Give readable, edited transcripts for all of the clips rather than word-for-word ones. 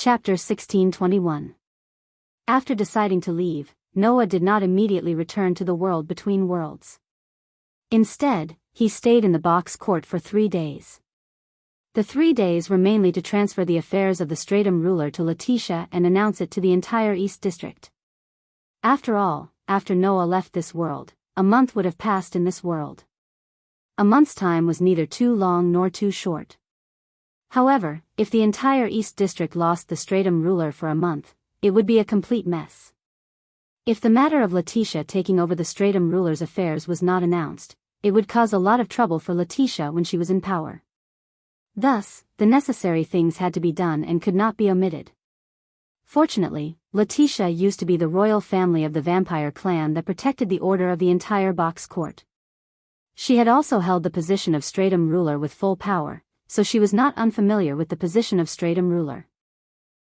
Chapter 1621. After deciding to leave, Noah did not immediately return to the world between worlds. Instead, he stayed in the box court for 3 days. The 3 days were mainly to transfer the affairs of the Stratum ruler to Letitia and announce it to the entire East District. After all, after Noah left this world, a month would have passed in this world. A month's time was neither too long nor too short. However, if the entire East District lost the Stratum ruler for a month, it would be a complete mess. If the matter of Letitia taking over the Stratum ruler's affairs was not announced, it would cause a lot of trouble for Letitia when she was in power. Thus, the necessary things had to be done and could not be omitted. Fortunately, Letitia used to be the royal family of the vampire clan that protected the order of the entire box court. She had also held the position of Stratum ruler with full power, so she was not unfamiliar with the position of Stratum ruler.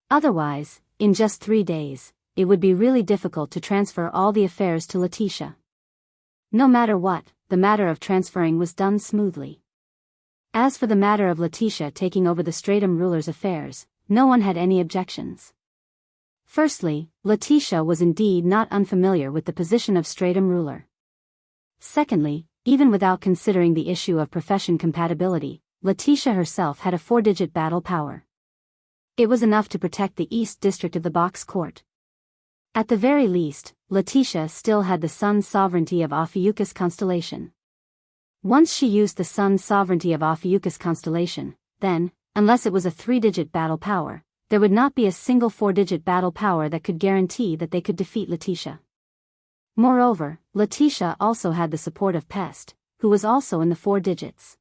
Otherwise, in just 3 days, it would be really difficult to transfer all the affairs to Letitia. No matter what, the matter of transferring was done smoothly. As for the matter of Letitia taking over the Stratum ruler's affairs, no one had any objections. Firstly, Letitia was indeed not unfamiliar with the position of Stratum ruler. Secondly, even without considering the issue of profession compatibility, Letitia herself had a 4-digit battle power. It was enough to protect the East District of the box court. At the very least, Letitia still had the sun's sovereignty of Ophiuchus constellation. Once she used the sun's sovereignty of Ophiuchus constellation, then, unless it was a 3-digit battle power, there would not be a single 4-digit battle power that could guarantee that they could defeat Letitia. Moreover, Letitia also had the support of Pest, who was also in the 4 digits.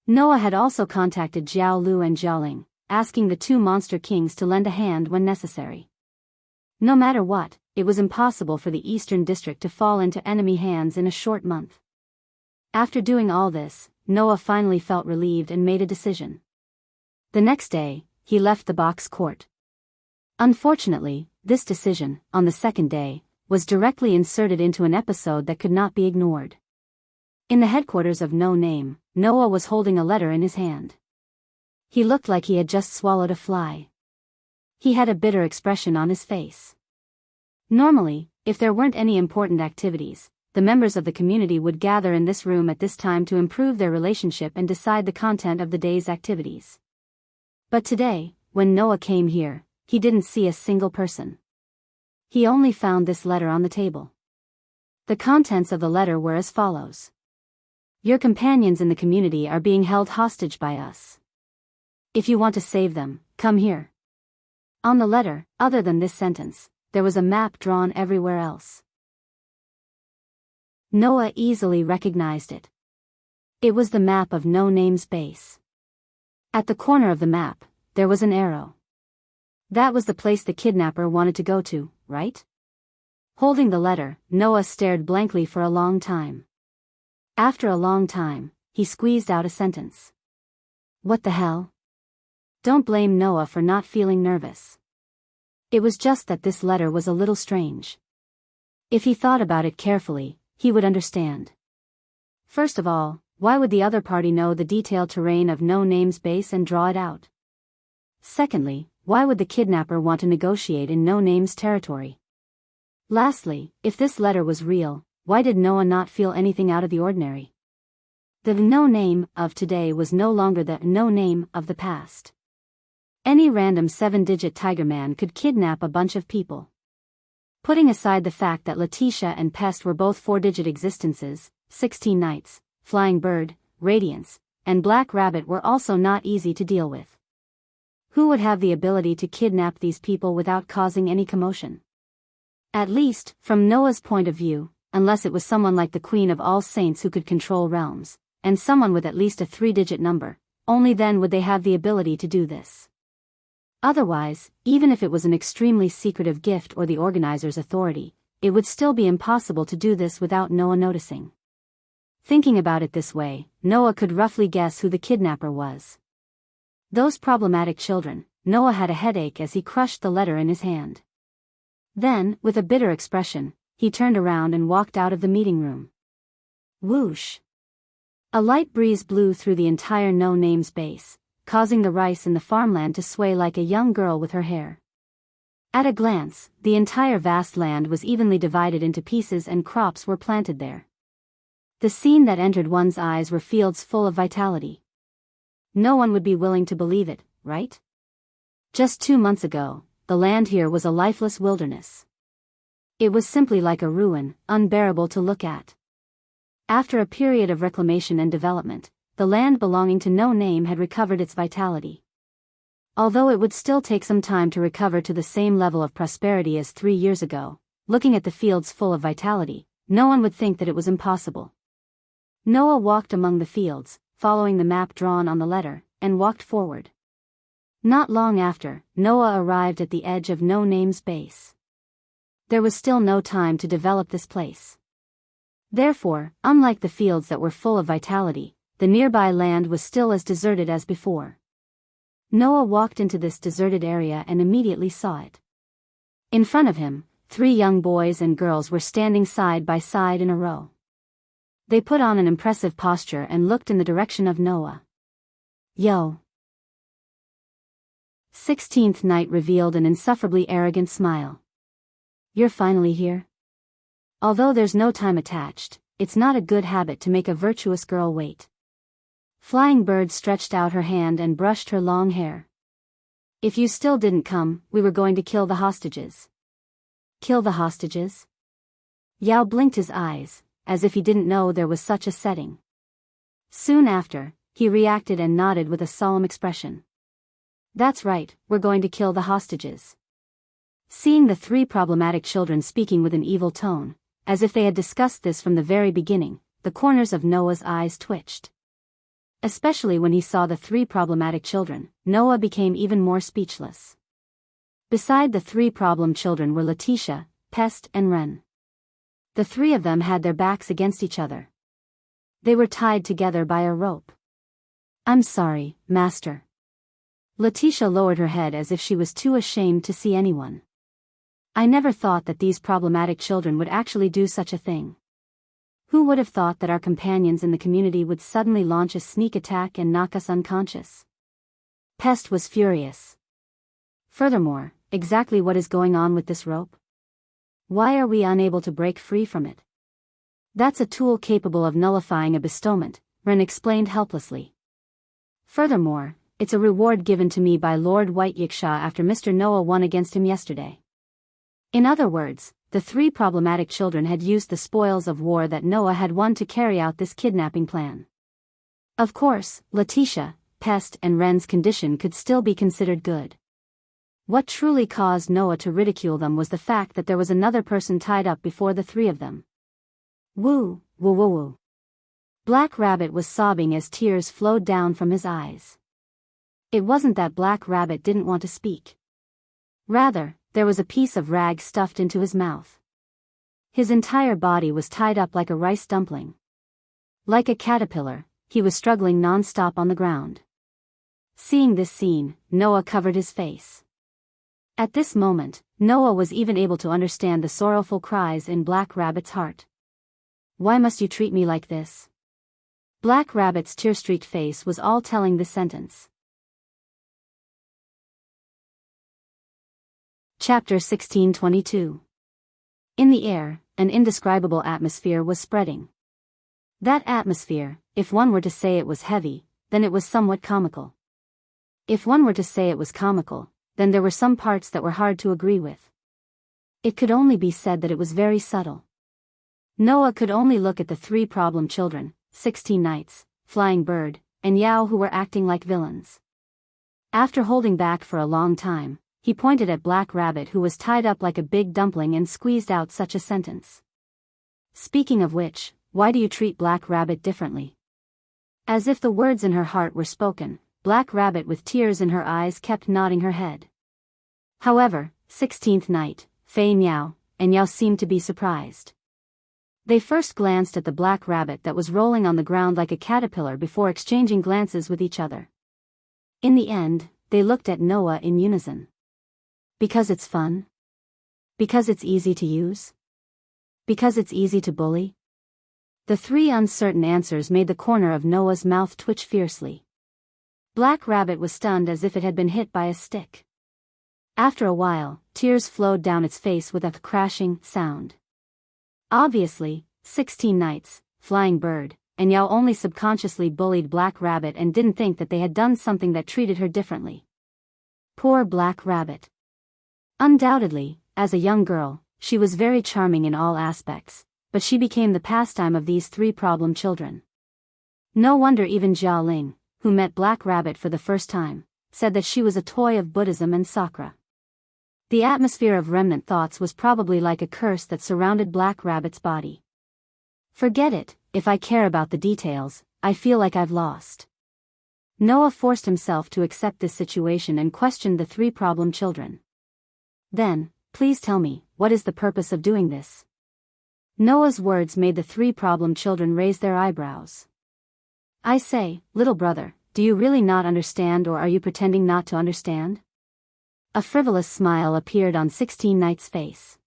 Noah had also contacted Jiao Lu and Jiaoling, asking the 2 monster kings to lend a hand when necessary. No matter what, it was impossible for the Eastern District to fall into enemy hands in a short month. After doing all this, Noah finally felt relieved and made a decision. The next day, he left the box court. Unfortunately, this decision, on the second day, was directly inserted into an episode that could not be ignored. In the headquarters of No Name, Noah was holding a letter in his hand. He looked like he had just swallowed a fly. He had a bitter expression on his face. Normally, if there weren't any important activities, the members of the community would gather in this room at this time to improve their relationship and decide the content of the day's activities. But today, when Noah came here, he didn't see a single person. He only found this letter on the table. The contents of the letter were as follows. Your companions in the community are being held hostage by us. If you want to save them, come here. On the letter, other than this sentence, there was a map drawn everywhere else. Noah easily recognized it. It was the map of No Name's base. At the corner of the map, there was an arrow. That was the place the kidnapper wanted to go to, right? Holding the letter, Noah stared blankly for a long time. After a long time, he squeezed out a sentence. What the hell? Don't blame Noah for not feeling nervous. It was just that this letter was a little strange. If he thought about it carefully, he would understand. First of all, why would the other party know the detailed terrain of No Name's base and draw it out? Secondly, why would the kidnapper want to negotiate in No Name's territory? Lastly, if this letter was real, why did Noah not feel anything out of the ordinary? The No Name of today was no longer the No Name of the past. Any random 7-digit tiger man could kidnap a bunch of people. Putting aside the fact that Letitia and Pest were both 4-digit existences, 16 Nights, Flying Bird, Radiance, and Black Rabbit were also not easy to deal with. Who would have the ability to kidnap these people without causing any commotion? At least, from Noah's point of view, unless it was someone like the Queen of All Saints who could control realms, and someone with at least a 3-digit number, only then would they have the ability to do this. Otherwise, even if it was an extremely secretive gift or the organizer's authority, it would still be impossible to do this without Noah noticing. Thinking about it this way, Noah could roughly guess who the kidnapper was. Those problematic children. Noah had a headache as he crushed the letter in his hand. Then, with a bitter expression, he turned around and walked out of the meeting room. Whoosh! A light breeze blew through the entire No Name's base, causing the rice in the farmland to sway like a young girl with her hair. At a glance, the entire vast land was evenly divided into pieces and crops were planted there. The scene that entered one's eyes were fields full of vitality. No one would be willing to believe it, right? Just 2 months ago, the land here was a lifeless wilderness. It was simply like a ruin, unbearable to look at. After a period of reclamation and development, the land belonging to No Name had recovered its vitality. Although it would still take some time to recover to the same level of prosperity as 3 years ago, looking at the fields full of vitality, no one would think that it was impossible. Noah walked among the fields, following the map drawn on the letter, and walked forward. Not long after, Noah arrived at the edge of No Name's base. There was still no time to develop this place. Therefore, unlike the fields that were full of vitality, the nearby land was still as deserted as before. Noah walked into this deserted area and immediately saw it. In front of him, 3 young boys and girls were standing side by side in a row. They put on an impressive posture and looked in the direction of Noah. "Yo." 16th Night revealed an insufferably arrogant smile. "You're finally here?" Although there's no time attached, it's not a good habit to make a virtuous girl wait. Flying Bird stretched out her hand and brushed her long hair. "If you still didn't come, we were going to kill the hostages." "Kill the hostages?" Yao blinked his eyes, as if he didn't know there was such a setting. Soon after, he reacted and nodded with a solemn expression. "That's right, we're going to kill the hostages." Seeing the 3 problematic children speaking with an evil tone, as if they had discussed this from the very beginning, the corners of Noah's eyes twitched. Especially when he saw the 3 problematic children, Noah became even more speechless. Beside the 3 problem children were Letitia, Pest and Ren. The 3 of them had their backs against each other. They were tied together by a rope. "I'm sorry, Master." Letitia lowered her head as if she was too ashamed to see anyone. "I never thought that these problematic children would actually do such a thing. Who would have thought that our companions in the community would suddenly launch a sneak attack and knock us unconscious?" Pest was furious. "Furthermore, exactly what is going on with this rope? Why are we unable to break free from it?" "That's a tool capable of nullifying a bestowment," Ren explained helplessly. "Furthermore, it's a reward given to me by Lord White Yiksha after Mr. Noah won against him yesterday." In other words, the 3 problematic children had used the spoils of war that Noah had won to carry out this kidnapping plan. Of course, Letitia, Pest and Ren's condition could still be considered good. What truly caused Noah to ridicule them was the fact that there was another person tied up before the 3 of them. "Woo, woo woo woo." Black Rabbit was sobbing as tears flowed down from his eyes. It wasn't that Black Rabbit didn't want to speak. Rather, there was a piece of rag stuffed into his mouth. His entire body was tied up like a rice dumpling. Like a caterpillar, he was struggling non-stop on the ground. Seeing this scene, Noah covered his face. At this moment, Noah was even able to understand the sorrowful cries in Black Rabbit's heart. "Why must you treat me like this?" Black Rabbit's tear-streaked face was all telling this sentence. Chapter 1622. In the air, an indescribable atmosphere was spreading. That atmosphere, if one were to say it was heavy, then it was somewhat comical. If one were to say it was comical, then there were some parts that were hard to agree with. It could only be said that it was very subtle. Noah could only look at the 3 problem children, 16 Knights, Flying Bird, and Yao, who were acting like villains. After holding back for a long time, he pointed at Black Rabbit, who was tied up like a big dumpling, and squeezed out such a sentence. "Speaking of which, why do you treat Black Rabbit differently?" As if the words in her heart were spoken, Black Rabbit with tears in her eyes kept nodding her head. However, 16th Night, Fei Miao, and Yao seemed to be surprised. They first glanced at the Black Rabbit that was rolling on the ground like a caterpillar before exchanging glances with each other. In the end, they looked at Noah in unison. Because it's fun? Because it's easy to use? Because it's easy to bully? The 3 uncertain answers made the corner of Noah's mouth twitch fiercely. Black Rabbit was stunned as if it had been hit by a stick. After a while, tears flowed down its face with a crashing sound. Obviously, 16 Nights, Flying Bird, and Yao only subconsciously bullied Black Rabbit and didn't think that they had done something that treated her differently. Poor Black Rabbit. Undoubtedly, as a young girl, she was very charming in all aspects, but she became the pastime of these three problem children. No wonder even Jia Ling, who met Black Rabbit for the first time, said that she was a toy of Buddhism and Sakra. The atmosphere of remnant thoughts was probably like a curse that surrounded Black Rabbit's body. Forget it, if I care about the details, I feel like I've lost. Noah forced himself to accept this situation and questioned the three problem children. Then, please tell me, what is the purpose of doing this? Noah's words made the three problem children raise their eyebrows. I say, little brother, do you really not understand, or are you pretending not to understand? A frivolous smile appeared on 16 Nights' face.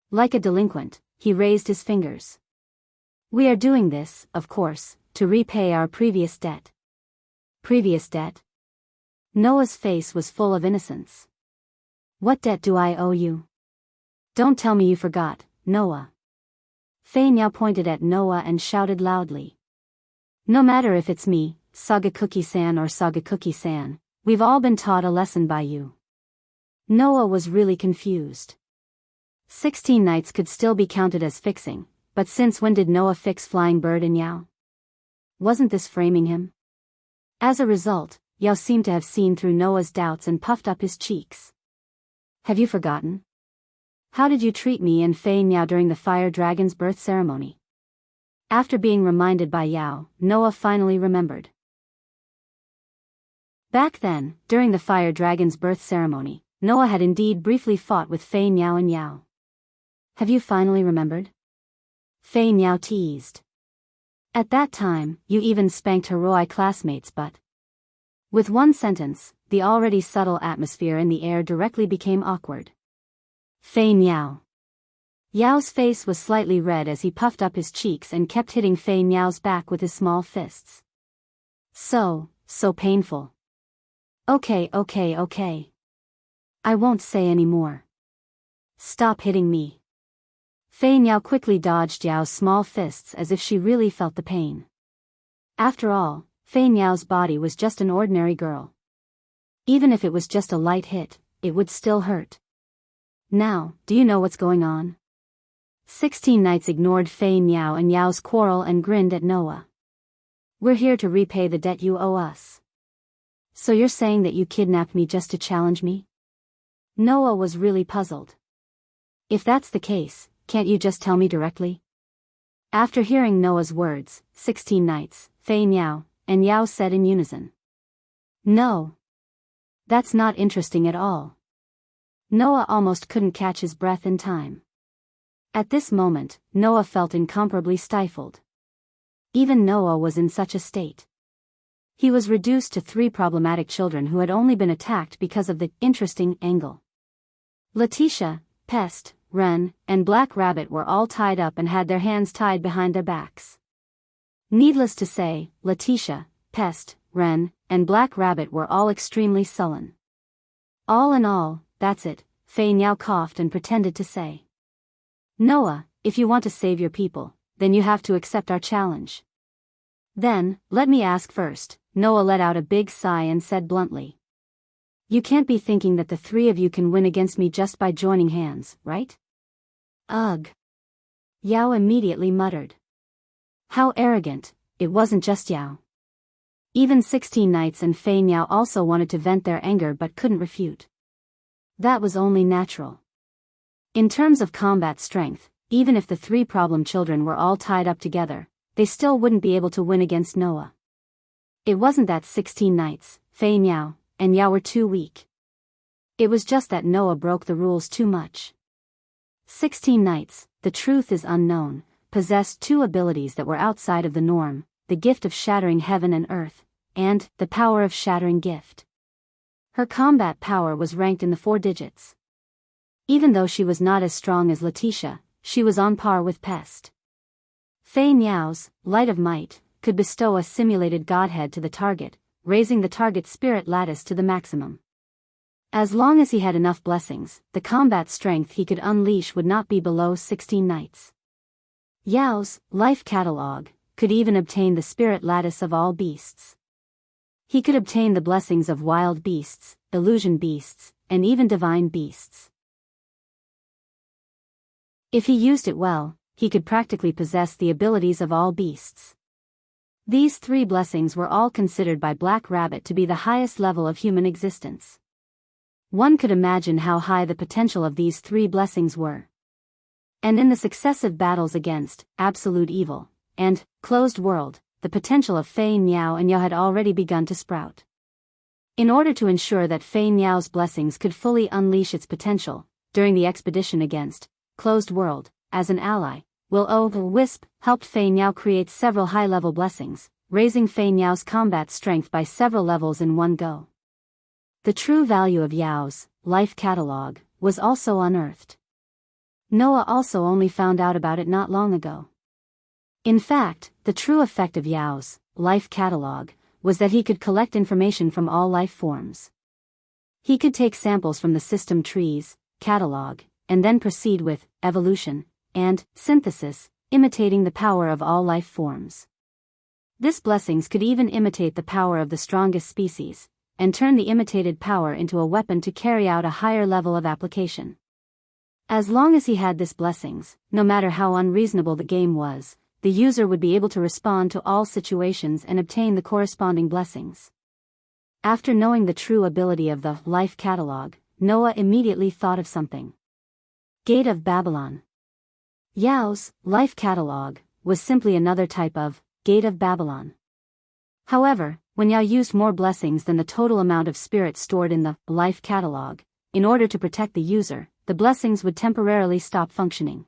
Like a delinquent, he raised his fingers. We are doing this, of course, to repay our previous debt. Previous debt? Noah's face was full of innocence. What debt do I owe you? Don't tell me you forgot, Noah. Fei Niao pointed at Noah and shouted loudly. No matter if it's me, Sagakuki-san or Sagakuki-san, we've all been taught a lesson by you. Noah was really confused. 16 Nights could still be counted as fixing, but since when did Noah fix Flying Bird and Yao? Wasn't this framing him? As a result, Yao seemed to have seen through Noah's doubts and puffed up his cheeks. Have you forgotten? How did you treat me and Fei Niao during the fire dragon's birth ceremony? After being reminded by Yao, Noah finally remembered. Back then, during the fire dragon's birth ceremony, Noah had indeed briefly fought with Fei Niao and Yao. Have you finally remembered? Fei Niao teased. At that time, you even spanked Heroi classmates, but... With one sentence, the already subtle atmosphere in the air directly became awkward. Fei Niao. Yao's face was slightly red as he puffed up his cheeks and kept hitting Fei Niao's back with his small fists. So painful. Okay. I won't say any more. Stop hitting me. Fei Niao quickly dodged Yao's small fists as if she really felt the pain. After all, Fei Niao's body was just an ordinary girl. Even if it was just a light hit, it would still hurt. Now, do you know what's going on? 16 Nights ignored Fei Niao and Yao's quarrel and grinned at Noah. We're here to repay the debt you owe us. So you're saying that you kidnapped me just to challenge me? Noah was really puzzled. If that's the case, can't you just tell me directly? After hearing Noah's words, 16 Nights, Fei Niao, and Yao said in unison. No. That's not interesting at all. Noah almost couldn't catch his breath in time. At this moment, Noah felt incomparably stifled. Even Noah was in such a state. He was reduced to three problematic children who had only been attacked because of the interesting angle. Letitia, Pest, Ren, and Black Rabbit were all tied up and had their hands tied behind their backs. Needless to say, Letitia, Pest, Ren, and Black Rabbit were all extremely sullen. All in all, that's it, Fei Niao coughed and pretended to say. Noah, if you want to save your people, then you have to accept our challenge. Then, let me ask first, Noah let out a big sigh and said bluntly. You can't be thinking that the three of you can win against me just by joining hands, right? Ugh. Yao immediately muttered. How arrogant, it wasn't just Yao. Even 16 Nights and Fei Niao also wanted to vent their anger but couldn't refute. That was only natural. In terms of combat strength, even if the three problem children were all tied up together, they still wouldn't be able to win against Noah. It wasn't that 16 Nights, Fei Niao, and Yao were too weak. It was just that Noah broke the rules too much. 16 Nights, the truth is unknown, possessed two abilities that were outside of the norm, the gift of shattering heaven and earth, and the power of shattering gift. Her combat power was ranked in the 4 digits. Even though she was not as strong as Letitia, she was on par with Pest. Fei Niao's light of might could bestow a simulated godhead to the target, raising the target's spirit lattice to the maximum. As long as he had enough blessings, the combat strength he could unleash would not be below 16 knights. Yao's life catalog could even obtain the spirit lattice of all beasts. He could obtain the blessings of wild beasts, illusion beasts, and even divine beasts. If he used it well, he could practically possess the abilities of all beasts. These 3 blessings were all considered by Black Rabbit to be the highest level of human existence. One could imagine how high the potential of these 3 blessings were. And in the successive battles against absolute evil and closed world, the potential of Fei Niao and Yao had already begun to sprout. In order to ensure that Fei Niao's blessings could fully unleash its potential, during the expedition against closed world, as an ally, Will-O-Wisp helped Fei Niao create several high-level blessings, raising Fei Niao's combat strength by several levels in one go. The true value of Yao's life catalog was also unearthed. Noah also only found out about it not long ago. In fact, the true effect of Yao's life catalog was that he could collect information from all life forms. He could take samples from the system trees, catalog, and then proceed with evolution and synthesis, imitating the power of all life forms. This blessings could even imitate the power of the strongest species, and turn the imitated power into a weapon to carry out a higher level of application. As long as he had this blessings, no matter how unreasonable the game was, the user would be able to respond to all situations and obtain the corresponding blessings. After knowing the true ability of the life catalog, Noah immediately thought of something. Gate of Babylon. Yao's life catalog was simply another type of Gate of Babylon. However, when Yao used more blessings than the total amount of spirit stored in the life catalog, in order to protect the user, the blessings would temporarily stop functioning.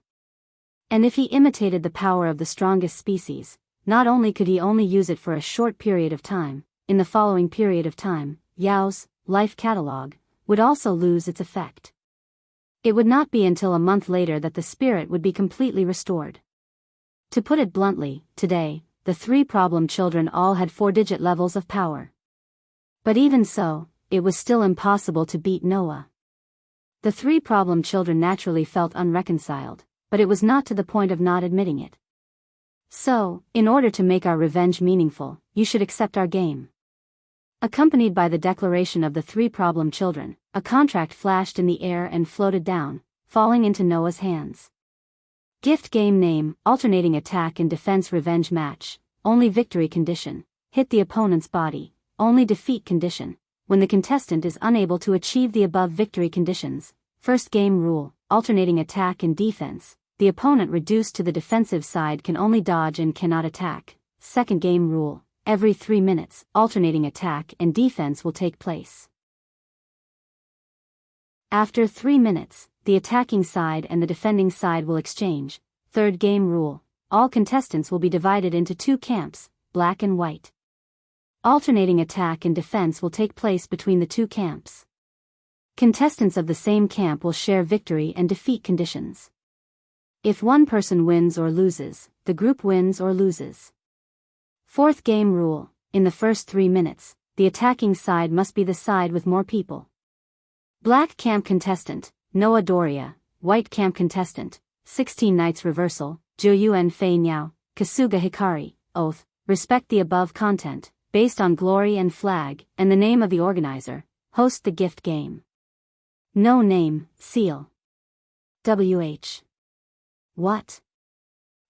And if he imitated the power of the strongest species, not only could he only use it for a short period of time, in the following period of time, Yao's life catalog would also lose its effect. It would not be until a month later that the spirit would be completely restored. To put it bluntly, today, the 3 problem children all had 4-digit levels of power. But even so, it was still impossible to beat Noah. The 3 problem children naturally felt unreconciled, but it was not to the point of not admitting it. So, in order to make our revenge meaningful, you should accept our game. Accompanied by the declaration of the 3 problem children, a contract flashed in the air and floated down, falling into Noah's hands. Gift game name, alternating attack and defense revenge match, only victory condition, hit the opponent's body, only defeat condition, when the contestant is unable to achieve the above victory conditions. First game rule, alternating attack and defense, the opponent reduced to the defensive side can only dodge and cannot attack. Second game rule, every 3 minutes, alternating attack and defense will take place. After 3 minutes, the attacking side and the defending side will exchange. Third game rule, all contestants will be divided into 2 camps, black and white. Alternating attack and defense will take place between the 2 camps. Contestants of the same camp will share victory and defeat conditions. If one person wins or loses, the group wins or loses. Fourth game rule, in the first 3 minutes, the attacking side must be the side with more people. Black camp contestant, Noah Doria. White camp contestant, 16 Knights Reversal, Joyuan Fei Niao, Kasuga Hikari. Oath, respect the above content, based on glory and flag, and the name of the organizer, host the gift game. No name, seal. WH. What?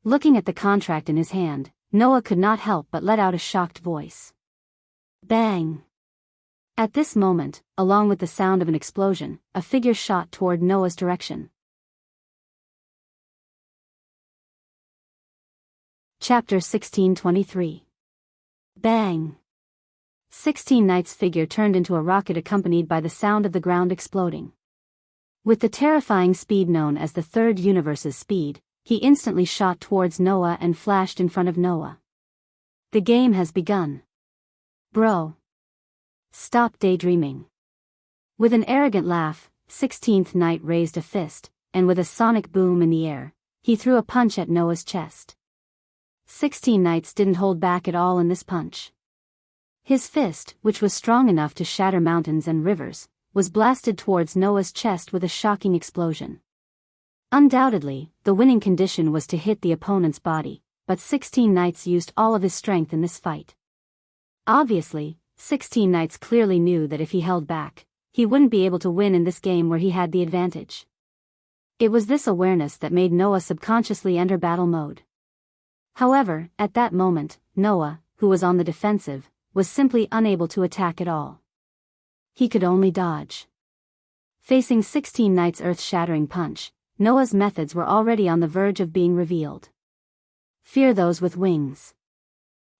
Looking at the contract in his hand, Noah could not help but let out a shocked voice. Bang! At this moment, along with the sound of an explosion, a figure shot toward Noah's direction. Chapter 1623. Bang! 16 Knights' figure turned into a rocket accompanied by the sound of the ground exploding. With the terrifying speed known as the Third Universe's speed, he instantly shot towards Noah and flashed in front of Noah. The game has begun. Bro. Stop daydreaming. With an arrogant laugh, 16th Knight raised a fist, and with a sonic boom in the air, he threw a punch at Noah's chest. 16 Knights didn't hold back at all in this punch. His fist, which was strong enough to shatter mountains and rivers, was blasted towards Noah's chest with a shocking explosion. Undoubtedly, the winning condition was to hit the opponent's body, but 16 Knights used all of his strength in this fight. Obviously, 16 Knights clearly knew that if he held back, he wouldn't be able to win in this game where he had the advantage. It was this awareness that made Noah subconsciously enter battle mode. However, at that moment, Noah, who was on the defensive, was simply unable to attack at all. He could only dodge. Facing 16 Knights' earth-shattering punch, Noah's methods were already on the verge of being revealed. Fear those with wings.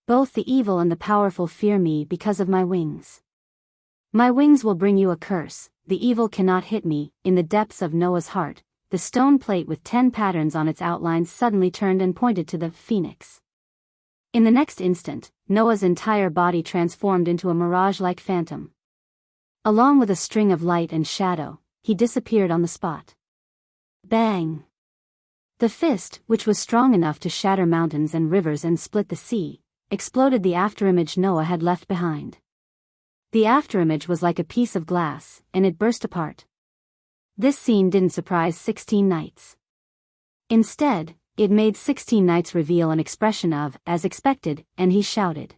Both the evil and the powerful fear me because of my wings. My wings will bring you a curse, the evil cannot hit me. In the depths of Noah's heart, the stone plate with 10 patterns on its outlines suddenly turned and pointed to the phoenix. In the next instant, Noah's entire body transformed into a mirage-like phantom. Along with a string of light and shadow, he disappeared on the spot. Bang! The fist, which was strong enough to shatter mountains and rivers and split the sea, exploded the afterimage Noah had left behind. The afterimage was like a piece of glass, and it burst apart. This scene didn't surprise 16 Knights. Instead, it made 16 Knights reveal an expression of, as expected, and he shouted.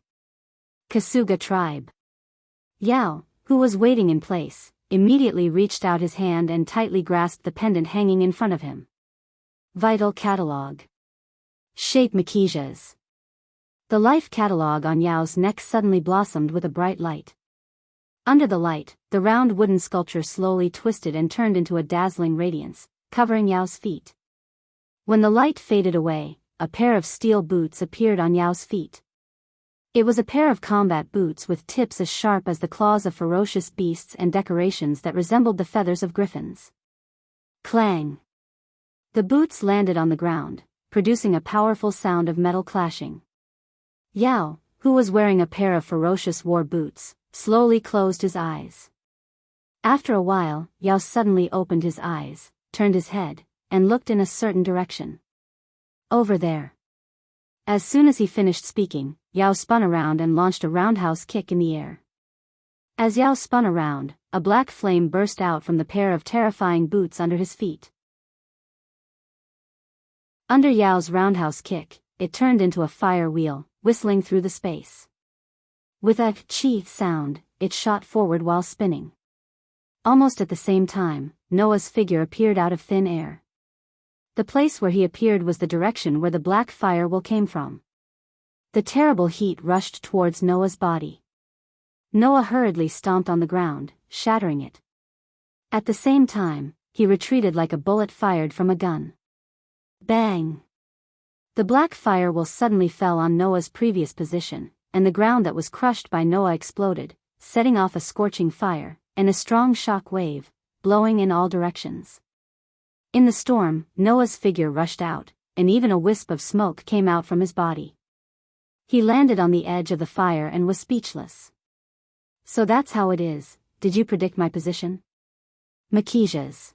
Kasuga tribe. Yao, who was waiting in place, immediately reached out his hand and tightly grasped the pendant hanging in front of him. Vital Catalog. Shape Makijas. The life catalog on Yao's neck suddenly blossomed with a bright light. Under the light, the round wooden sculpture slowly twisted and turned into a dazzling radiance, covering Yao's feet. When the light faded away, a pair of steel boots appeared on Yao's feet. It was a pair of combat boots with tips as sharp as the claws of ferocious beasts and decorations that resembled the feathers of griffins. Clang! The boots landed on the ground, producing a powerful sound of metal clashing. Yao, who was wearing a pair of ferocious war boots, slowly closed his eyes. After a while, Yao suddenly opened his eyes, turned his head, and looked in a certain direction. Over there. As soon as he finished speaking, Yao spun around and launched a roundhouse kick in the air. As Yao spun around, a black flame burst out from the pair of terrifying boots under his feet. Under Yao's roundhouse kick, it turned into a fire wheel, whistling through the space. With a "chi" sound, it shot forward while spinning. Almost at the same time, Noah's figure appeared out of thin air. The place where he appeared was the direction where the black fire will came from. The terrible heat rushed towards Noah's body. Noah hurriedly stomped on the ground, shattering it. At the same time, he retreated like a bullet fired from a gun. Bang! The black fire will suddenly fell on Noah's previous position, and the ground that was crushed by Noah exploded, setting off a scorching fire, and a strong shock wave, blowing in all directions. In the storm, Noah's figure rushed out, and even a wisp of smoke came out from his body. He landed on the edge of the fire and was speechless. So that's how it is, did you predict my position? Makijas.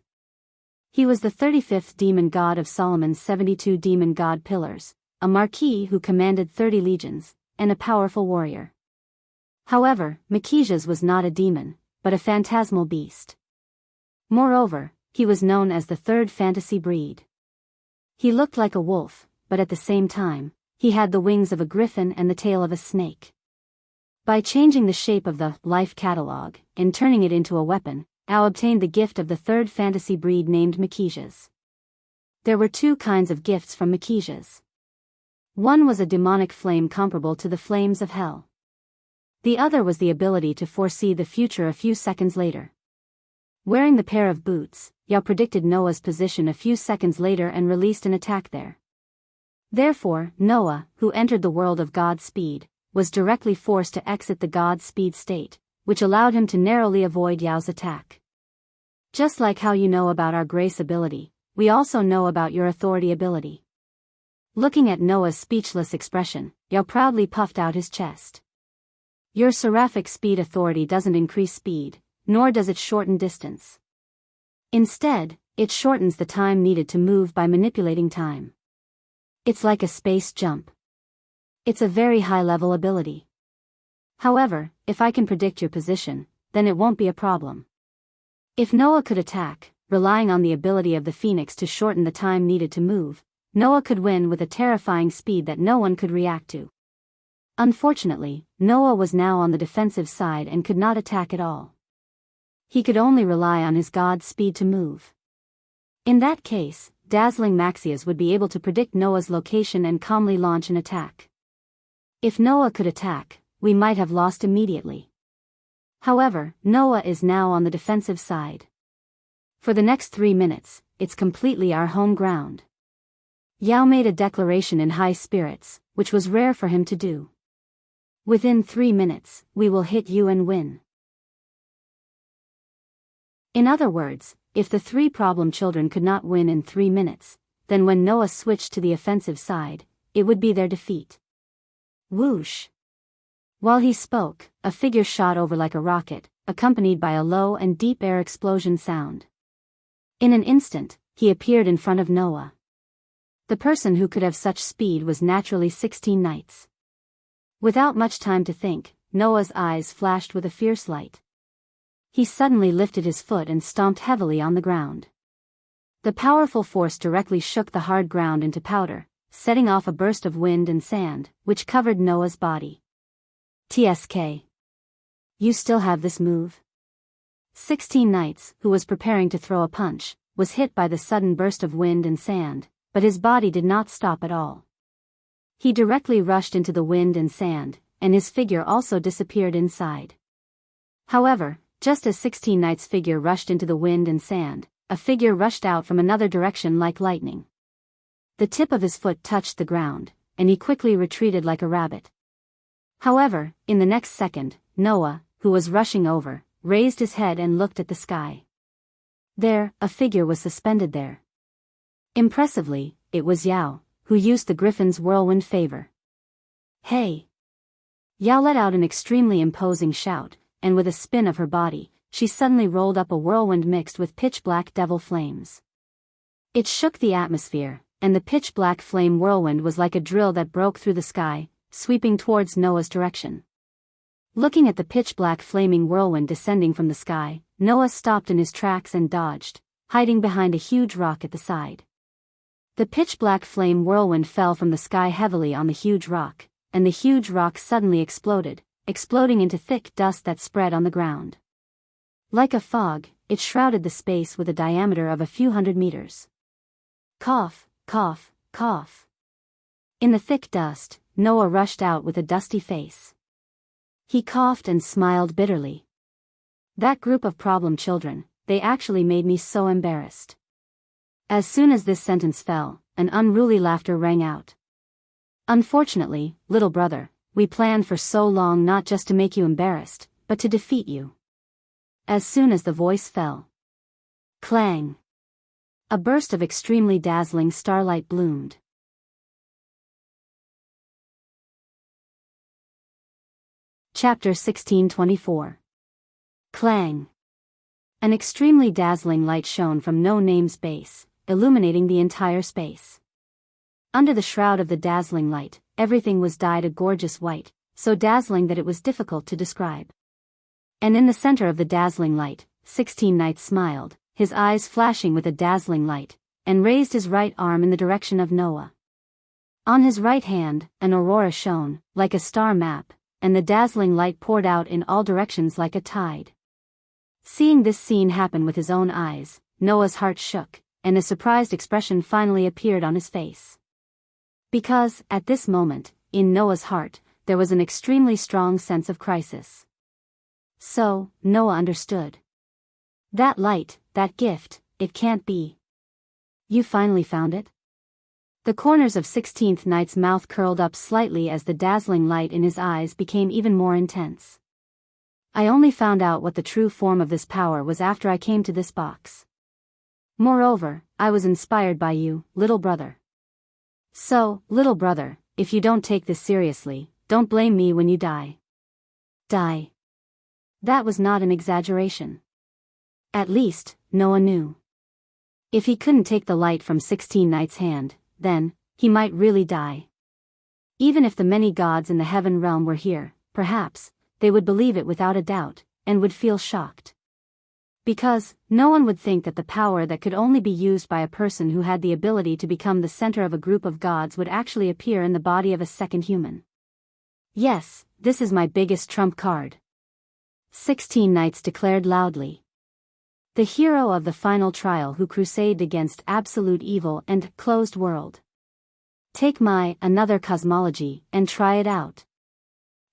He was the 35th demon god of Solomon's 72 demon god pillars, a marquis who commanded 30 legions, and a powerful warrior. However, Makijas was not a demon, but a phantasmal beast. Moreover, he was known as the third fantasy breed. He looked like a wolf, but at the same time, he had the wings of a griffin and the tail of a snake. By changing the shape of the life catalog and turning it into a weapon, Ao obtained the gift of the third fantasy breed named Makijas. There were two kinds of gifts from Makijas. One was a demonic flame comparable to the flames of hell. The other was the ability to foresee the future a few seconds later. Wearing the pair of boots, Yao predicted Noah's position a few seconds later and released an attack there. Therefore, Noah, who entered the world of God speed, was directly forced to exit the God speed state, which allowed him to narrowly avoid Yao's attack. Just like how you know about our grace ability, we also know about your authority ability. Looking at Noah's speechless expression, Yao proudly puffed out his chest. Your seraphic speed authority doesn't increase speed, nor does it shorten distance. Instead, it shortens the time needed to move by manipulating time. It's like a space jump. It's a very high-level ability. However, if I can predict your position, then it won't be a problem. If Noah could attack, relying on the ability of the phoenix to shorten the time needed to move, Noah could win with a terrifying speed that no one could react to. Unfortunately, Noah was now on the defensive side and could not attack at all. He could only rely on his god's speed to move. In that case, dazzling Maxias would be able to predict Noah's location and calmly launch an attack. If Noah could attack, we might have lost immediately. However, Noah is now on the defensive side. For the next 3 minutes, it's completely our home ground. Yao made a declaration in high spirits, which was rare for him to do. Within 3 minutes, we will hit you and win. In other words, if the 3 problem children could not win in 3 minutes, then when Noah switched to the offensive side, it would be their defeat. Whoosh! While he spoke, a figure shot over like a rocket, accompanied by a low and deep air explosion sound. In an instant, he appeared in front of Noah. The person who could have such speed was naturally 16 knights. Without much time to think, Noah's eyes flashed with a fierce light. He suddenly lifted his foot and stomped heavily on the ground. The powerful force directly shook the hard ground into powder, setting off a burst of wind and sand, which covered Noah's body. TSK. You still have this move? 16 Knights, who was preparing to throw a punch, was hit by the sudden burst of wind and sand, but his body did not stop at all. He directly rushed into the wind and sand, and his figure also disappeared inside. However, just as 16 Knights' figure rushed into the wind and sand, a figure rushed out from another direction like lightning. The tip of his foot touched the ground, and he quickly retreated like a rabbit. However, in the next second, Noah, who was rushing over, raised his head and looked at the sky. There, a figure was suspended there. Impressively, it was Yao, who used the griffin's whirlwind favor. Hey! Yao let out an extremely imposing shout, and with a spin of her body, she suddenly rolled up a whirlwind mixed with pitch-black devil flames. It shook the atmosphere, and the pitch-black flame whirlwind was like a drill that broke through the sky, sweeping towards Noah's direction. Looking at the pitch-black flaming whirlwind descending from the sky, Noah stopped in his tracks and dodged, hiding behind a huge rock at the side. The pitch-black flame whirlwind fell from the sky heavily on the huge rock, and the huge rock suddenly exploded, exploding into thick dust that spread on the ground. Like a fog, it shrouded the space with a diameter of a few hundred meters. Cough, cough, cough. In the thick dust, Noah rushed out with a dusty face. He coughed and smiled bitterly. That group of problem children, they actually made me so embarrassed. As soon as this sentence fell, an unruly laughter rang out. Unfortunately, little brother, we planned for so long not just to make you embarrassed, but to defeat you. As soon as the voice fell. Clang! A burst of extremely dazzling starlight bloomed. Chapter 1624. Clang! An extremely dazzling light shone from No Name's base, illuminating the entire space. Under the shroud of the dazzling light, everything was dyed a gorgeous white, so dazzling that it was difficult to describe. And in the center of the dazzling light, 16 Knights smiled, his eyes flashing with a dazzling light, and raised his right arm in the direction of Noah. On his right hand, an aurora shone, like a star map, and the dazzling light poured out in all directions like a tide. Seeing this scene happen with his own eyes, Noah's heart shook, and a surprised expression finally appeared on his face. Because, at this moment, in Noah's heart, there was an extremely strong sense of crisis. So, Noah understood. That light, that gift, it can't be. You finally found it? The corners of 16th Knight's mouth curled up slightly as the dazzling light in his eyes became even more intense. I only found out what the true form of this power was after I came to this box. Moreover, I was inspired by you, little brother. So, little brother, if you don't take this seriously, don't blame me when you die. Die. That was not an exaggeration. At least, Noah knew. If he couldn't take the light from 16 Knight's hand, then, he might really die. Even if the many gods in the heaven realm were here, perhaps, they would believe it without a doubt, and would feel shocked. Because, no one would think that the power that could only be used by a person who had the ability to become the center of a group of gods would actually appear in the body of a second human. Yes, this is my biggest trump card. 16 Knights declared loudly. The hero of the final trial who crusaded against absolute evil and closed world. Take my another cosmology and try it out.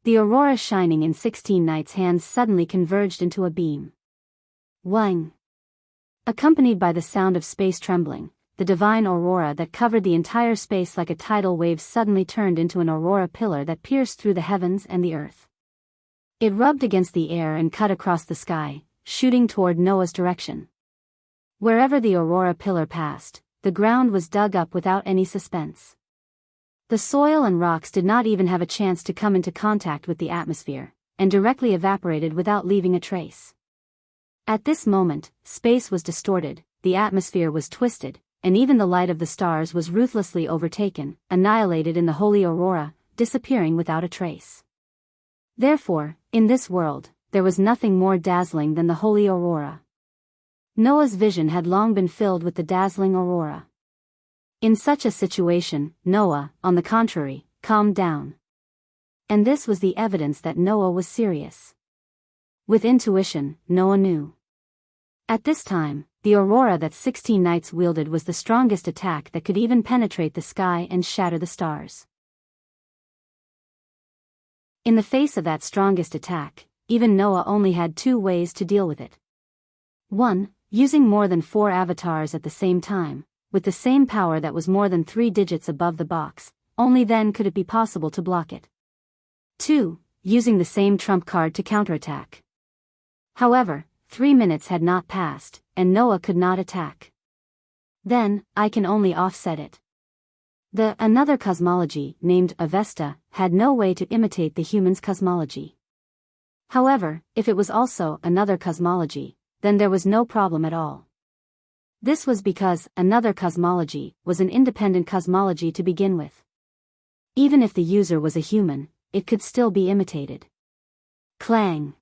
The aurora shining in 16 Knights' hands suddenly converged into a beam. Wang. Accompanied by the sound of space trembling, the divine aurora that covered the entire space like a tidal wave suddenly turned into an aurora pillar that pierced through the heavens and the earth. It rubbed against the air and cut across the sky, shooting toward Noah's direction. Wherever the aurora pillar passed, the ground was dug up without any suspense. The soil and rocks did not even have a chance to come into contact with the atmosphere, and directly evaporated without leaving a trace. At this moment, space was distorted, the atmosphere was twisted, and even the light of the stars was ruthlessly overtaken, annihilated in the holy aurora, disappearing without a trace. Therefore, in this world, there was nothing more dazzling than the holy aurora. Noah's vision had long been filled with the dazzling aurora. In such a situation, Noah, on the contrary, calmed down. And this was the evidence that Noah was serious. With intuition, Noah knew. At this time, the aurora that 16 Knights wielded was the strongest attack that could even penetrate the sky and shatter the stars. In the face of that strongest attack, even Noah only had two ways to deal with it. 1. Using more than 4 avatars at the same time, with the same power that was more than 3 digits above the box, only then could it be possible to block it. 2. Using the same trump card to counterattack. However, 3 minutes had not passed, and Noah could not attack. Then, I can only offset it. The another cosmology, named Avesta, had no way to imitate the human's cosmology. However, if it was also another cosmology, then there was no problem at all. This was because another cosmology was an independent cosmology to begin with. Even if the user was a human, it could still be imitated. Clang!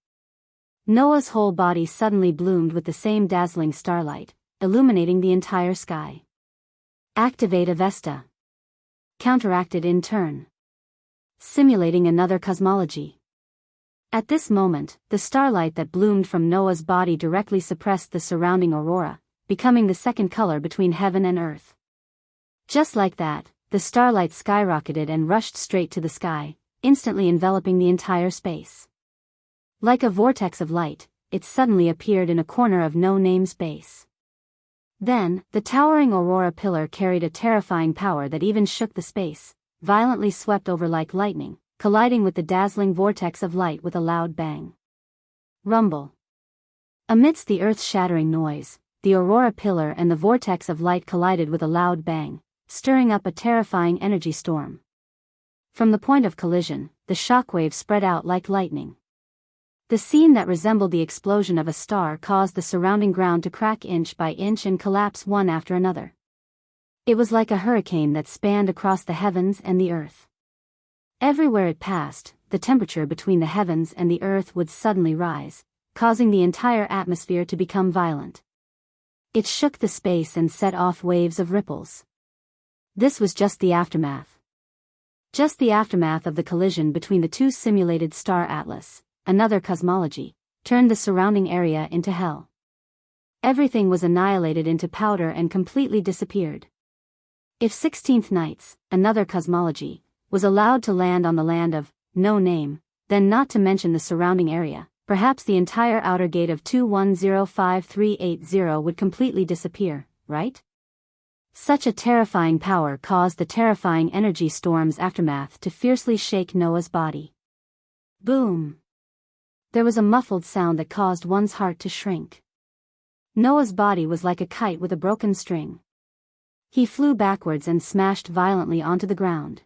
Noah's whole body suddenly bloomed with the same dazzling starlight, illuminating the entire sky. Activate Avesta. Counteracted in turn. Simulating another cosmology. At this moment, the starlight that bloomed from Noah's body directly suppressed the surrounding aurora, becoming the second color between heaven and earth. Just like that, the starlight skyrocketed and rushed straight to the sky, instantly enveloping the entire space. Like a vortex of light, it suddenly appeared in a corner of no-name space. Then, the towering aurora pillar carried a terrifying power that even shook the space, violently swept over like lightning, colliding with the dazzling vortex of light with a loud bang. Rumble. Amidst the earth-shattering noise, the aurora pillar and the vortex of light collided with a loud bang, stirring up a terrifying energy storm. From the point of collision, the shockwave spread out like lightning. The scene that resembled the explosion of a star caused the surrounding ground to crack inch by inch and collapse one after another. It was like a hurricane that spanned across the heavens and the earth. Everywhere it passed, the temperature between the heavens and the earth would suddenly rise, causing the entire atmosphere to become violent. It shook the space and set off waves of ripples. This was just the aftermath. Just the aftermath of the collision between the two simulated star atlas, another cosmology, turned the surrounding area into hell. Everything was annihilated into powder and completely disappeared. If 16th Knights, another cosmology, was allowed to land on the land of no name, then not to mention the surrounding area, perhaps the entire outer gate of 2105380 would completely disappear, right? Such a terrifying power caused the terrifying energy storm's aftermath to fiercely shake Noah's body. Boom! There was a muffled sound that caused one's heart to shrink. Noah's body was like a kite with a broken string. He flew backwards and smashed violently onto the ground.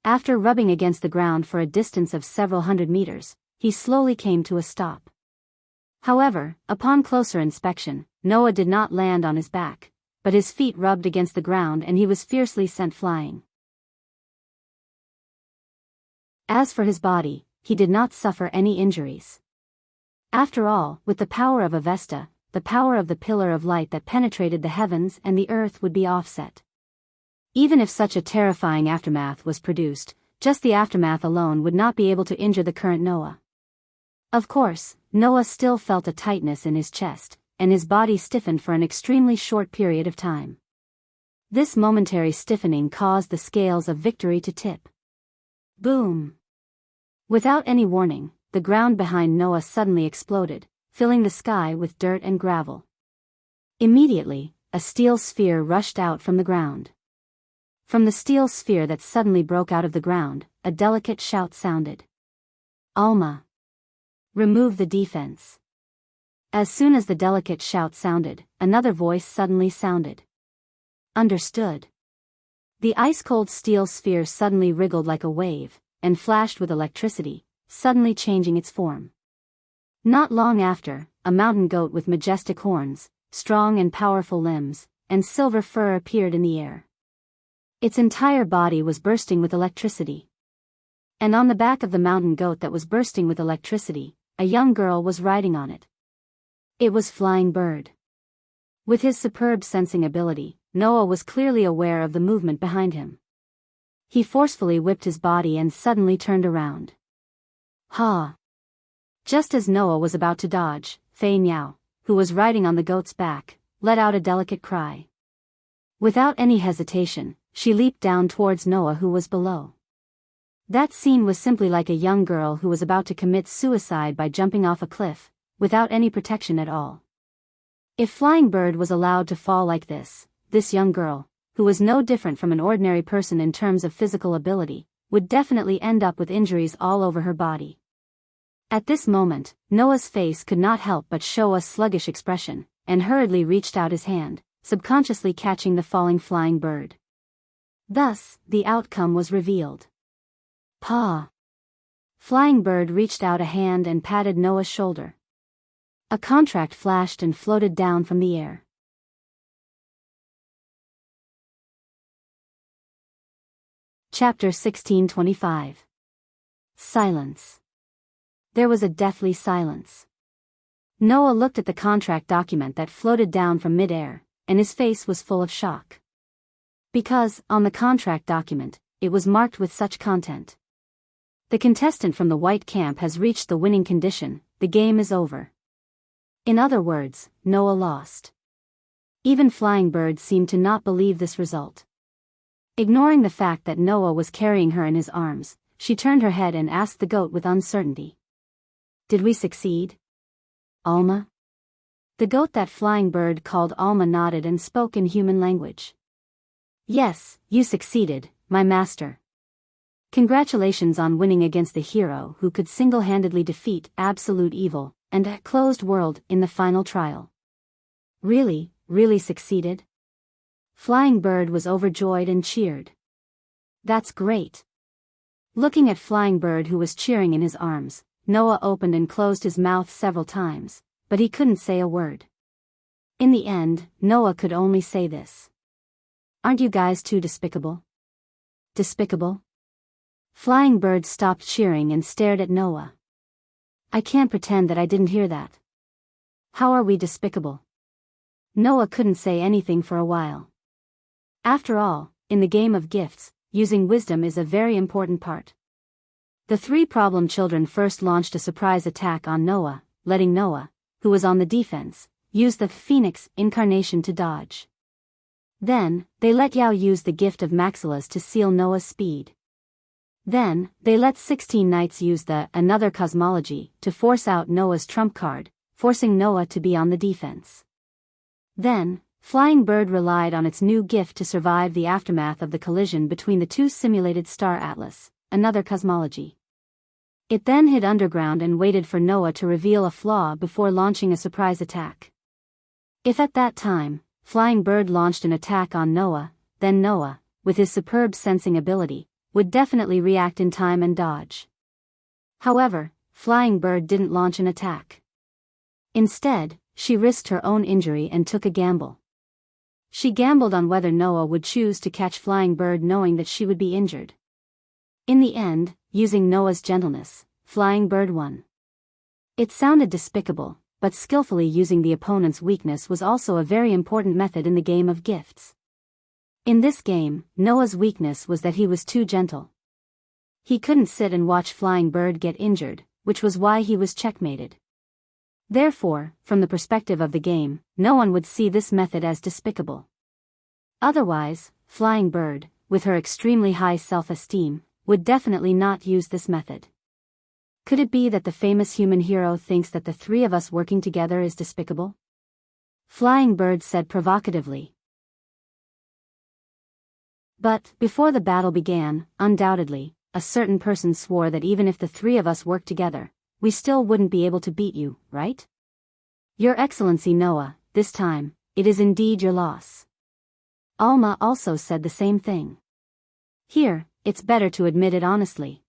After rubbing against the ground for a distance of several hundred meters, he slowly came to a stop. However, upon closer inspection, Noah did not land on his back, but his feet rubbed against the ground and he was fiercely sent flying. As for his body, he did not suffer any injuries. After all, with the power of Avesta, the power of the pillar of light that penetrated the heavens and the earth would be offset. Even if such a terrifying aftermath was produced, just the aftermath alone would not be able to injure the current Noah. Of course, Noah still felt a tightness in his chest, and his body stiffened for an extremely short period of time. This momentary stiffening caused the scales of victory to tip. Boom! Without any warning, the ground behind Noah suddenly exploded, filling the sky with dirt and gravel. Immediately, a steel sphere rushed out from the ground. From the steel sphere that suddenly broke out of the ground, a delicate shout sounded. Alma! Remove the defense. As soon as the delicate shout sounded, another voice suddenly sounded. Understood. The ice-cold steel sphere suddenly wriggled like a wave, and flashed with electricity, suddenly changing its form. Not long after, a mountain goat with majestic horns, strong and powerful limbs, and silver fur appeared in the air. Its entire body was bursting with electricity. And on the back of the mountain goat that was bursting with electricity, a young girl was riding on it. It was Flying Bird. With his superb sensing ability, Noah was clearly aware of the movement behind him. He forcefully whipped his body and suddenly turned around. Ha! Just as Noah was about to dodge, Fei Niao, who was riding on the goat's back, let out a delicate cry. Without any hesitation, she leaped down towards Noah who was below. That scene was simply like a young girl who was about to commit suicide by jumping off a cliff, without any protection at all. If Flying Bird was allowed to fall like this young girl, who was no different from an ordinary person in terms of physical ability, would definitely end up with injuries all over her body. At this moment, Noah's face could not help but show a sluggish expression, and hurriedly reached out his hand, subconsciously catching the falling Flying Bird. Thus, the outcome was revealed. Paw! Flying Bird reached out a hand and patted Noah's shoulder. A contract flashed and floated down from the air. Chapter 1625. Silence. There was a deathly silence. Noah looked at the contract document that floated down from mid-air, and his face was full of shock. Because, on the contract document, it was marked with such content. The contestant from the white camp has reached the winning condition, the game is over. In other words, Noah lost. Even Flying Bird seemed to not believe this result. Ignoring the fact that Noah was carrying her in his arms, she turned her head and asked the goat with uncertainty. Did we succeed? Alma? The goat that Flying Bird called Alma nodded and spoke in human language. Yes, you succeeded, my master. Congratulations on winning against the hero who could single-handedly defeat absolute evil and a closed world in the final trial. Really succeeded? Flying Bird was overjoyed and cheered. That's great. Looking at Flying Bird who was cheering in his arms, Noah opened and closed his mouth several times, but he couldn't say a word. In the end, Noah could only say this. Aren't you guys too despicable? Despicable? Flying Bird stopped cheering and stared at Noah. I can't pretend that I didn't hear that. How are we despicable? Noah couldn't say anything for a while. After all, in the game of gifts, using wisdom is a very important part. The three problem children first launched a surprise attack on Noah, letting Noah, who was on the defense, use the Phoenix incarnation to dodge. Then, they let Yao use the gift of Maxillas to seal Noah's speed. Then, they let 16 knights use the Another Cosmology to force out Noah's trump card, forcing Noah to be on the defense. Then, Flying Bird relied on its new gift to survive the aftermath of the collision between the two simulated star atlas, Another Cosmology. It then hid underground and waited for Noah to reveal a flaw before launching a surprise attack. If at that time, Flying Bird launched an attack on Noah, then Noah, with his superb sensing ability, would definitely react in time and dodge. However, Flying Bird didn't launch an attack. Instead, she risked her own injury and took a gamble. She gambled on whether Noah would choose to catch Flying Bird knowing that she would be injured. In the end, using Noah's gentleness, Flying Bird won. It sounded despicable, but skillfully using the opponent's weakness was also a very important method in the game of gifts. In this game, Noah's weakness was that he was too gentle. He couldn't sit and watch Flying Bird get injured, which was why he was checkmated. Therefore, from the perspective of the game, no one would see this method as despicable. Otherwise, Flying Bird, with her extremely high self-esteem, would definitely not use this method. Could it be that the famous human hero thinks that the three of us working together is despicable? Flying Bird said provocatively. But, before the battle began, undoubtedly, a certain person swore that even if the three of us worked together, we still wouldn't be able to beat you, right? Your Excellency Noah, this time, it is indeed your loss. Alma also said the same thing. Here, it's better to admit it honestly.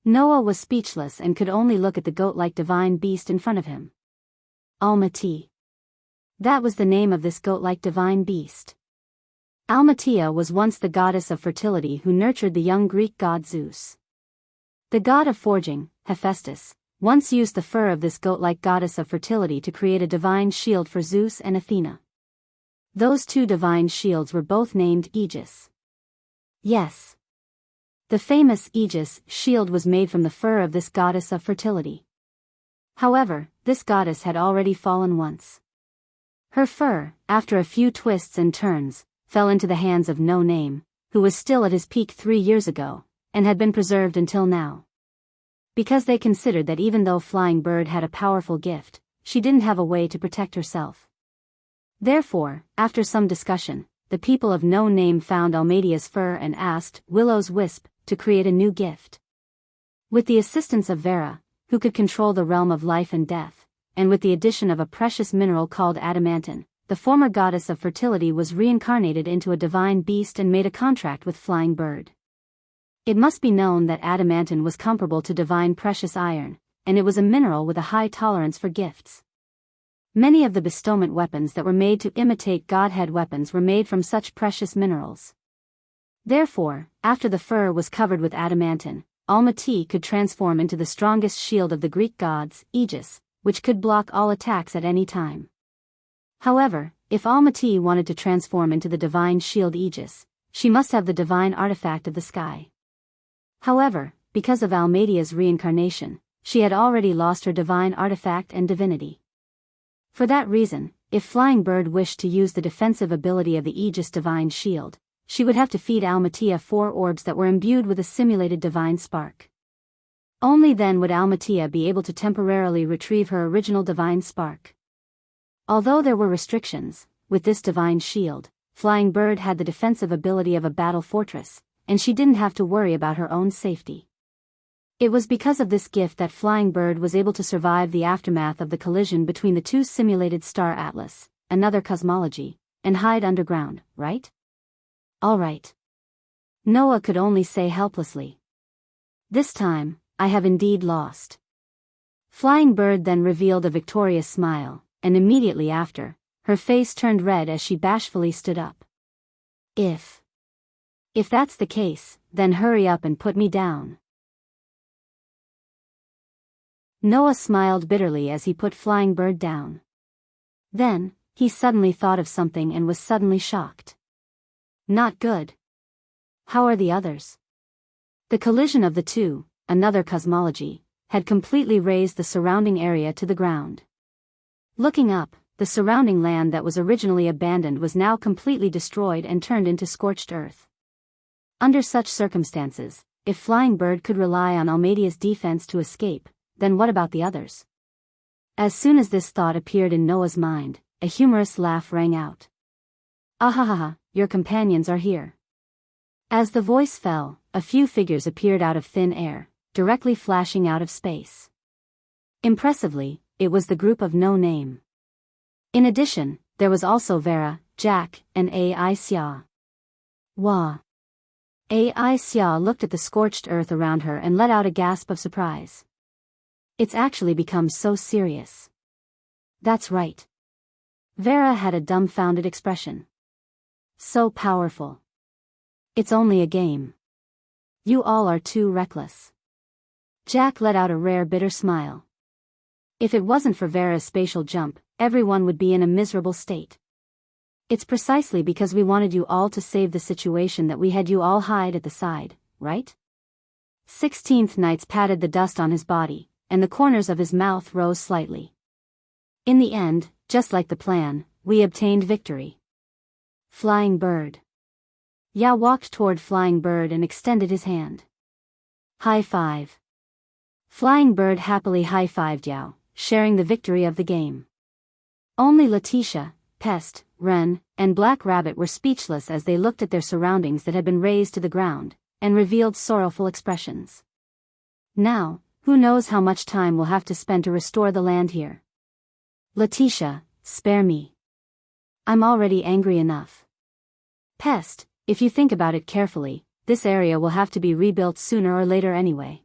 Noah was speechless and could only look at the goat-like divine beast in front of him. Almaty. That was the name of this goat-like divine beast. Almatea was once the goddess of fertility who nurtured the young Greek god Zeus. The god of forging, Hephaestus, once used the fur of this goat-like goddess of fertility to create a divine shield for Zeus and Athena. Those two divine shields were both named Aegis. Yes. The famous Aegis shield was made from the fur of this goddess of fertility. However, this goddess had already fallen once. Her fur, after a few twists and turns, fell into the hands of No Name, who was still at his peak 3 years ago, and had been preserved until now. Because they considered that even though Flying Bird had a powerful gift, she didn't have a way to protect herself. Therefore, after some discussion, the people of No Name found Almadia's fur and asked Willow's Wisp to create a new gift. With the assistance of Vera, who could control the realm of life and death, and with the addition of a precious mineral called adamantine, the former goddess of fertility was reincarnated into a divine beast and made a contract with Flying Bird. It must be known that adamantine was comparable to divine precious iron, and it was a mineral with a high tolerance for gifts. Many of the bestowment weapons that were made to imitate godhead weapons were made from such precious minerals. Therefore, after the fur was covered with adamantine, Almaty could transform into the strongest shield of the Greek gods, Aegis, which could block all attacks at any time. However, if Almaty wanted to transform into the divine shield Aegis, she must have the divine artifact of the sky. However, because of Almadia's reincarnation, she had already lost her divine artifact and divinity. For that reason, if Flying Bird wished to use the defensive ability of the Aegis divine shield, she would have to feed Almatea 4 orbs that were imbued with a simulated divine spark. Only then would Almatea be able to temporarily retrieve her original divine spark. Although there were restrictions, with this divine shield, Flying Bird had the defensive ability of a battle fortress, and she didn't have to worry about her own safety. It was because of this gift that Flying Bird was able to survive the aftermath of the collision between the two simulated star Atlas, another cosmology, and hide underground, right? All right. Noah could only say helplessly. This time, I have indeed lost. Flying Bird then revealed a victorious smile, and immediately after, her face turned red as she bashfully stood up. If that's the case, then hurry up and put me down. Noah smiled bitterly as he put Flying Bird down. Then, he suddenly thought of something and was suddenly shocked. Not good. How are the others? The collision of the two, another cosmology, had completely razed the surrounding area to the ground. Looking up, the surrounding land that was originally abandoned was now completely destroyed and turned into scorched earth. Under such circumstances, if Flying Bird could rely on Almadia's defense to escape, then what about the others? As soon as this thought appeared in Noah's mind, a humorous laugh rang out. Ahahaha, your companions are here. As the voice fell, a few figures appeared out of thin air, directly flashing out of space. Impressively, it was the group of No Name. In addition, there was also Vera, Jack, and A.I. Xia. Wah. A.I. Xia looked at the scorched earth around her and let out a gasp of surprise. It's actually become so serious. That's right. Vera had a dumbfounded expression. So powerful. It's only a game. You all are too reckless. Jack let out a rare bitter smile. If it wasn't for Vera's spatial jump, everyone would be in a miserable state. It's precisely because we wanted you all to save the situation that we had you all hide at the side, right? 16th Knights patted the dust on his body, and the corners of his mouth rose slightly. In the end, just like the plan, we obtained victory. Flying Bird. Yao walked toward Flying Bird and extended his hand. High five. Flying Bird happily high-fived Yao, sharing the victory of the game. Only Letitia, Pest, Wren, and Black Rabbit were speechless as they looked at their surroundings that had been razed to the ground, and revealed sorrowful expressions. Now, who knows how much time we'll have to spend to restore the land here? Letitia, spare me. I'm already angry enough. Pest, if you think about it carefully, this area will have to be rebuilt sooner or later anyway.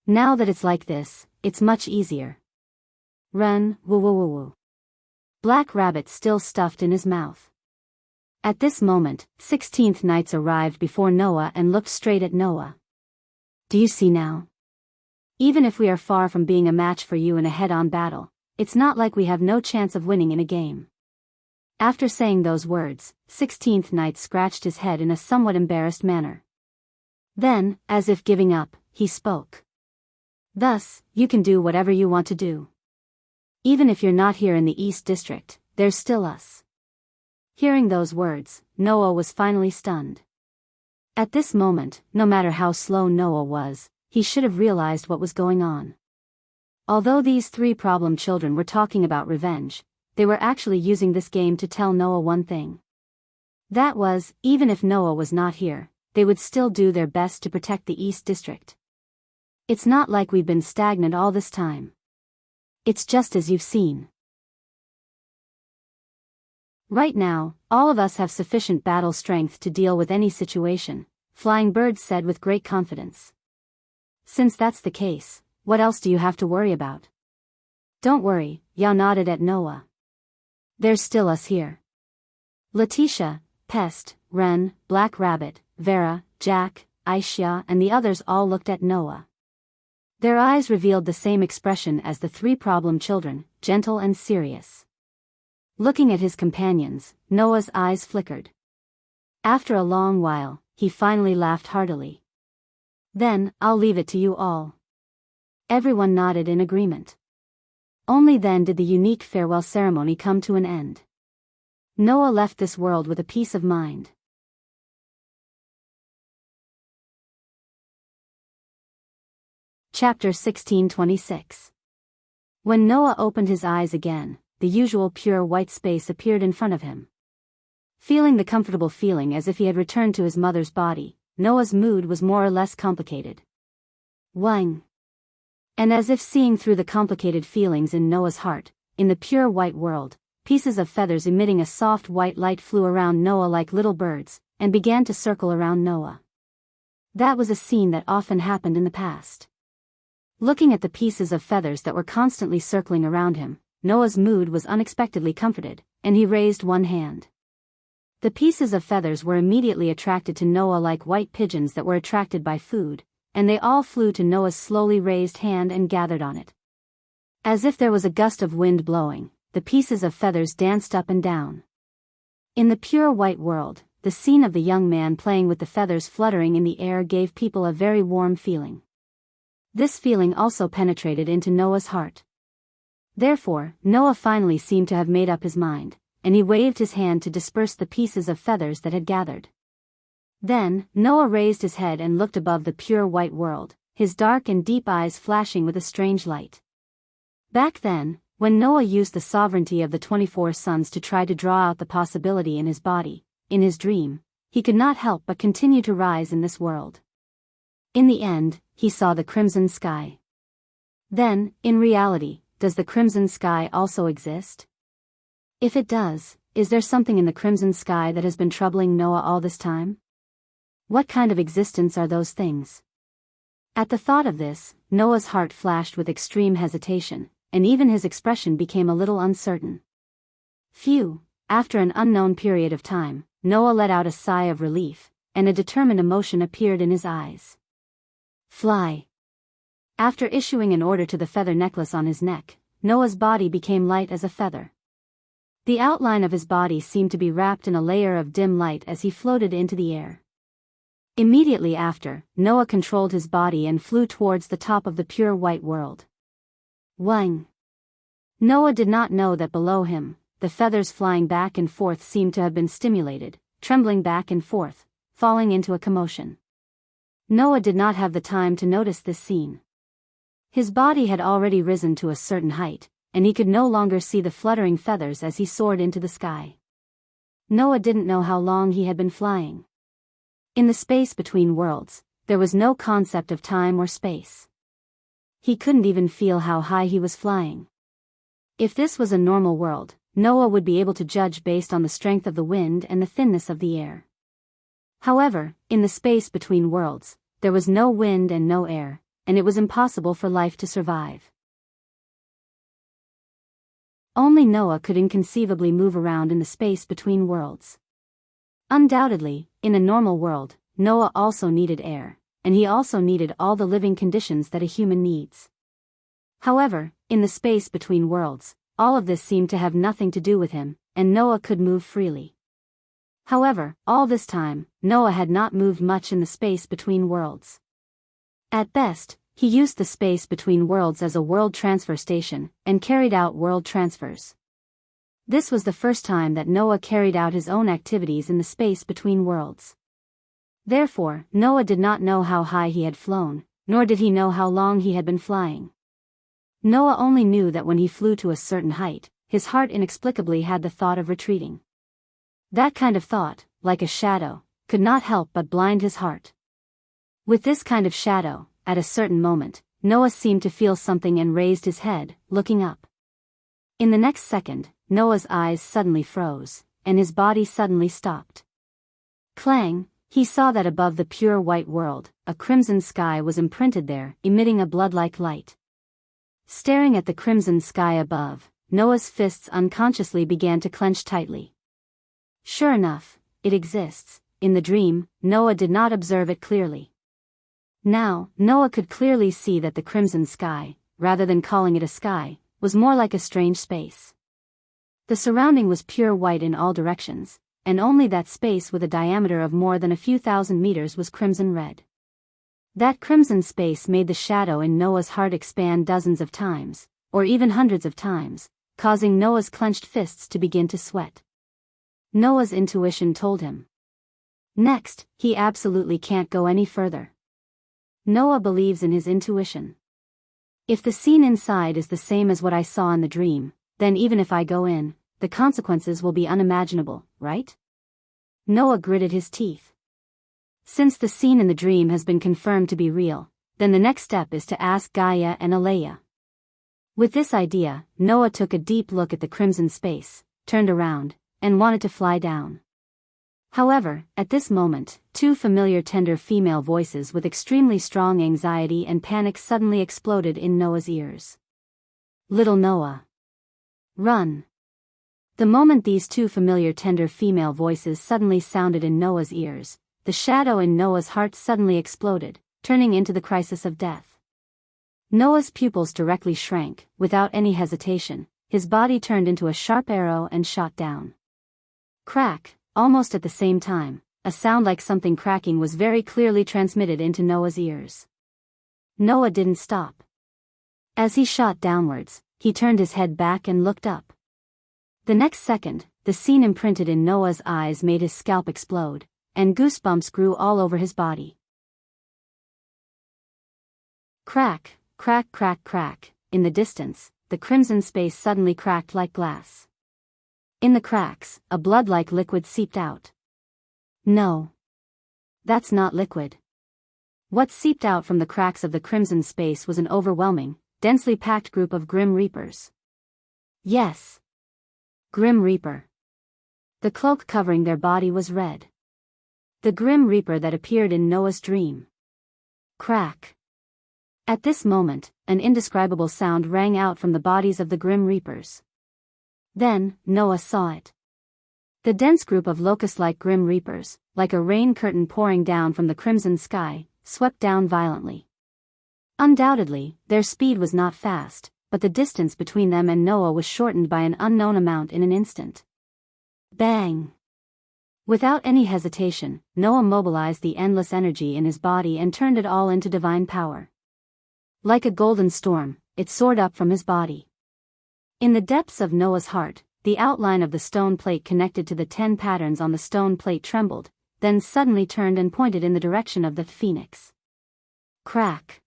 Now that it's like this, it's much easier. Wren, woo woo woo woo. Black Rabbit still stuffed in his mouth. At this moment, 16th Knights arrived before Noah and looked straight at Noah. Do you see now? Even if we are far from being a match for you in a head-on battle, it's not like we have no chance of winning in a game. After saying those words, 16th Knight scratched his head in a somewhat embarrassed manner. Then, as if giving up, he spoke. Thus, you can do whatever you want to do. Even if you're not here in the East District, there's still us. Hearing those words, Noah was finally stunned. At this moment, no matter how slow Noah was, he should have realized what was going on. Although these three problem children were talking about revenge, they were actually using this game to tell Noah one thing. That was, even if Noah was not here, they would still do their best to protect the East District. It's not like we've been stagnant all this time. It's just as you've seen. Right now, all of us have sufficient battle strength to deal with any situation, Flying Bird said with great confidence. Since that's the case, what else do you have to worry about? Don't worry, Yao nodded at Noah. There's still us here. Letitia, Pest, Wren, Black Rabbit, Vera, Jack, Aisha and the others all looked at Noah. Their eyes revealed the same expression as the three problem children, gentle and serious. Looking at his companions, Noah's eyes flickered. After a long while, he finally laughed heartily. Then, I'll leave it to you all. Everyone nodded in agreement. Only then did the unique farewell ceremony come to an end. Noah left this world with a peace of mind. Chapter 1626. When Noah opened his eyes again, the usual pure white space appeared in front of him. Feeling the comfortable feeling as if he had returned to his mother's body, Noah's mood was more or less complicated. Wang. And as if seeing through the complicated feelings in Noah's heart, in the pure white world, pieces of feathers emitting a soft white light flew around Noah like little birds, and began to circle around Noah. That was a scene that often happened in the past. Looking at the pieces of feathers that were constantly circling around him, Noah's mood was unexpectedly comforted, and he raised one hand. The pieces of feathers were immediately attracted to Noah like white pigeons that were attracted by food, and they all flew to Noah's slowly raised hand and gathered on it. As if there was a gust of wind blowing, the pieces of feathers danced up and down. In the pure white world, the scene of the young man playing with the feathers fluttering in the air gave people a very warm feeling. This feeling also penetrated into Noah's heart. Therefore, Noah finally seemed to have made up his mind, and he waved his hand to disperse the pieces of feathers that had gathered. Then, Noah raised his head and looked above the pure white world, his dark and deep eyes flashing with a strange light. Back then, when Noah used the sovereignty of the 24 suns to try to draw out the possibility in his body, in his dream, he could not help but continue to rise in this world. In the end, he saw the crimson sky. Then, in reality, does the crimson sky also exist? If it does, is there something in the crimson sky that has been troubling Noah all this time? What kind of existence are those things? At the thought of this, Noah's heart flashed with extreme hesitation, and even his expression became a little uncertain. Phew, after an unknown period of time, Noah let out a sigh of relief, and a determined emotion appeared in his eyes. Fly. After issuing an order to the feather necklace on his neck, Noah's body became light as a feather. The outline of his body seemed to be wrapped in a layer of dim light as he floated into the air. Immediately after, Noah controlled his body and flew towards the top of the pure white world. Wang! Noah did not know that below him, the feathers flying back and forth seemed to have been stimulated, trembling back and forth, falling into a commotion. Noah did not have the time to notice this scene. His body had already risen to a certain height, and he could no longer see the fluttering feathers as he soared into the sky. Noah didn't know how long he had been flying. In the space between worlds, there was no concept of time or space. He couldn't even feel how high he was flying. If this was a normal world, Noah would be able to judge based on the strength of the wind and the thinness of the air. However, in the space between worlds, there was no wind and no air, and it was impossible for life to survive. Only Noah could inconceivably move around in the space between worlds. Undoubtedly, in a normal world, Noah also needed air, and he also needed all the living conditions that a human needs. However, in the space between worlds, all of this seemed to have nothing to do with him, and Noah could move freely. However, all this time, Noah had not moved much in the space between worlds. At best, he used the space between worlds as a world transfer station, and carried out world transfers. This was the first time that Noah carried out his own activities in the space between worlds. Therefore, Noah did not know how high he had flown, nor did he know how long he had been flying. Noah only knew that when he flew to a certain height, his heart inexplicably had the thought of retreating. That kind of thought, like a shadow, could not help but blind his heart. With this kind of shadow, at a certain moment, Noah seemed to feel something and raised his head, looking up. In the next second, Noah's eyes suddenly froze, and his body suddenly stopped. Clang! He saw that above the pure white world, a crimson sky was imprinted there, emitting a blood-like light. Staring at the crimson sky above, Noah's fists unconsciously began to clench tightly. Sure enough, it exists. In the dream, Noah did not observe it clearly. Now, Noah could clearly see that the crimson sky, rather than calling it a sky, was more like a strange space. The surrounding was pure white in all directions, and only that space with a diameter of more than a few thousand meters was crimson red. That crimson space made the shadow in Noah's heart expand dozens of times, or even hundreds of times, causing Noah's clenched fists to begin to sweat. Noah's intuition told him. Next, he absolutely can't go any further. Noah believes in his intuition. If the scene inside is the same as what I saw in the dream, then even if I go in, the consequences will be unimaginable, right? Noah gritted his teeth. Since the scene in the dream has been confirmed to be real, then the next step is to ask Gaia and Alea. With this idea, Noah took a deep look at the crimson space, turned around, and wanted to fly down. However, at this moment, two familiar tender female voices with extremely strong anxiety and panic suddenly exploded in Noah's ears. Little Noah. Run. The moment these two familiar tender female voices suddenly sounded in Noah's ears, the shadow in Noah's heart suddenly exploded, turning into the crisis of death. Noah's pupils directly shrank, without any hesitation, his body turned into a sharp arrow and shot down. Crack! Almost at the same time, a sound like something cracking was very clearly transmitted into Noah's ears. Noah didn't stop. As he shot downwards, he turned his head back and looked up. The next second, the scene imprinted in Noah's eyes made his scalp explode, and goosebumps grew all over his body. Crack, crack, crack, crack. In the distance, the crimson space suddenly cracked like glass. In the cracks, a blood-like liquid seeped out. No. That's not liquid. What seeped out from the cracks of the crimson space was an overwhelming, densely packed group of Grim Reapers. Yes. Grim Reaper. The cloak covering their body was red. The Grim Reaper that appeared in Noah's dream. Crack. At this moment, an indescribable sound rang out from the bodies of the Grim Reapers. Then, Noah saw it. The dense group of locust-like Grim Reapers, like a rain curtain pouring down from the crimson sky, swept down violently. Undoubtedly, their speed was not fast, but the distance between them and Noah was shortened by an unknown amount in an instant. Bang! Without any hesitation, Noah mobilized the endless energy in his body and turned it all into divine power. Like a golden storm, it soared up from his body. In the depths of Noah's heart, the outline of the stone plate connected to the 10 patterns on the stone plate trembled, then suddenly turned and pointed in the direction of the phoenix. Crack!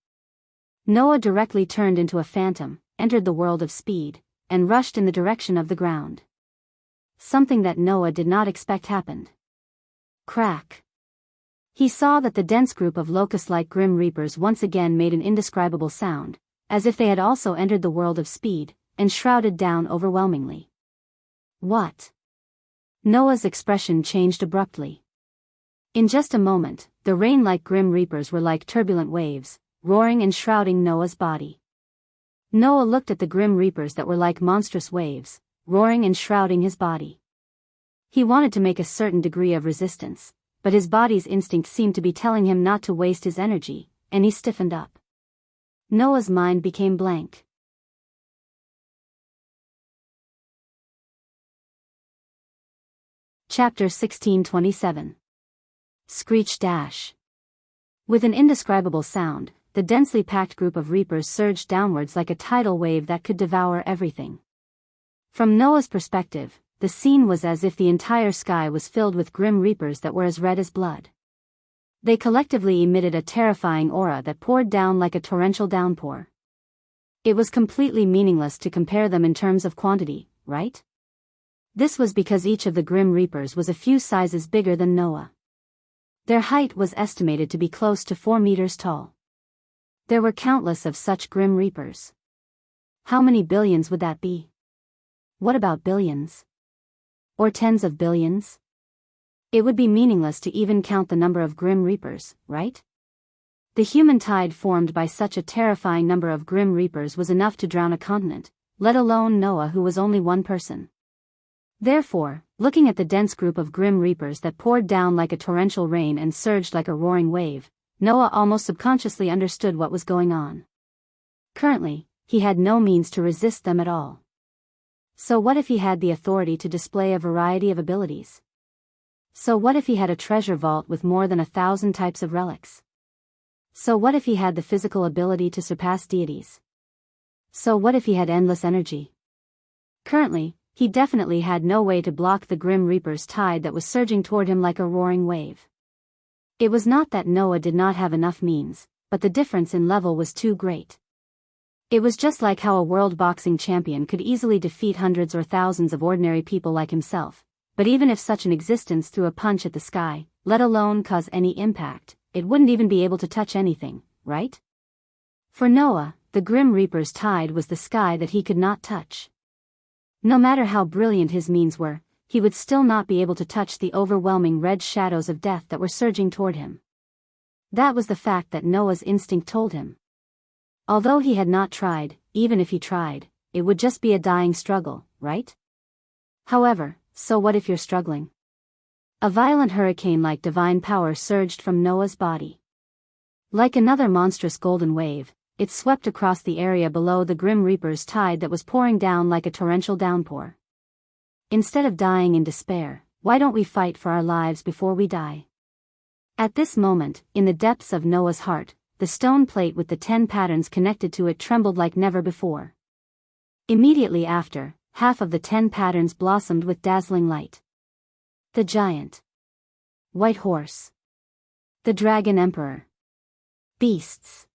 Noah directly turned into a phantom, entered the world of speed, and rushed in the direction of the ground. Something that Noah did not expect happened. Crack! He saw that the dense group of locust-like grim reapers once again made an indescribable sound, as if they had also entered the world of speed, and shrouded down overwhelmingly. What? Noah's expression changed abruptly. In just a moment, the rain-like grim reapers were like turbulent waves, roaring and shrouding Noah's body. Noah looked at the grim reapers that were like monstrous waves, roaring and shrouding his body. He wanted to make a certain degree of resistance, but his body's instinct seemed to be telling him not to waste his energy, and he stiffened up. Noah's mind became blank. Chapter 16:27. Screech Dash. With an indescribable sound, the densely packed group of reapers surged downwards like a tidal wave that could devour everything. From Noah's perspective, the scene was as if the entire sky was filled with grim reapers that were as red as blood. They collectively emitted a terrifying aura that poured down like a torrential downpour. It was completely meaningless to compare them in terms of quantity, right? This was because each of the grim reapers was a few sizes bigger than Noah. Their height was estimated to be close to 4 meters tall. There were countless of such grim reapers. How many billions would that be? What about billions? Or tens of billions? It would be meaningless to even count the number of grim reapers, right? The human tide formed by such a terrifying number of grim reapers was enough to drown a continent, let alone Noah, who was only one person. Therefore, looking at the dense group of grim reapers that poured down like a torrential rain and surged like a roaring wave, Noah almost subconsciously understood what was going on. Currently, he had no means to resist them at all. So what if he had the authority to display a variety of abilities? So what if he had a treasure vault with more than 1,000 types of relics? So what if he had the physical ability to surpass deities? So what if he had endless energy? Currently, he definitely had no way to block the grim reaper's tide that was surging toward him like a roaring wave. It was not that Noah did not have enough means, but the difference in level was too great. It was just like how a world boxing champion could easily defeat hundreds or thousands of ordinary people like himself, but even if such an existence threw a punch at the sky, let alone cause any impact, it wouldn't even be able to touch anything, right? For Noah, the grim reaper's tide was the sky that he could not touch. No matter how brilliant his means were, he would still not be able to touch the overwhelming red shadows of death that were surging toward him. That was the fact that Noah's instinct told him. Although he had not tried, even if he tried, it would just be a dying struggle, right? However, so what if you're struggling? A violent hurricane-like divine power surged from Noah's body. Like another monstrous golden wave, it swept across the area below the grim reaper's tide that was pouring down like a torrential downpour. Instead of dying in despair, why don't we fight for our lives before we die? At this moment, in the depths of Noah's heart, the stone plate with the 10 patterns connected to it trembled like never before. Immediately after, half of the 10 patterns blossomed with dazzling light. The giant. White horse. The dragon emperor. Beasts.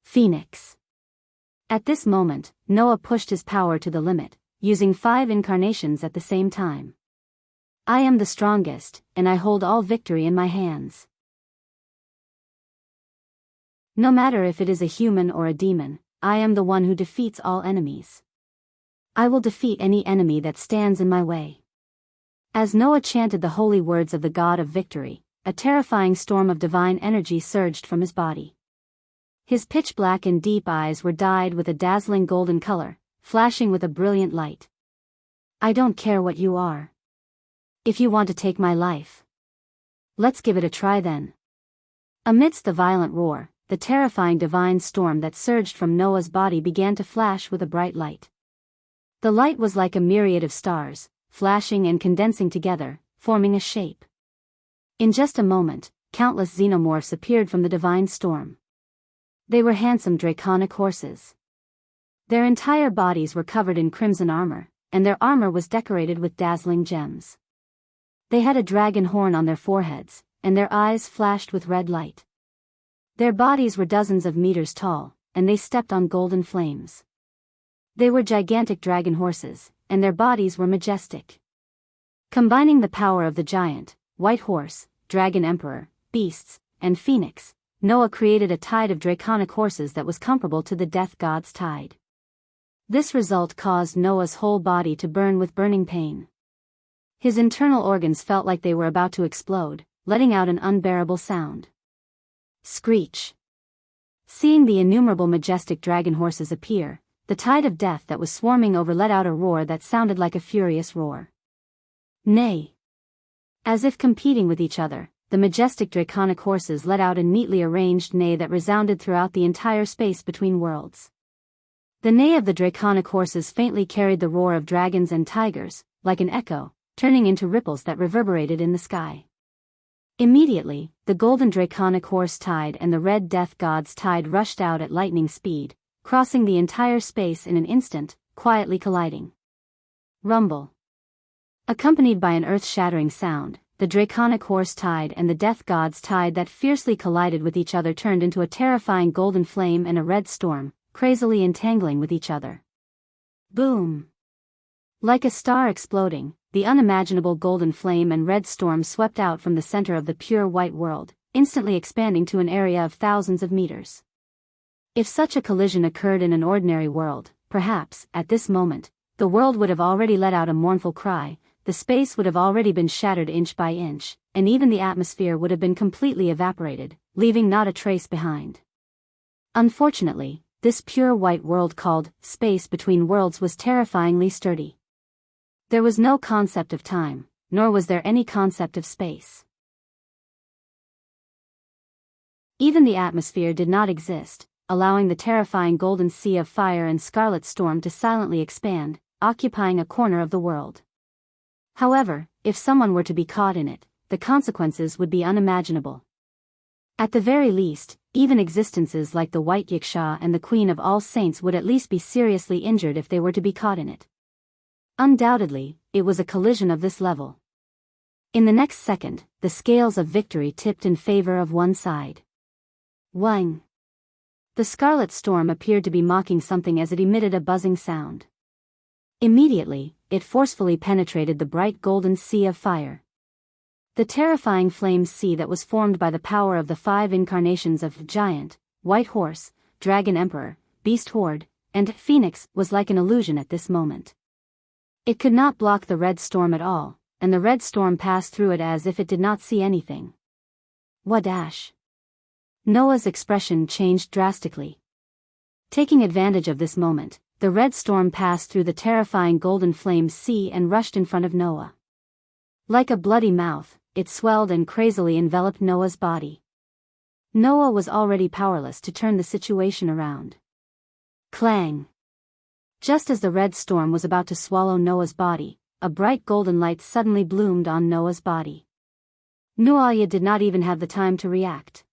Phoenix. At this moment, Noah pushed his power to the limit, using 5 incarnations at the same time. I am the strongest, and I hold all victory in my hands. No matter if it is a human or a demon, I am the one who defeats all enemies. I will defeat any enemy that stands in my way. As Noah chanted the holy words of the God of victory, a terrifying storm of divine energy surged from his body. His pitch-black and deep eyes were dyed with a dazzling golden color, flashing with a brilliant light. I don't care what you are. If you want to take my life, let's give it a try then. Amidst the violent roar, the terrifying divine storm that surged from Noah's body began to flash with a bright light. The light was like a myriad of stars, flashing and condensing together, forming a shape. In just a moment, countless xenomorphs appeared from the divine storm. They were handsome draconic horses. Their entire bodies were covered in crimson armor, and their armor was decorated with dazzling gems. They had a dragon horn on their foreheads, and their eyes flashed with red light. Their bodies were dozens of meters tall, and they stepped on golden flames. They were gigantic dragon horses, and their bodies were majestic. Combining the power of the giant, white horse, dragon emperor, beasts, and phoenix, Noah created a tide of draconic horses that was comparable to the death god's tide. This result caused Noah's whole body to burn with burning pain. His internal organs felt like they were about to explode, letting out an unbearable sound. Screech. Seeing the innumerable majestic dragon horses appear, the tide of death that was swarming over let out a roar that sounded like a furious roar. Neigh. As if competing with each other, the majestic draconic horses let out a neatly arranged neigh that resounded throughout the entire space between worlds. The neigh of the draconic horses faintly carried the roar of dragons and tigers, like an echo, turning into ripples that reverberated in the sky. Immediately, the golden draconic horse tide and the red death god's tide rushed out at lightning speed, crossing the entire space in an instant, quietly colliding. Rumble. Accompanied by an earth-shattering sound, the draconic horse tide and the death god's tide that fiercely collided with each other turned into a terrifying golden flame and a red storm, crazily entangling with each other. Boom! Like a star exploding, the unimaginable golden flame and red storm swept out from the center of the pure white world, instantly expanding to an area of thousands of meters. If such a collision occurred in an ordinary world, perhaps, at this moment, the world would have already let out a mournful cry, the space would have already been shattered inch by inch, and even the atmosphere would have been completely evaporated, leaving not a trace behind. Unfortunately, this pure white world called space between worlds was terrifyingly sturdy. There was no concept of time, nor was there any concept of space. Even the atmosphere did not exist, allowing the terrifying golden sea of fire and scarlet storm to silently expand, occupying a corner of the world. However, if someone were to be caught in it, the consequences would be unimaginable. At the very least, even existences like the White Yiksha and the Queen of All Saints would at least be seriously injured if they were to be caught in it. Undoubtedly, it was a collision of this level. In the next second, the scales of victory tipped in favor of one side. Whing! The scarlet storm appeared to be mocking something as it emitted a buzzing sound. Immediately, it forcefully penetrated the bright golden sea of fire. The terrifying flame sea that was formed by the power of the 5 incarnations of giant, white horse, dragon emperor, beast horde, and phoenix was like an illusion at this moment. It could not block the red storm at all, and the red storm passed through it as if it did not see anything. Wadash! Noah's expression changed drastically. Taking advantage of this moment, the red storm passed through the terrifying golden flame sea and rushed in front of Noah. Like a bloody mouth, it swelled and crazily enveloped Noah's body. Noah was already powerless to turn the situation around. Clang! Just as the red storm was about to swallow Noah's body, a bright golden light suddenly bloomed on Noah's body. Noah did not even have the time to react.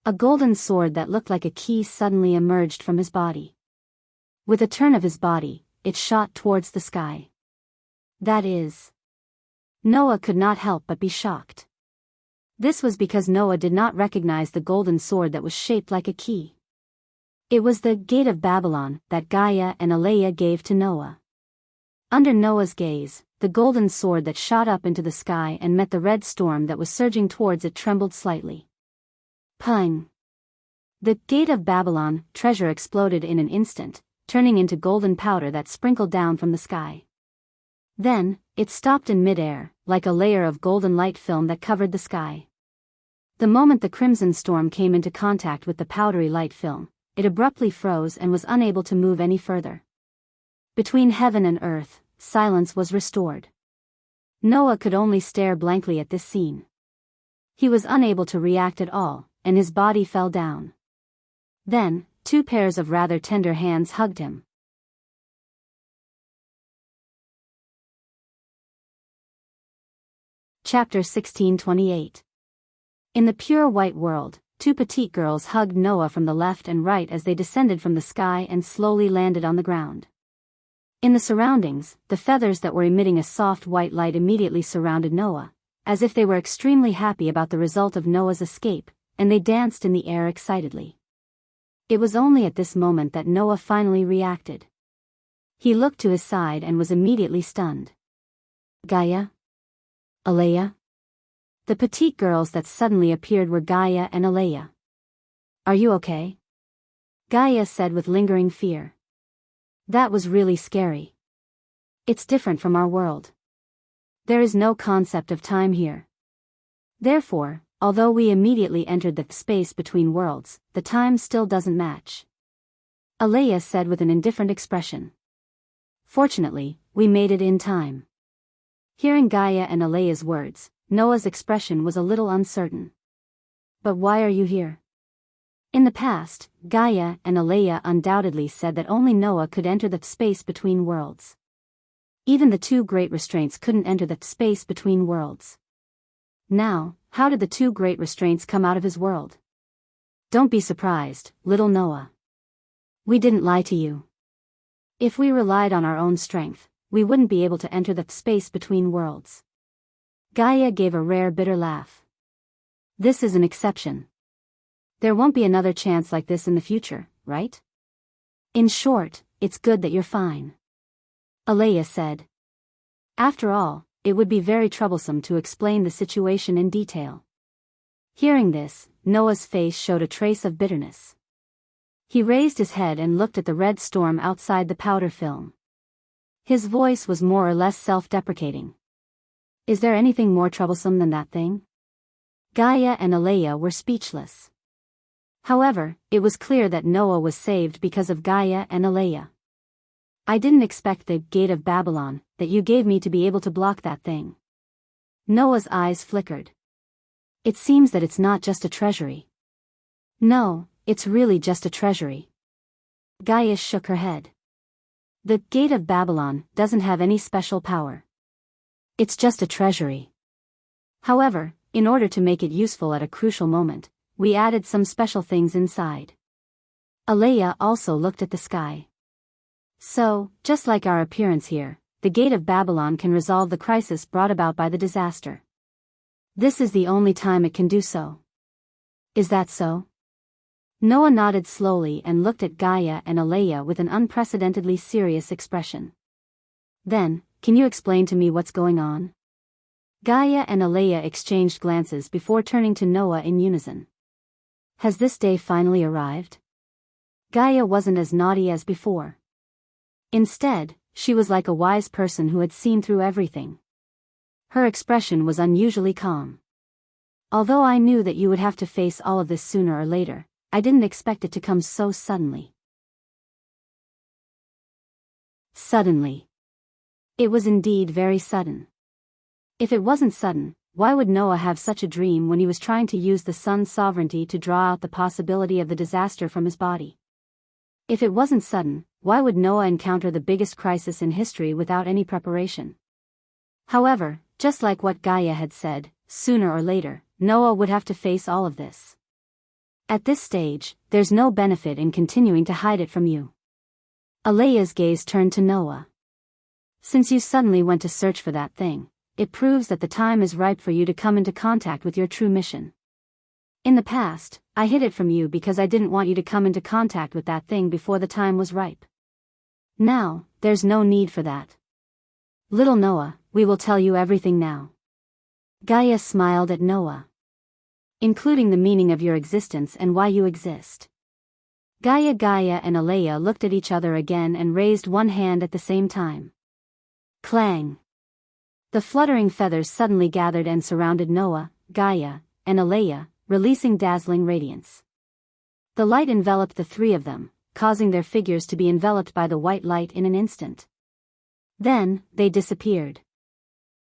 A golden sword that looked like a key suddenly emerged from his body. With a turn of his body, it shot towards the sky. That is. Noah could not help but be shocked. This was because Noah did not recognize the golden sword that was shaped like a key. It was the Gate of Babylon that Gaia and Alea gave to Noah. Under Noah's gaze, the golden sword that shot up into the sky and met the red storm that was surging towards it trembled slightly. Pung! The Gate of Babylon treasure exploded in an instant, turning into golden powder that sprinkled down from the sky. Then, it stopped in midair, like a layer of golden light film that covered the sky. The moment the crimson storm came into contact with the powdery light film, it abruptly froze and was unable to move any further. Between heaven and earth, silence was restored. Noah could only stare blankly at this scene. He was unable to react at all, and his body fell down. Then, two pairs of rather tender hands hugged him. Chapter 1628. In the pure white world, two petite girls hugged Noah from the left and right as they descended from the sky and slowly landed on the ground. In the surroundings, the feathers that were emitting a soft white light immediately surrounded Noah, as if they were extremely happy about the result of Noah's escape, and they danced in the air excitedly. It was only at this moment that Noah finally reacted. He looked to his side and was immediately stunned. Gaia? Alea? The petite girls that suddenly appeared were Gaia and Alea. Are you okay? Gaia said with lingering fear. That was really scary. It's different from our world. There is no concept of time here. Therefore, although we immediately entered the space between worlds, the time still doesn't match. Alea said with an indifferent expression. Fortunately, we made it in time. Hearing Gaia and Alea's words, Noah's expression was a little uncertain. But why are you here? In the past, Gaia and Alea undoubtedly said that only Noah could enter the space between worlds. Even the two great restraints couldn't enter the space between worlds. Now, how did the two great restraints come out of his world? Don't be surprised, little Noah. We didn't lie to you. If we relied on our own strength, we wouldn't be able to enter the space between worlds. Gaia gave a rare bitter laugh. This is an exception. There won't be another chance like this in the future, right? In short, it's good that you're fine. Alea said. After all, it would be very troublesome to explain the situation in detail. Hearing this, Noah's face showed a trace of bitterness. He raised his head and looked at the red storm outside the powder film. His voice was more or less self-deprecating. Is there anything more troublesome than that thing? Gaia and Alea were speechless. However, it was clear that Noah was saved because of Gaia and Alea. I didn't expect the gate of Babylon that you gave me to be able to block that thing. Noah's eyes flickered. It seems that it's not just a treasury. No, it's really just a treasury. Gaia shook her head. The gate of Babylon doesn't have any special power. It's just a treasury. However, in order to make it useful at a crucial moment, we added some special things inside. Alea also looked at the sky. So, just like our appearance here, the gate of Babylon can resolve the crisis brought about by the disaster. This is the only time it can do so. Is that so? Noah nodded slowly and looked at Gaia and Alea with an unprecedentedly serious expression. Then, can you explain to me what's going on? Gaia and Alea exchanged glances before turning to Noah in unison. Has this day finally arrived? Gaia wasn't as naughty as before. Instead, she was like a wise person who had seen through everything. Her expression was unusually calm. Although I knew that you would have to face all of this sooner or later, I didn't expect it to come so suddenly. Suddenly. It was indeed very sudden. If it wasn't sudden, why would Noah have such a dream when he was trying to use the sun's sovereignty to draw out the possibility of the disaster from his body? If it wasn't sudden, why would Noah encounter the biggest crisis in history without any preparation? However, just like what Gaia had said, sooner or later, Noah would have to face all of this. At this stage, there's no benefit in continuing to hide it from you. Alea's gaze turned to Noah. Since you suddenly went to search for that thing, it proves that the time is ripe for you to come into contact with your true mission. In the past, I hid it from you because I didn't want you to come into contact with that thing before the time was ripe. Now, there's no need for that. Little Noah, we will tell you everything now. Gaia smiled at Noah. Including the meaning of your existence and why you exist. Gaia and Alea looked at each other again and raised one hand at the same time. Clang! The fluttering feathers suddenly gathered and surrounded Noah, Gaia, and Alea, releasing dazzling radiance. The light enveloped the three of them, causing their figures to be enveloped by the white light in an instant. Then, they disappeared.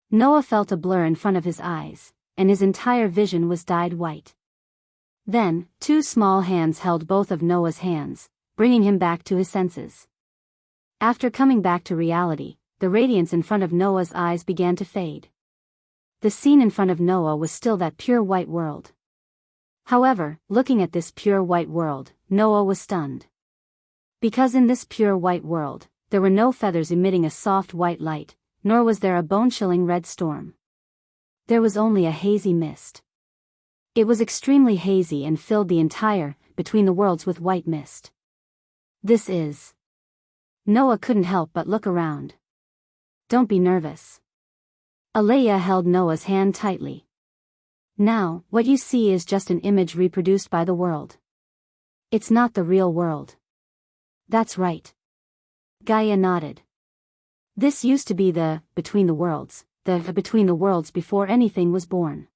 Noah felt a blur in front of his eyes, and his entire vision was dyed white. Then, two small hands held both of Noah's hands, bringing him back to his senses. After coming back to reality, the radiance in front of Noah's eyes began to fade. The scene in front of Noah was still that pure white world. However, looking at this pure white world, Noah was stunned. Because in this pure white world, there were no feathers emitting a soft white light, nor was there a bone-chilling red storm. There was only a hazy mist. It was extremely hazy and filled the entire, between the worlds with white mist. This is... Noah couldn't help but look around. Don't be nervous. Alea held Noah's hand tightly. Now, what you see is just an image reproduced by the world. It's not the real world. That's right. Gaia nodded. This used to be the between the worlds before anything was born.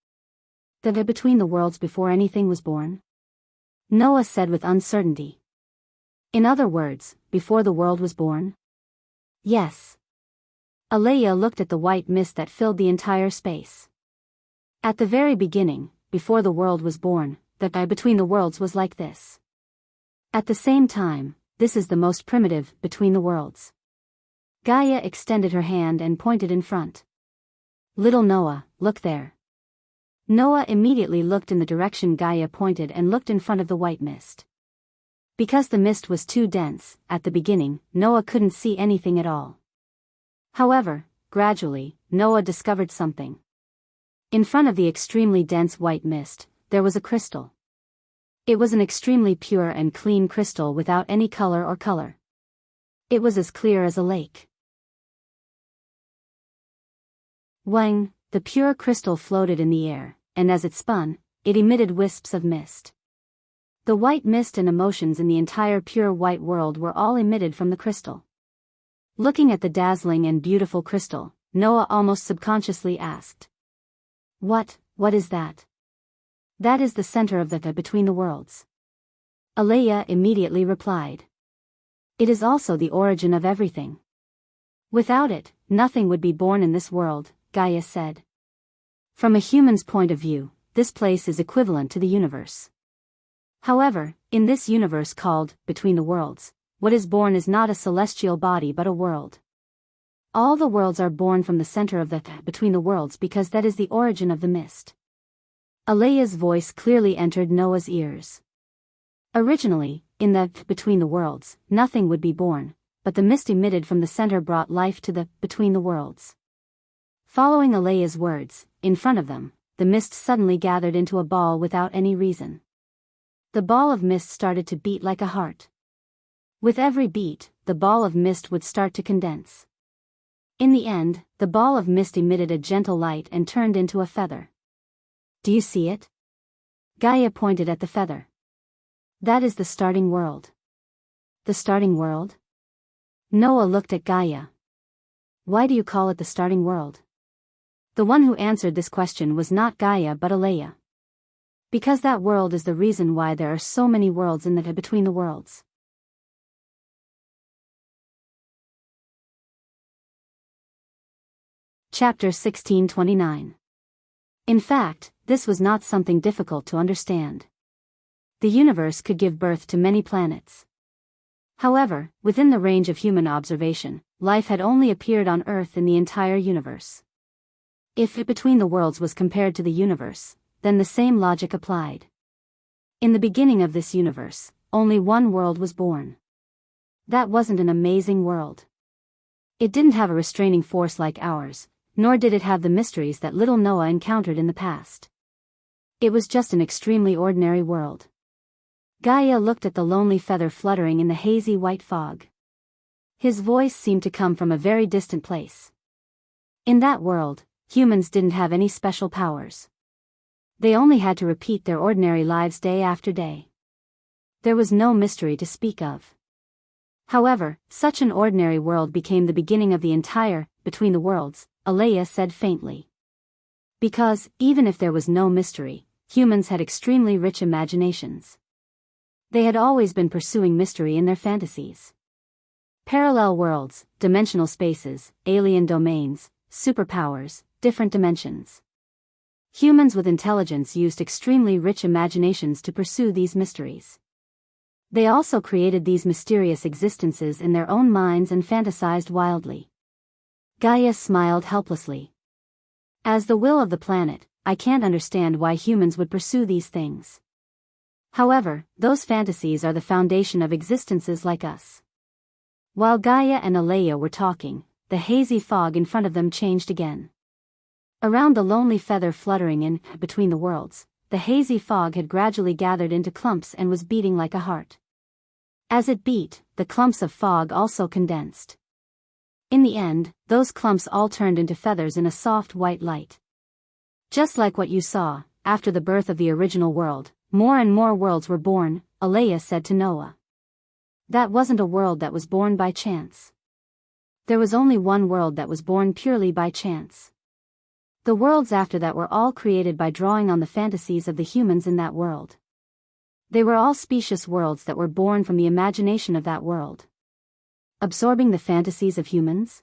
The between the worlds before anything was born? Noah said with uncertainty. In other words, before the world was born? Yes. Alea looked at the white mist that filled the entire space. At the very beginning, before the world was born, the between the worlds was like this. At the same time, this is the most primitive between the worlds. Gaia extended her hand and pointed in front. Little Noah, look there. Noah immediately looked in the direction Gaia pointed and looked in front of the white mist. Because the mist was too dense, at the beginning, Noah couldn't see anything at all. However, gradually, Noah discovered something. In front of the extremely dense white mist, there was a crystal. It was an extremely pure and clean crystal without any color or color. It was as clear as a lake. Wang, the pure crystal floated in the air, and as it spun, it emitted wisps of mist. The white mist and emotions in the entire pure white world were all emitted from the crystal. Looking at the dazzling and beautiful crystal, Noah almost subconsciously asked. What is that? That is the center of the between the worlds. Alea immediately replied. It is also the origin of everything. Without it, nothing would be born in this world, Gaia said. From a human's point of view, this place is equivalent to the universe. However, in this universe called, between the worlds, what is born is not a celestial body but a world. All the worlds are born from the center of the between the worlds because that is the origin of the mist. Alea's voice clearly entered Noah's ears. Originally, in the between the worlds, nothing would be born, but the mist emitted from the center brought life to the between the worlds. Following Alea's words, in front of them, the mist suddenly gathered into a ball without any reason. The ball of mist started to beat like a heart. With every beat, the ball of mist would start to condense. In the end, the ball of mist emitted a gentle light and turned into a feather. Do you see it? Gaia pointed at the feather. That is the starting world. The starting world? Noah looked at Gaia. Why do you call it the starting world? The one who answered this question was not Gaia but Alea. Because that world is the reason why there are so many worlds in the between the worlds. Chapter 1629. In fact, this was not something difficult to understand. The universe could give birth to many planets. However, within the range of human observation, life had only appeared on Earth in the entire universe. If it between the worlds was compared to the universe, then the same logic applied. In the beginning of this universe, only one world was born. That wasn't an amazing world. It didn't have a restraining force like ours, nor did it have the mysteries that little Noah encountered in the past. It was just an extremely ordinary world. Gaia looked at the lonely feather fluttering in the hazy white fog. His voice seemed to come from a very distant place. In that world, humans didn't have any special powers. They only had to repeat their ordinary lives day after day. There was no mystery to speak of. However, such an ordinary world became the beginning of the entire, between the worlds, Alea said faintly. Because, even if there was no mystery, humans had extremely rich imaginations. They had always been pursuing mystery in their fantasies. Parallel worlds, dimensional spaces, alien domains, superpowers, different dimensions. Humans with intelligence used extremely rich imaginations to pursue these mysteries. They also created these mysterious existences in their own minds and fantasized wildly. Gaia smiled helplessly. As the will of the planet, I can't understand why humans would pursue these things. However, those fantasies are the foundation of existences like us. While Gaia and Alea were talking, the hazy fog in front of them changed again. Around the lonely feather fluttering in between the worlds, the hazy fog had gradually gathered into clumps and was beating like a heart. As it beat, the clumps of fog also condensed. In the end, those clumps all turned into feathers in a soft white light. Just like what you saw, after the birth of the original world, more and more worlds were born, Alea said to Noah. That wasn't a world that was born by chance. There was only one world that was born purely by chance. The worlds after that were all created by drawing on the fantasies of the humans in that world. They were all specious worlds that were born from the imagination of that world. Absorbing the fantasies of humans?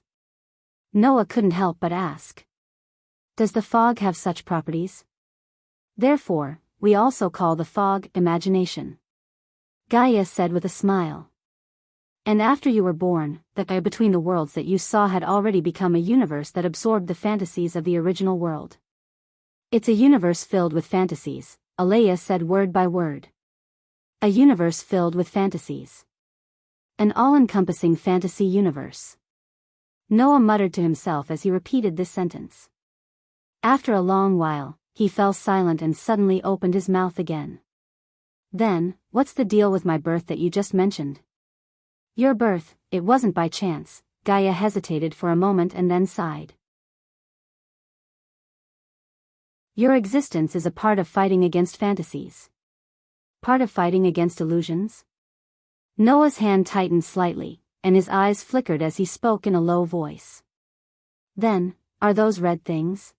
Noah couldn't help but ask. Does the fog have such properties? Therefore, we also call the fog imagination. Gaia said with a smile. And after you were born, the air between the worlds that you saw had already become a universe that absorbed the fantasies of the original world. It's a universe filled with fantasies, Alea said word by word. A universe filled with fantasies. An all-encompassing fantasy universe. Noah muttered to himself as he repeated this sentence. After a long while, he fell silent and suddenly opened his mouth again. Then, what's the deal with my birth that you just mentioned? Your birth, it wasn't by chance. Gaia hesitated for a moment and then sighed. Your existence is a part of fighting against fantasies. Part of fighting against illusions? Noah's hand tightened slightly, and his eyes flickered as he spoke in a low voice. Then, are those red things?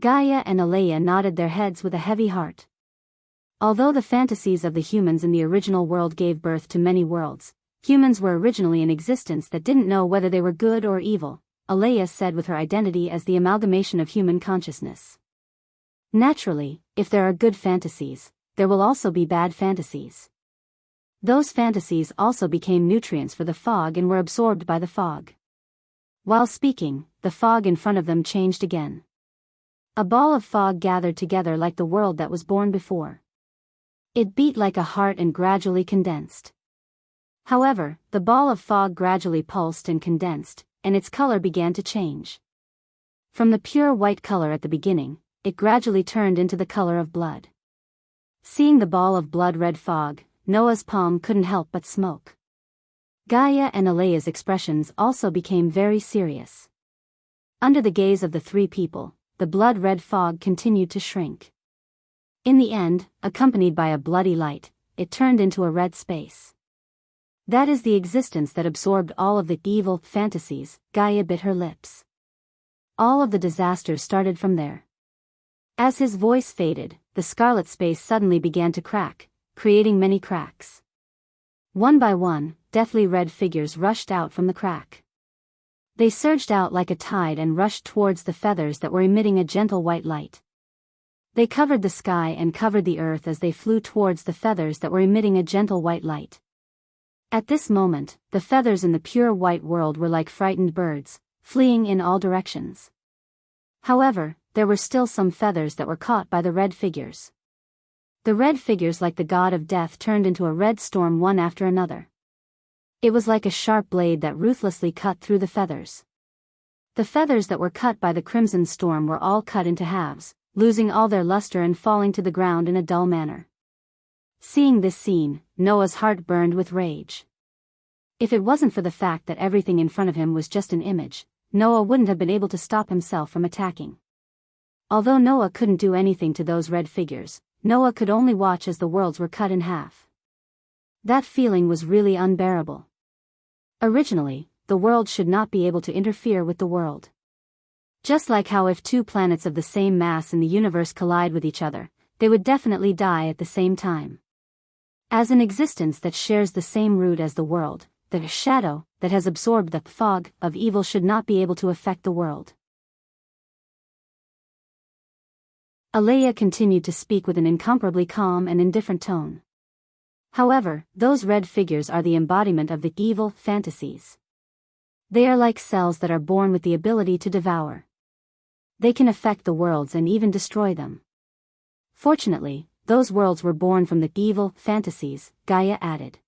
Gaia and Alea nodded their heads with a heavy heart. Although the fantasies of the humans in the original world gave birth to many worlds, humans were originally in existence that didn't know whether they were good or evil, Alea said with her identity as the amalgamation of human consciousness. Naturally, if there are good fantasies, there will also be bad fantasies. Those fantasies also became nutrients for the fog and were absorbed by the fog. While speaking, the fog in front of them changed again. A ball of fog gathered together like the world that was born before. It beat like a heart and gradually condensed. However, the ball of fog gradually pulsed and condensed, and its color began to change. From the pure white color at the beginning, it gradually turned into the color of blood. Seeing the ball of blood-red fog, Noah's palm couldn't help but smoke. Gaia and Alea's expressions also became very serious. Under the gaze of the three people, the blood-red fog continued to shrink. In the end, accompanied by a bloody light, it turned into a red space. That is the existence that absorbed all of the evil fantasies. Gaia bit her lips. All of the disasters started from there. As his voice faded, the scarlet space suddenly began to crack, creating many cracks. One by one, deathly red figures rushed out from the crack. They surged out like a tide and rushed towards the feathers that were emitting a gentle white light. They covered the sky and covered the earth as they flew towards the feathers that were emitting a gentle white light. At this moment, the feathers in the pure white world were like frightened birds, fleeing in all directions. However, there were still some feathers that were caught by the red figures. The red figures like the god of death turned into a red storm one after another. It was like a sharp blade that ruthlessly cut through the feathers. The feathers that were cut by the crimson storm were all cut into halves, losing all their luster and falling to the ground in a dull manner. Seeing this scene, Noah's heart burned with rage. If it wasn't for the fact that everything in front of him was just an image, Noah wouldn't have been able to stop himself from attacking. Although Noah couldn't do anything to those red figures, Noah could only watch as the worlds were cut in half. That feeling was really unbearable. Originally, the world should not be able to interfere with the world. Just like how if two planets of the same mass in the universe collide with each other, they would definitely die at the same time. As an existence that shares the same root as the world, the shadow that has absorbed the fog of evil should not be able to affect the world. Alea continued to speak with an incomparably calm and indifferent tone. However, those red figures are the embodiment of the evil fantasies. They are like cells that are born with the ability to devour. They can affect the worlds and even destroy them. Fortunately, those worlds were born from the evil fantasies, Gaia added.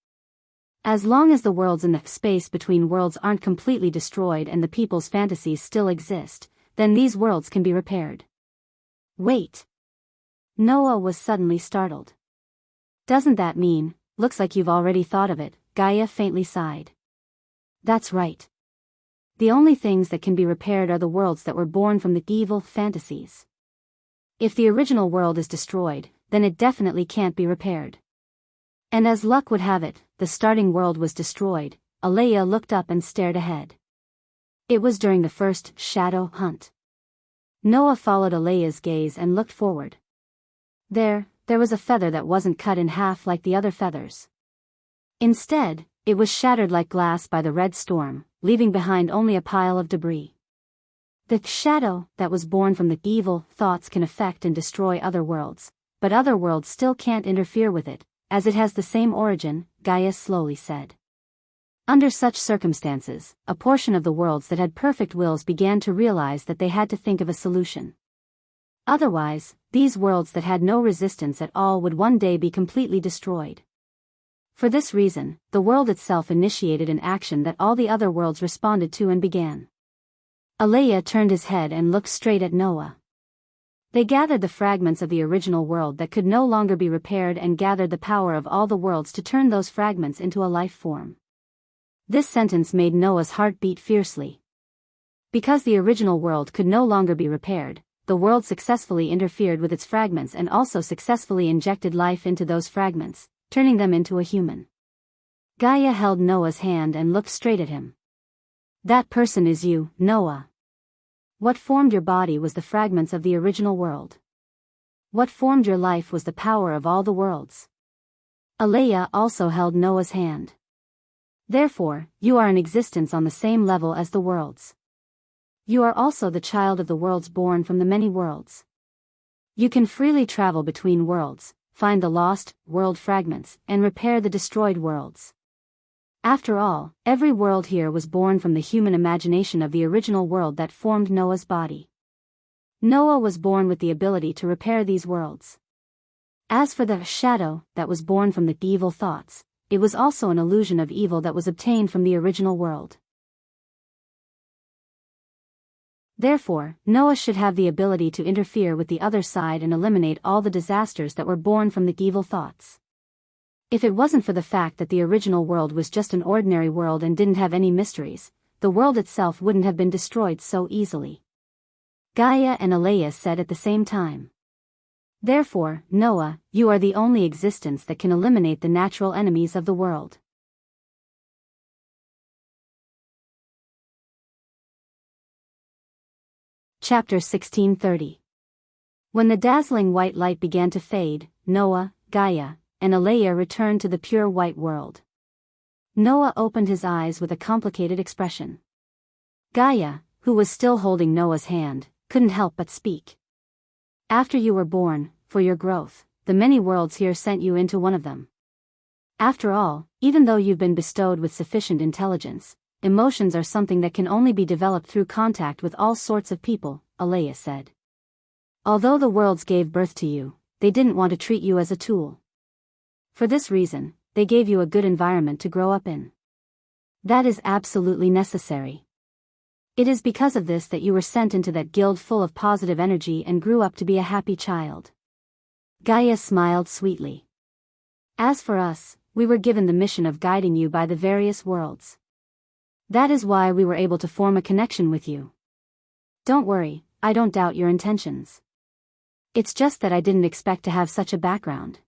As long as the worlds in the space between worlds aren't completely destroyed and the people's fantasies still exist, then these worlds can be repaired. Wait. Noah was suddenly startled. Doesn't that mean, looks like you've already thought of it, Gaia faintly sighed. That's right. The only things that can be repaired are the worlds that were born from the evil fantasies. If the original world is destroyed, then it definitely can't be repaired. And as luck would have it, the starting world was destroyed. Alea looked up and stared ahead. It was during the first shadow hunt. Noah followed Alea's gaze and looked forward. There was a feather that wasn't cut in half like the other feathers. Instead, it was shattered like glass by the red storm, leaving behind only a pile of debris. The shadow that was born from the evil thoughts can affect and destroy other worlds, but other worlds still can't interfere with it, as it has the same origin, Gaia slowly said. Under such circumstances, a portion of the worlds that had perfect wills began to realize that they had to think of a solution. Otherwise, these worlds that had no resistance at all would one day be completely destroyed. For this reason, the world itself initiated an action that all the other worlds responded to and began. Alea turned his head and looked straight at Noah. They gathered the fragments of the original world that could no longer be repaired and gathered the power of all the worlds to turn those fragments into a life form. This sentence made Noah's heart beat fiercely. Because the original world could no longer be repaired, the world successfully interfered with its fragments and also successfully injected life into those fragments, turning them into a human. Gaia held Noah's hand and looked straight at him. That person is you, Noah. What formed your body was the fragments of the original world. What formed your life was the power of all the worlds. Alea also held Noah's hand. Therefore, you are in existence on the same level as the worlds. You are also the child of the worlds born from the many worlds. You can freely travel between worlds, find the lost world fragments, and repair the destroyed worlds. After all, every world here was born from the human imagination of the original world that formed Noah's body. Noah was born with the ability to repair these worlds. As for the shadow that was born from the evil thoughts, it was also an illusion of evil that was obtained from the original world. Therefore, Noah should have the ability to interfere with the other side and eliminate all the disasters that were born from the evil thoughts. If it wasn't for the fact that the original world was just an ordinary world and didn't have any mysteries, the world itself wouldn't have been destroyed so easily. Gaia and Alea said at the same time. Therefore, Noah, you are the only existence that can eliminate the natural enemies of the world. Chapter 1630. When the dazzling white light began to fade, Noah, Gaia, and Alea returned to the pure white world. Noah opened his eyes with a complicated expression. Gaia, who was still holding Noah's hand, couldn't help but speak. After you were born, for your growth, the many worlds here sent you into one of them. After all, even though you've been bestowed with sufficient intelligence, emotions are something that can only be developed through contact with all sorts of people, Alea said. Although the worlds gave birth to you, they didn't want to treat you as a tool. For this reason, they gave you a good environment to grow up in. That is absolutely necessary. It is because of this that you were sent into that guild full of positive energy and grew up to be a happy child. Gaia smiled sweetly. As for us, we were given the mission of guiding you by the various worlds. That is why we were able to form a connection with you. Don't worry, I don't doubt your intentions. It's just that I didn't expect to have such a background.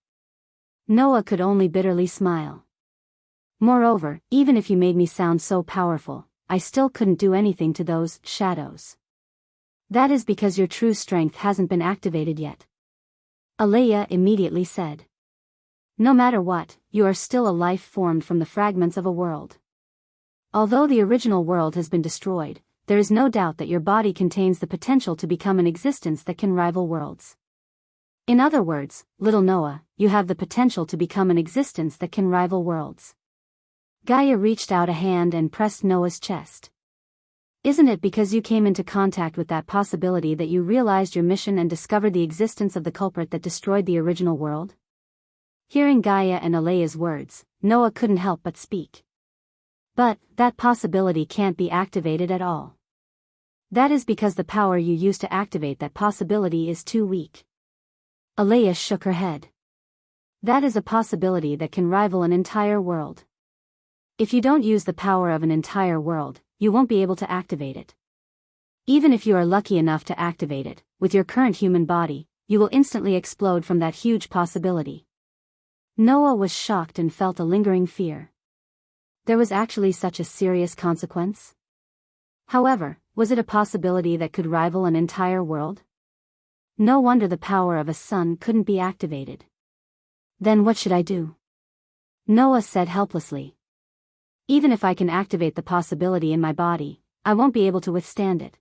Noah could only bitterly smile. Moreover, even if you made me sound so powerful, I still couldn't do anything to those shadows. That is because your true strength hasn't been activated yet. Alea immediately said. No matter what, you are still a life formed from the fragments of a world. Although the original world has been destroyed, there is no doubt that your body contains the potential to become an existence that can rival worlds. In other words, little Noah, you have the potential to become an existence that can rival worlds. Gaia reached out a hand and pressed Noah's chest. Isn't it because you came into contact with that possibility that you realized your mission and discovered the existence of the culprit that destroyed the original world? Hearing Gaia and Alea's words, Noah couldn't help but speak. But, that possibility can't be activated at all. That is because the power you use to activate that possibility is too weak. Alea shook her head. That is a possibility that can rival an entire world. If you don't use the power of an entire world, you won't be able to activate it. Even if you are lucky enough to activate it, with your current human body, you will instantly explode from that huge possibility. Noah was shocked and felt a lingering fear. There was actually such a serious consequence? However, was it a possibility that could rival an entire world? No wonder the power of a sun couldn't be activated. Then what should I do? Noah said helplessly. Even if I can activate the possibility in my body, I won't be able to withstand it.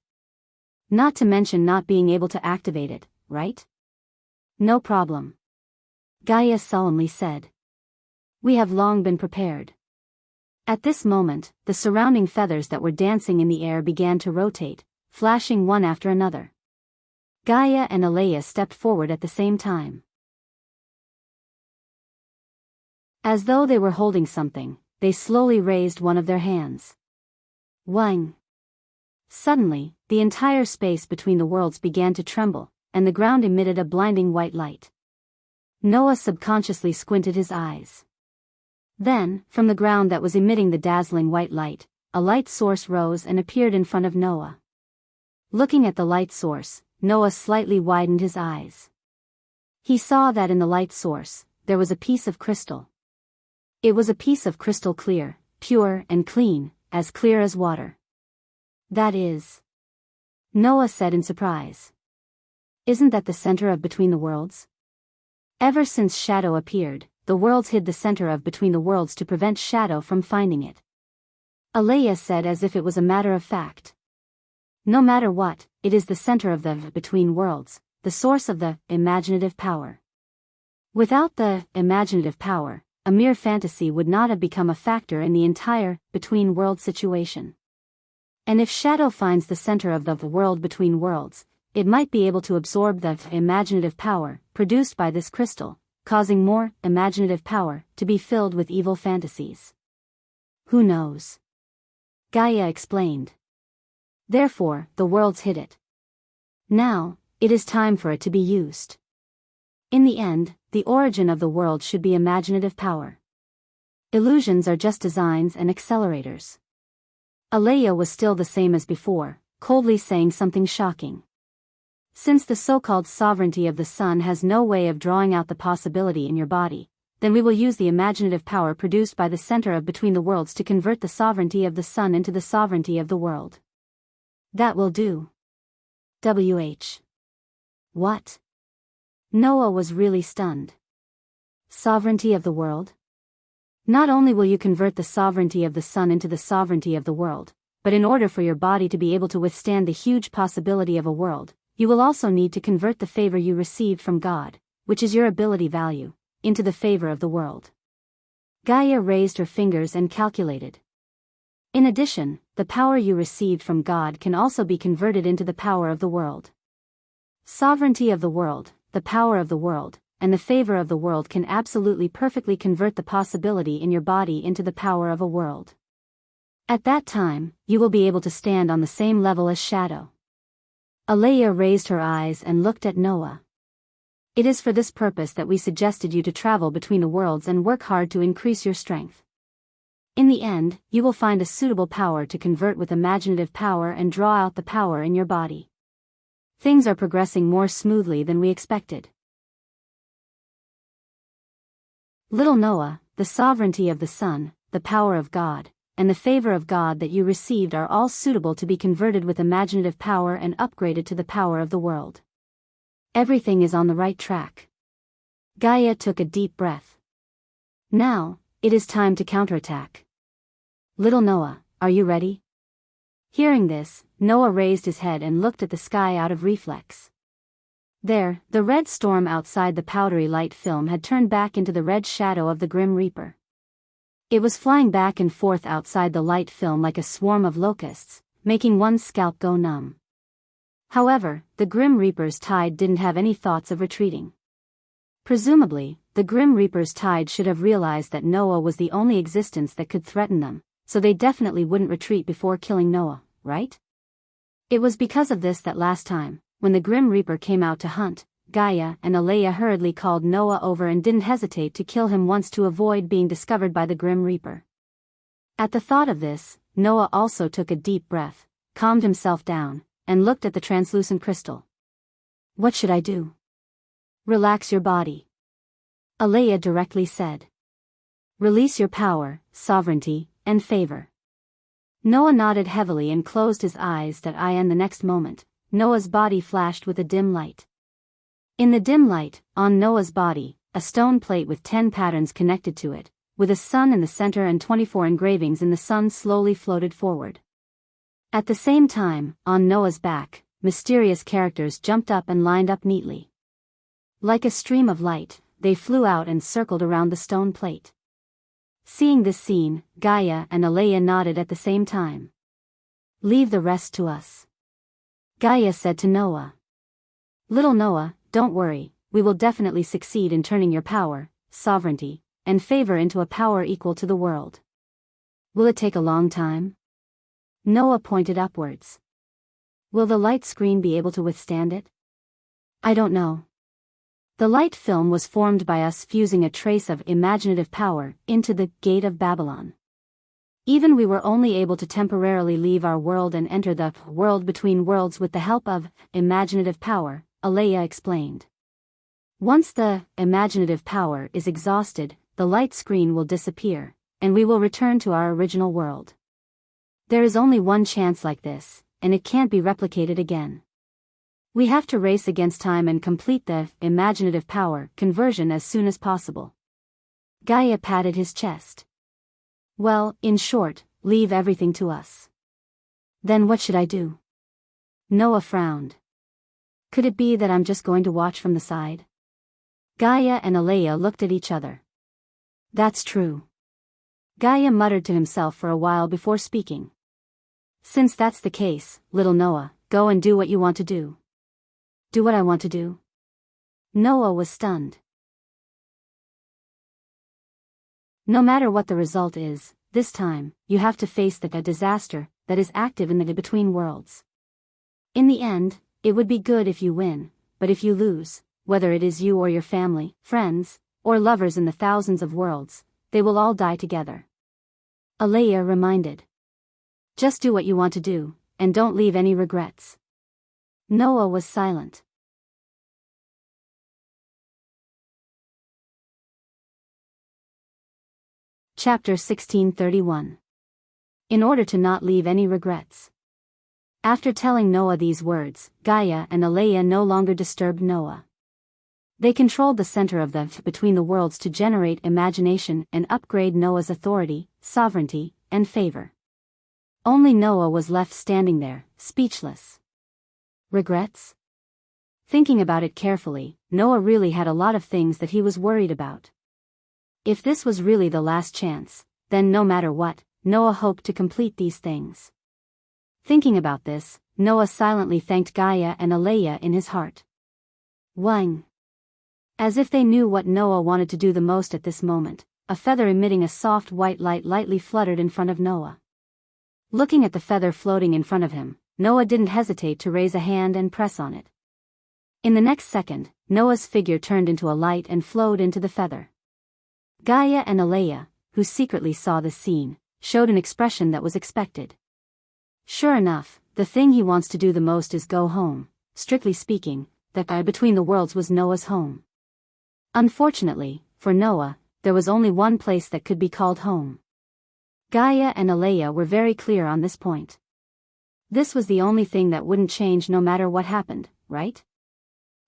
Not to mention not being able to activate it, right? No problem. Gaia solemnly said. We have long been prepared. At this moment, the surrounding feathers that were dancing in the air began to rotate, flashing one after another. Gaia and Alea stepped forward at the same time. As though they were holding something, they slowly raised one of their hands. Wang! Suddenly, the entire space between the worlds began to tremble, and the ground emitted a blinding white light. Noah subconsciously squinted his eyes. Then, from the ground that was emitting the dazzling white light, a light source rose and appeared in front of Noah. Looking at the light source, Noah slightly widened his eyes. He saw that in the light source, there was a piece of crystal. It was a piece of crystal clear, pure and clean, as clear as water. That is, Noah said in surprise. Isn't that the center of Between the Worlds? Ever since Shadow appeared, the worlds hid the center of Between the Worlds to prevent Shadow from finding it. Alea said as if it was a matter of fact. No matter what, it is the center of the Between Worlds, the source of the imaginative power. Without the imaginative power, a mere fantasy would not have become a factor in the entire Between Worlds situation. And if Shadow finds the center of the world Between Worlds, it might be able to absorb the imaginative power produced by this crystal, causing more imaginative power to be filled with evil fantasies. Who knows? Gaia explained. Therefore, the worlds hid it. Now, it is time for it to be used. In the end, the origin of the world should be imaginative power. Illusions are just designs and accelerators. Alea was still the same as before, coldly saying something shocking. Since the so-called sovereignty of the sun has no way of drawing out the possibility in your body, then we will use the imaginative power produced by the center of Between the Worlds to convert the sovereignty of the sun into the sovereignty of the world. That will do. What? Noah was really stunned. Sovereignty of the world? Not only will you convert the sovereignty of the sun into the sovereignty of the world, but in order for your body to be able to withstand the huge possibility of a world, you will also need to convert the favor you received from God, which is your ability value, into the favor of the world. Gaia raised her fingers and calculated. In addition, the power you received from God can also be converted into the power of the world. Sovereignty of the world, the power of the world, and the favor of the world can absolutely perfectly convert the possibility in your body into the power of a world. At that time, you will be able to stand on the same level as Shadow. Alea raised her eyes and looked at Noah. It is for this purpose that we suggested you to travel between the worlds and work hard to increase your strength. In the end, you will find a suitable power to convert with imaginative power and draw out the power in your body. Things are progressing more smoothly than we expected. Little Noah, the sovereignty of the sun, the power of God, and the favor of God that you received are all suitable to be converted with imaginative power and upgraded to the power of the world. Everything is on the right track. Gaia took a deep breath. Now, it is time to counterattack. Little Noah, are you ready? Hearing this, Noah raised his head and looked at the sky out of reflex. There, the red storm outside the powdery light film had turned back into the red shadow of the Grim Reaper. It was flying back and forth outside the light film like a swarm of locusts, making one's scalp go numb. However, the Grim Reaper's tide didn't have any thoughts of retreating. Presumably, the Grim Reaper's tide should have realized that Noah was the only existence that could threaten them, so they definitely wouldn't retreat before killing Noah, right? It was because of this that last time, when the Grim Reaper came out to hunt, Gaia and Alea hurriedly called Noah over and didn't hesitate to kill him once to avoid being discovered by the Grim Reaper. At the thought of this, Noah also took a deep breath, calmed himself down, and looked at the translucent crystal. "What should I do?" "Relax your body," Alea directly said. "Release your power, sovereignty, and favor." Noah nodded heavily and closed his eyes and the next moment, Noah's body flashed with a dim light. In the dim light, on Noah's body, a stone plate with 10 patterns connected to it, with a sun in the center and 24 engravings in the sun slowly floated forward. At the same time, on Noah's back, mysterious characters jumped up and lined up neatly. Like a stream of light, they flew out and circled around the stone plate. Seeing this scene, Gaia and Alea nodded at the same time. "Leave the rest to us," Gaia said to Noah. "Little Noah, don't worry, we will definitely succeed in turning your power, sovereignty, and favor into a power equal to the world." "Will it take a long time?" Noah pointed upwards. "Will the light screen be able to withstand it?" "I don't know." The light film was formed by us fusing a trace of imaginative power into the Gate of Babylon. Even we were only able to temporarily leave our world and enter the world between worlds with the help of imaginative power, Alea explained. Once the imaginative power is exhausted, the light screen will disappear, and we will return to our original world. There is only one chance like this, and it can't be replicated again. We have to race against time and complete the imaginative power conversion as soon as possible. Gaia patted his chest. "Well, in short, leave everything to us." "Then what should I do?" Noah frowned. "Could it be that I'm just going to watch from the side?" Gaia and Alea looked at each other. "That's true." Gaia muttered to himself for a while before speaking. "Since that's the case, little Noah, go and do what you want to do." "Do what I want to do?" Noah was stunned. "No matter what the result is, this time, you have to face the disaster that is active in the between worlds. In the end, it would be good if you win, but if you lose, whether it is you or your family, friends, or lovers in the thousands of worlds, they will all die together." Alea reminded. "Just do what you want to do, and don't leave any regrets." Noah was silent. Chapter 1631. In order to not leave any regrets. After telling Noah these words, Gaia and Alea no longer disturbed Noah. They controlled the center of the between the worlds to generate imagination and upgrade Noah's authority, sovereignty, and favor. Only Noah was left standing there, speechless. Regrets? Thinking about it carefully, Noah really had a lot of things that he was worried about. If this was really the last chance, then no matter what, Noah hoped to complete these things. Thinking about this, Noah silently thanked Gaia and Alea in his heart. Wang. As if they knew what Noah wanted to do the most at this moment, a feather emitting a soft white light lightly fluttered in front of Noah. Looking at the feather floating in front of him, Noah didn't hesitate to raise a hand and press on it. In the next second, Noah's figure turned into a light and flowed into the feather. Gaia and Alea, who secretly saw this scene, showed an expression that was expected. Sure enough, the thing he wants to do the most is go home. Strictly speaking, that guy between the worlds was Noah's home. Unfortunately, for Noah, there was only one place that could be called home. Gaia and Alea were very clear on this point. This was the only thing that wouldn't change no matter what happened, right?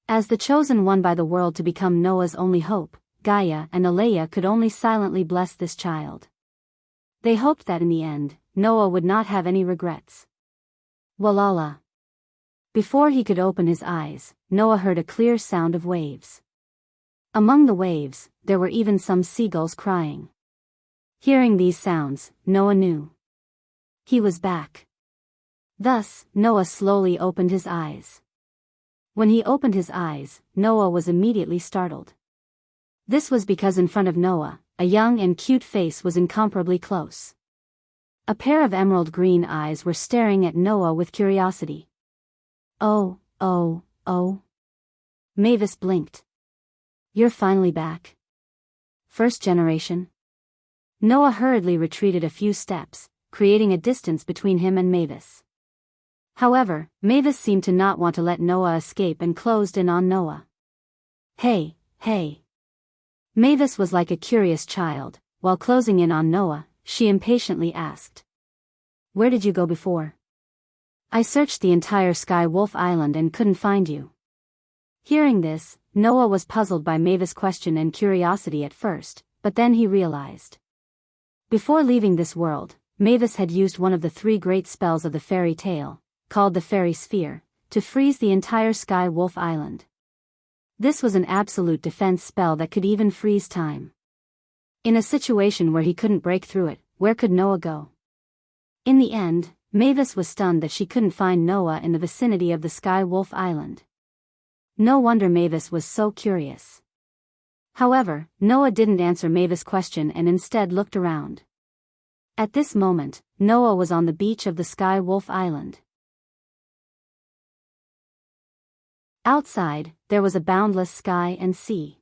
As the chosen one by the world to become Noah's only hope, Gaia and Alea could only silently bless this child. They hoped that in the end, Noah would not have any regrets. Walala. Before he could open his eyes, Noah heard a clear sound of waves. Among the waves, there were even some seagulls crying. Hearing these sounds, Noah knew he was back. Thus, Noah slowly opened his eyes. When he opened his eyes, Noah was immediately startled. This was because in front of Noah, a young and cute face was incomparably close. A pair of emerald green eyes were staring at Noah with curiosity. Oh. Mavis blinked. You're finally back. First generation. Noah hurriedly retreated a few steps, creating a distance between him and Mavis. However, Mavis seemed to not want to let Noah escape and closed in on Noah. Hey. Mavis was like a curious child. While closing in on Noah, she impatiently asked, "Where did you go before? I searched the entire Sky Wolf Island and couldn't find you." Hearing this, Noah was puzzled by Mavis' question and curiosity at first, but then he realized. Before leaving this world, Mavis had used one of the 3 great spells of the fairy tale, called the Fairy Sphere, to freeze the entire Sky Wolf Island. This was an absolute defense spell that could even freeze time. In a situation where he couldn't break through it, where could Noah go? In the end, Mavis was stunned that she couldn't find Noah in the vicinity of the Sky Wolf Island. No wonder Mavis was so curious. However, Noah didn't answer Mavis' question and instead looked around. At this moment, Noah was on the beach of the Sky Wolf Island. Outside, there was a boundless sky and sea.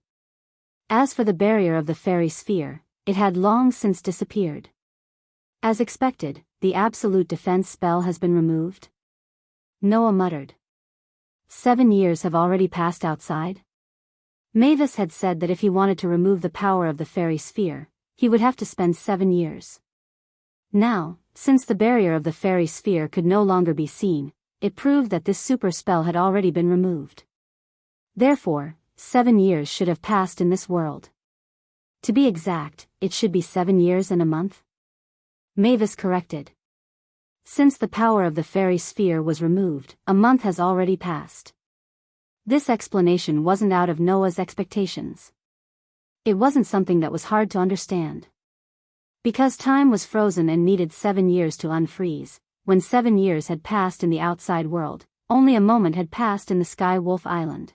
As for the barrier of the fairy sphere, it had long since disappeared. As expected, the absolute defense spell has been removed. Noah muttered. 7 years have already passed outside? Mavis had said that if he wanted to remove the power of the fairy sphere, he would have to spend 7 years. Now, since the barrier of the fairy sphere could no longer be seen, it proved that this super spell had already been removed. Therefore, 7 years should have passed in this world. To be exact, it should be 7 years and a month. Mavis corrected. Since the power of the fairy sphere was removed, a month has already passed. This explanation wasn't out of Noah's expectations. It wasn't something that was hard to understand. Because time was frozen and needed 7 years to unfreeze, when 7 years had passed in the outside world, only a moment had passed in the Sky Wolf Island.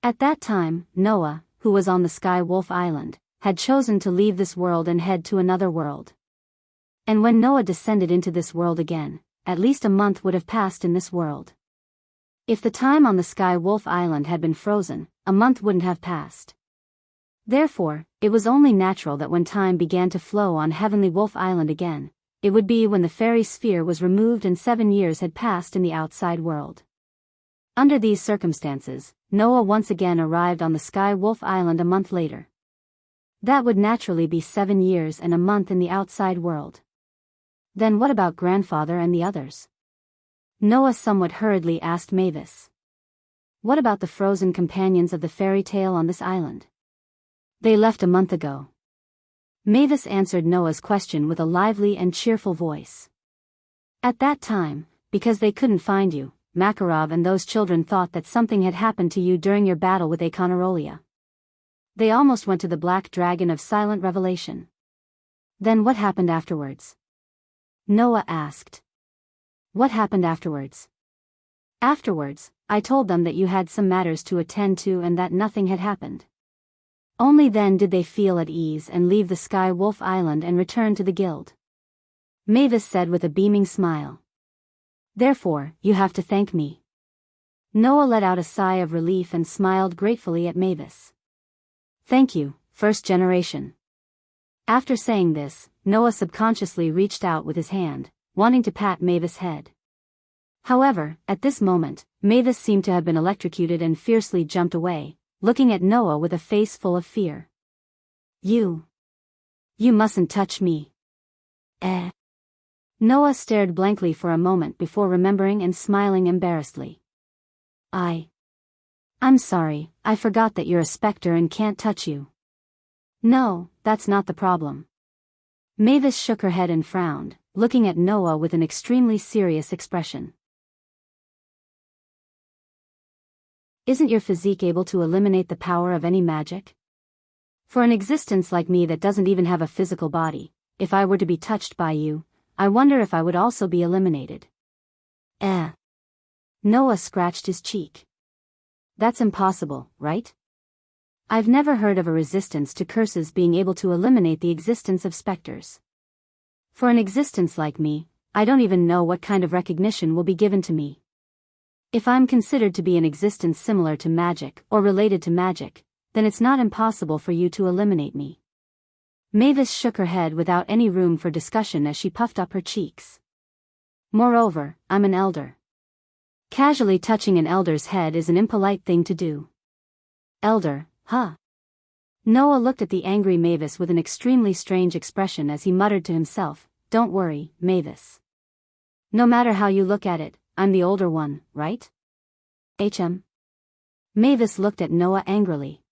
At that time, Noah, who was on the Sky Wolf Island, had chosen to leave this world and head to another world. And when Noah descended into this world again, at least a month would have passed in this world. If the time on the Sky Wolf Island had been frozen, a month wouldn't have passed. Therefore, it was only natural that when time began to flow on Heavenly Wolf Island again, it would be when the fairy sphere was removed and 7 years had passed in the outside world. Under these circumstances, Noah once again arrived on the Sky Wolf Island a month later. That would naturally be 7 years and a month in the outside world. Then what about grandfather and the others? Noah somewhat hurriedly asked Mavis. What about the frozen companions of the fairy tale on this island? They left a month ago. Mavis answered Noah's question with a lively and cheerful voice. At that time, because they couldn't find you, Makarov and those children thought that something had happened to you during your battle with Akonarolia. They almost went to the Black Dragon of Silent Revelation. Then what happened afterwards? Noah asked. What happened afterwards? Afterwards, I told them that you had some matters to attend to and that nothing had happened. Only then did they feel at ease and leave the Sky Wolf Island and return to the guild. Mavis said with a beaming smile. Therefore, you have to thank me. Noah let out a sigh of relief and smiled gratefully at Mavis. Thank you, first generation. After saying this, Noah subconsciously reached out with his hand, wanting to pat Mavis' head. However, at this moment, Mavis seemed to have been electrocuted and fiercely jumped away, looking at Noah with a face full of fear. You mustn't touch me. Noah stared blankly for a moment before remembering and smiling embarrassedly. I'm sorry, I forgot that you're a specter and can't touch you. No, that's not the problem. Mavis shook her head and frowned, looking at Noah with an extremely serious expression. Isn't your physique able to eliminate the power of any magic? For an existence like me that doesn't even have a physical body, if I were to be touched by you, I wonder if I would also be eliminated. Noah scratched his cheek. That's impossible, right? I've never heard of a resistance to curses being able to eliminate the existence of specters. For an existence like me, I don't even know what kind of recognition will be given to me. If I'm considered to be an existence similar to magic or related to magic, then it's not impossible for you to eliminate me. Mavis shook her head without any room for discussion as she puffed up her cheeks. Moreover, I'm an elder. Casually touching an elder's head is an impolite thing to do. Elder, huh? Noah looked at the angry Mavis with an extremely strange expression as he muttered to himself, "Don't worry, Mavis. No matter how you look at it, I'm the older one, right?" Mavis looked at Noah angrily.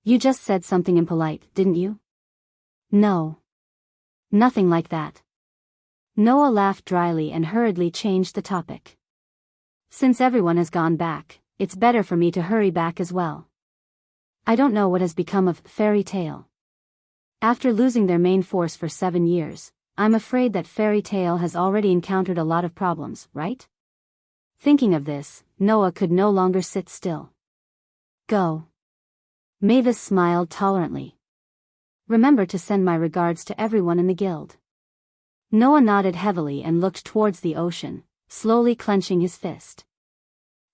"You just said something impolite, didn't you?" "No. Nothing like that." Noah laughed dryly and hurriedly changed the topic. "Since everyone has gone back, it's better for me to hurry back as well. I don't know what has become of Fairy Tale. After losing their main force for 7 years, I'm afraid that Fairy Tale has already encountered a lot of problems, right?" Thinking of this, Noah could no longer sit still. "Go." Mavis smiled tolerantly. "Remember to send my regards to everyone in the guild." Noah nodded heavily and looked towards the ocean, slowly clenching his fist.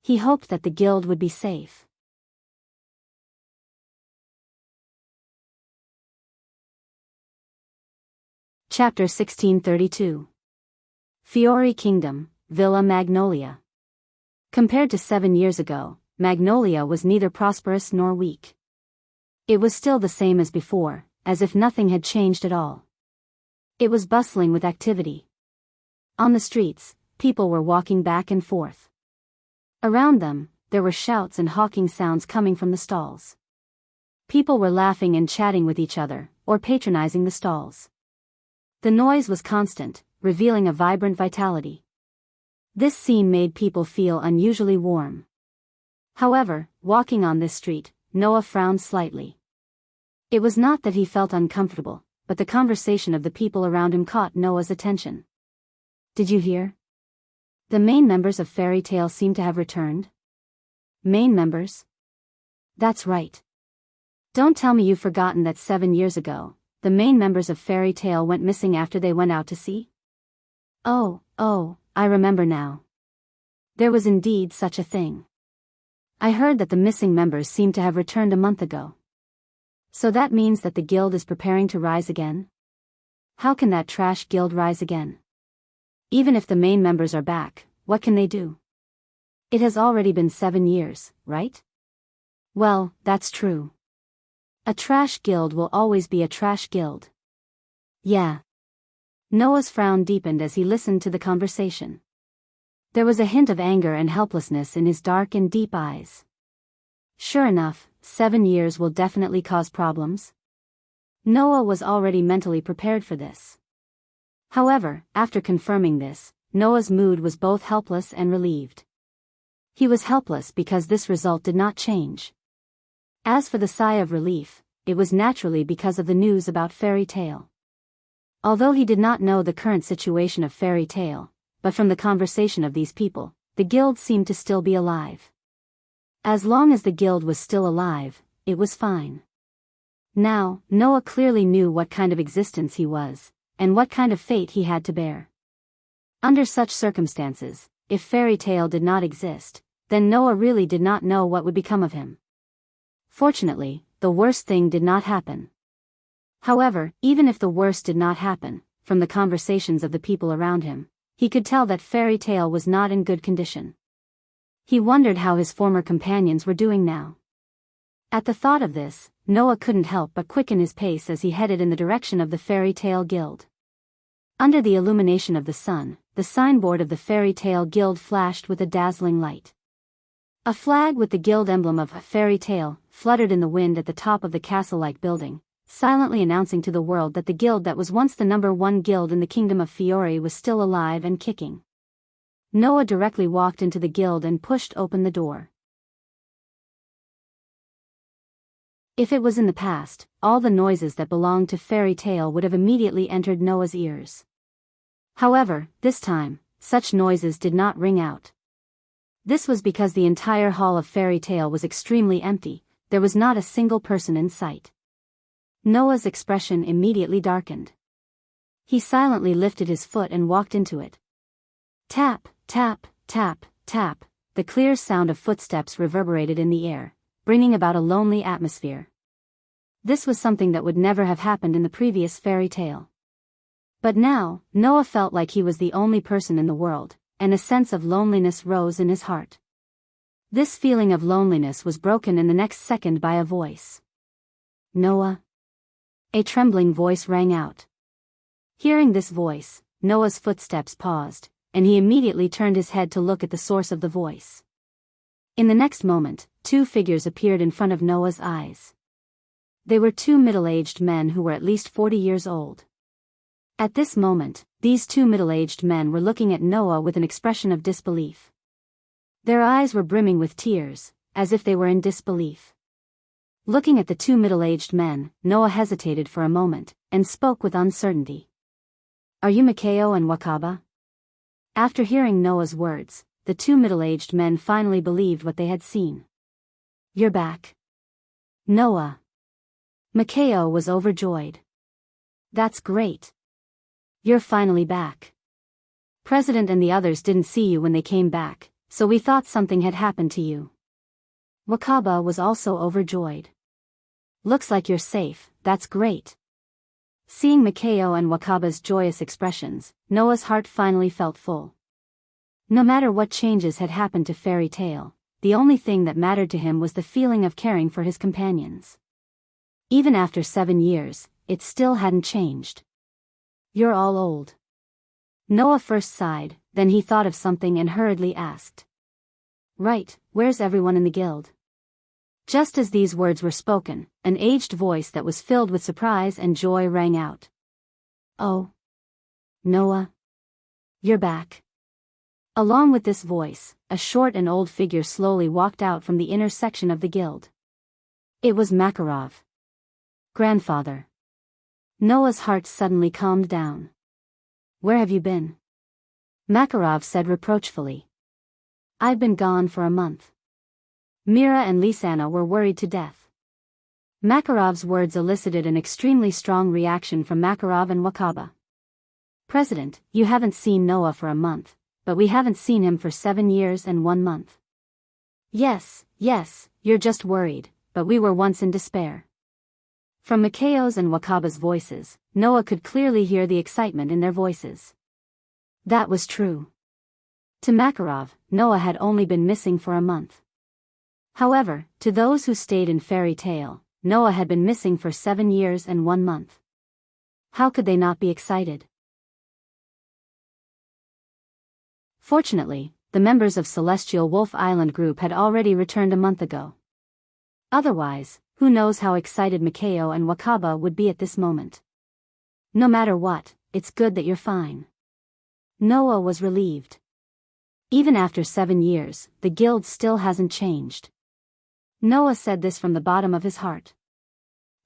He hoped that the guild would be safe. Chapter 1632. Fiori Kingdom, Villa Magnolia. Compared to 7 years ago, Magnolia was neither prosperous nor weak. It was still the same as before, as if nothing had changed at all. It was bustling with activity. On the streets, people were walking back and forth. Around them, there were shouts and hawking sounds coming from the stalls. People were laughing and chatting with each other, or patronizing the stalls. The noise was constant, revealing a vibrant vitality. This scene made people feel unusually warm. However, walking on this street, Noah frowned slightly. It was not that he felt uncomfortable, but the conversation of the people around him caught Noah's attention. "Did you hear? The main members of Fairy Tale seem to have returned." "Main members?" "That's right. Don't tell me you've forgotten that 7 years ago, the main members of Fairy Tale went missing after they went out to sea?" Oh, I remember now. There was indeed such a thing. I heard that the missing members seem to have returned a month ago. So that means that the guild is preparing to rise again? How can that trash guild rise again? Even if the main members are back, what can they do? It has already been 7 years, right? Well, that's true. A trash guild will always be a trash guild. Yeah. Noah's frown deepened as he listened to the conversation. There was a hint of anger and helplessness in his dark and deep eyes. Sure enough, 7 years will definitely cause problems. Noah was already mentally prepared for this. However, after confirming this, Noah's mood was both helpless and relieved. He was helpless because this result did not change. As for the sigh of relief, it was naturally because of the news about Fairy Tale. Although he did not know the current situation of Fairy Tale, but from the conversation of these people, the guild seemed to still be alive. As long as the guild was still alive, it was fine. Now, Noah clearly knew what kind of existence he was, and what kind of fate he had to bear. Under such circumstances, if Fairy Tale did not exist, then Noah really did not know what would become of him. Fortunately, the worst thing did not happen. However, even if the worst did not happen, from the conversations of the people around him, he could tell that Fairy Tale was not in good condition. He wondered how his former companions were doing now. At the thought of this, Noah couldn't help but quicken his pace as he headed in the direction of the Fairy Tale Guild. Under the illumination of the sun, the signboard of the Fairy Tale Guild flashed with a dazzling light. A flag with the guild emblem of Fairy Tale fluttered in the wind at the top of the castle-like building, silently announcing to the world that the guild that was once the #1 guild in the kingdom of Fiori was still alive and kicking. Noah directly walked into the guild and pushed open the door. If it was in the past, all the noises that belonged to fairy tale would have immediately entered Noah's ears. However, this time, such noises did not ring out. This was because the entire hall of fairy tale was extremely empty. There was not a single person in sight. Noah's expression immediately darkened. He silently lifted his foot and walked into it. Tap, tap, tap, tap, the clear sound of footsteps reverberated in the air, bringing about a lonely atmosphere. This was something that would never have happened in the previous fairy tale. But now, Noah felt like he was the only person in the world, and a sense of loneliness rose in his heart. This feeling of loneliness was broken in the next second by a voice. Noah? A trembling voice rang out. Hearing this voice, Noah's footsteps paused, and he immediately turned his head to look at the source of the voice. In the next moment, two figures appeared in front of Noah's eyes. They were two middle-aged men who were at least 40 years old. At this moment, these two middle-aged men were looking at Noah with an expression of disbelief. Their eyes were brimming with tears, as if they were in disbelief. Looking at the two middle-aged men, Noah hesitated for a moment, and spoke with uncertainty. Are you Makeo and Wakaba? After hearing Noah's words, the two middle-aged men finally believed what they had seen. You're back. Noah. Makeo was overjoyed. That's great. You're finally back. President and the others didn't see you when they came back, so we thought something had happened to you. Wakaba was also overjoyed. Looks like you're safe, that's great. Seeing Makeo and Wakaba's joyous expressions, Noah's heart finally felt full. No matter what changes had happened to Fairy Tale, the only thing that mattered to him was the feeling of caring for his companions. Even after 7 years, it still hadn't changed. You're all old. Noah first sighed, then he thought of something and hurriedly asked. Right, where's everyone in the guild? Just as these words were spoken, an aged voice that was filled with surprise and joy rang out. Oh. Noah. You're back. Along with this voice, a short and old figure slowly walked out from the inner section of the guild. It was Makarov. Grandfather. Noah's heart suddenly calmed down. Where have you been? Makarov said reproachfully. I've been gone for a month. Mira and Lisanna were worried to death. Makarov's words elicited an extremely strong reaction from Makarov and Wakaba. President, you haven't seen Noah for a month, but we haven't seen him for 7 years and 1 month. Yes, you're just worried, but we were once in despair. From Makeo's and Wakaba's voices, Noah could clearly hear the excitement in their voices. That was true. To Makarov, Noah had only been missing for a month. However, to those who stayed in Fairy Tale, Noah had been missing for 7 years and 1 month. How could they not be excited? Fortunately, the members of Celestial Wolf Island group had already returned a month ago. Otherwise, who knows how excited Makeo and Wakaba would be at this moment. No matter what, it's good that you're fine. Noah was relieved. Even after 7 years, the guild still hasn't changed. Noah said this from the bottom of his heart.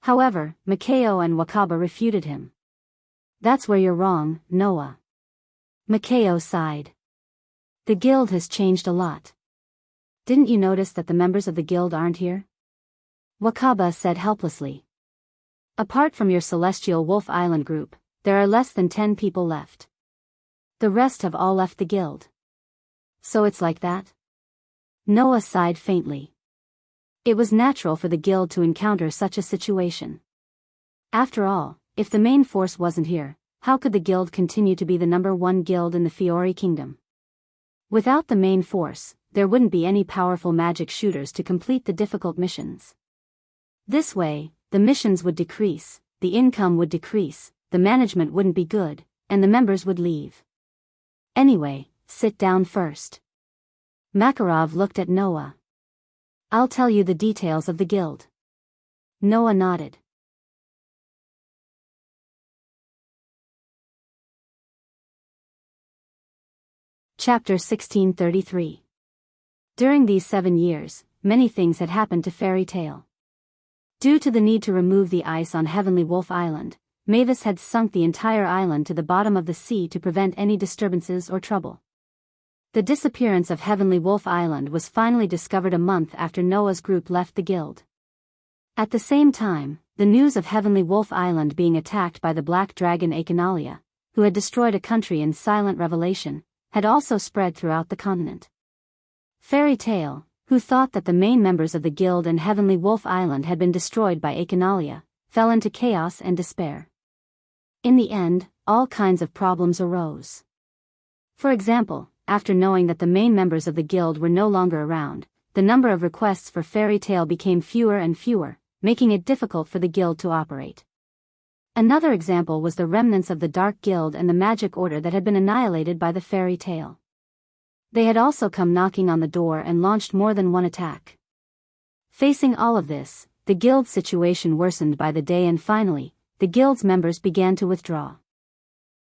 However, Makeo and Wakaba refuted him. That's where you're wrong, Noah. Makeo sighed. The guild has changed a lot. Didn't you notice that the members of the guild aren't here? Wakaba said helplessly. Apart from your Celestial Wolf Island group, there are less than 10 people left. The rest have all left the guild. So it's like that? Noah sighed faintly. It was natural for the guild to encounter such a situation. After all, if the main force wasn't here, how could the guild continue to be the #1 guild in the Fiori Kingdom? Without the main force, there wouldn't be any powerful magic shooters to complete the difficult missions. This way, the missions would decrease, the income would decrease, the management wouldn't be good, and the members would leave. Anyway, sit down first. Makarov looked at Noah. I'll tell you the details of the guild. Noah nodded. Chapter 1633. During these 7 years, many things had happened to Fairy Tale. Due to the need to remove the ice on Heavenly Wolf Island, Mavis had sunk the entire island to the bottom of the sea to prevent any disturbances or trouble. The disappearance of Heavenly Wolf Island was finally discovered a month after Noah's group left the guild. At the same time, the news of Heavenly Wolf Island being attacked by the black dragon Achinalia, who had destroyed a country in silent revelation, had also spread throughout the continent. Fairy Tale, who thought that the main members of the guild and Heavenly Wolf Island had been destroyed by Achinalia, fell into chaos and despair. In the end, all kinds of problems arose. For example, after knowing that the main members of the guild were no longer around, the number of requests for Fairy Tale became fewer and fewer, making it difficult for the guild to operate. Another example was the remnants of the Dark Guild and the Magic Order that had been annihilated by the Fairy Tale. They had also come knocking on the door and launched more than one attack. Facing all of this, the guild's situation worsened by the day, and finally, the guild's members began to withdraw.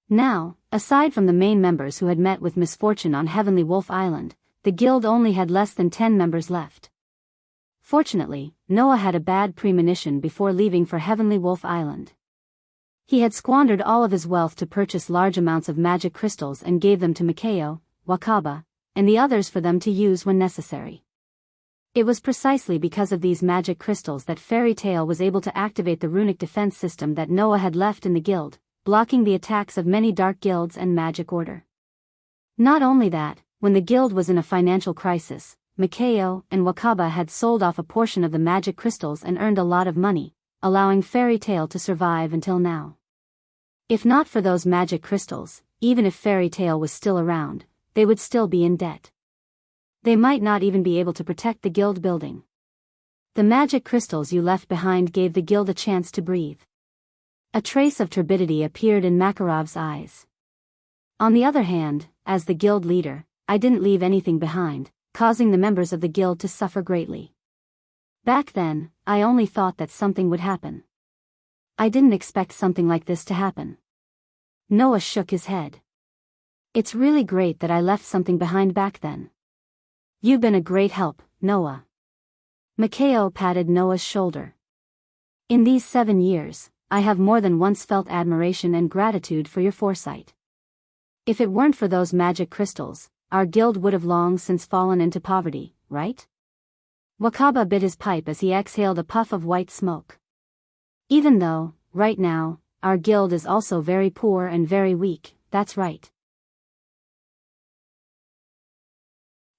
Now, aside from the main members who had met with misfortune on Heavenly Wolf Island, the guild only had less than 10 members left. Fortunately, Noah had a bad premonition before leaving for Heavenly Wolf Island. He had squandered all of his wealth to purchase large amounts of magic crystals and gave them to Mikao, Wakaba, and the others for them to use when necessary. It was precisely because of these magic crystals that Fairy Tale was able to activate the runic defense system that Noah had left in the guild, blocking the attacks of many dark guilds and magic order. Not only that, when the guild was in a financial crisis, Mikao and Wakaba had sold off a portion of the magic crystals and earned a lot of money, allowing Fairy Tale to survive until now. If not for those magic crystals, even if Fairy Tale was still around, they would still be in debt. They might not even be able to protect the guild building. The magic crystals you left behind gave the guild a chance to breathe. A trace of turbidity appeared in Makarov's eyes. On the other hand, as the guild leader, I didn't leave anything behind, causing the members of the guild to suffer greatly. Back then, I only thought that something would happen. I didn't expect something like this to happen. Noah shook his head. It's really great that I left something behind back then. You've been a great help, Noah. Mikao patted Noah's shoulder. In these 7 years, I have more than once felt admiration and gratitude for your foresight. If it weren't for those magic crystals, our guild would have long since fallen into poverty, right? Wakaba bit his pipe as he exhaled a puff of white smoke. Even though, right now, our guild is also very poor and very weak, that's right.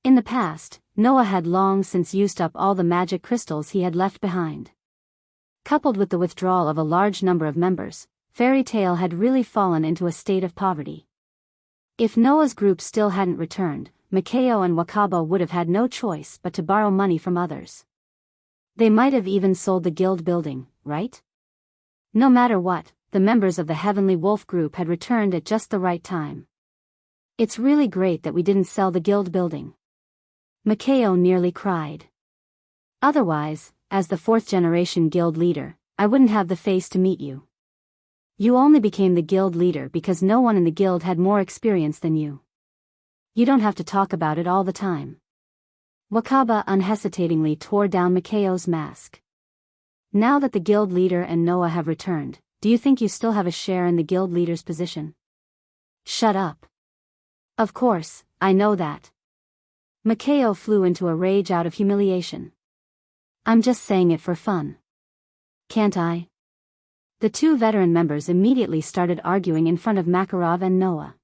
In the past, Noah had long since used up all the magic crystals he had left behind. Coupled with the withdrawal of a large number of members, Fairy Tale had really fallen into a state of poverty. If Noah's group still hadn't returned, Mikao and Wakaba would have had no choice but to borrow money from others. They might have even sold the guild building, right? No matter what, the members of the Heavenly Wolf group had returned at just the right time. It's really great that we didn't sell the guild building. Mikao nearly cried. Otherwise, as the 4th-generation guild leader, I wouldn't have the face to meet you. You only became the guild leader because no one in the guild had more experience than you. You don't have to talk about it all the time. Wakaba unhesitatingly tore down Mikao's mask. Now that the guild leader and Noah have returned, do you think you still have a share in the guild leader's position? Shut up. Of course, I know that. Mikao flew into a rage out of humiliation. I'm just saying it for fun. Can't I? The 2 veteran members immediately started arguing in front of Makarov and Noah.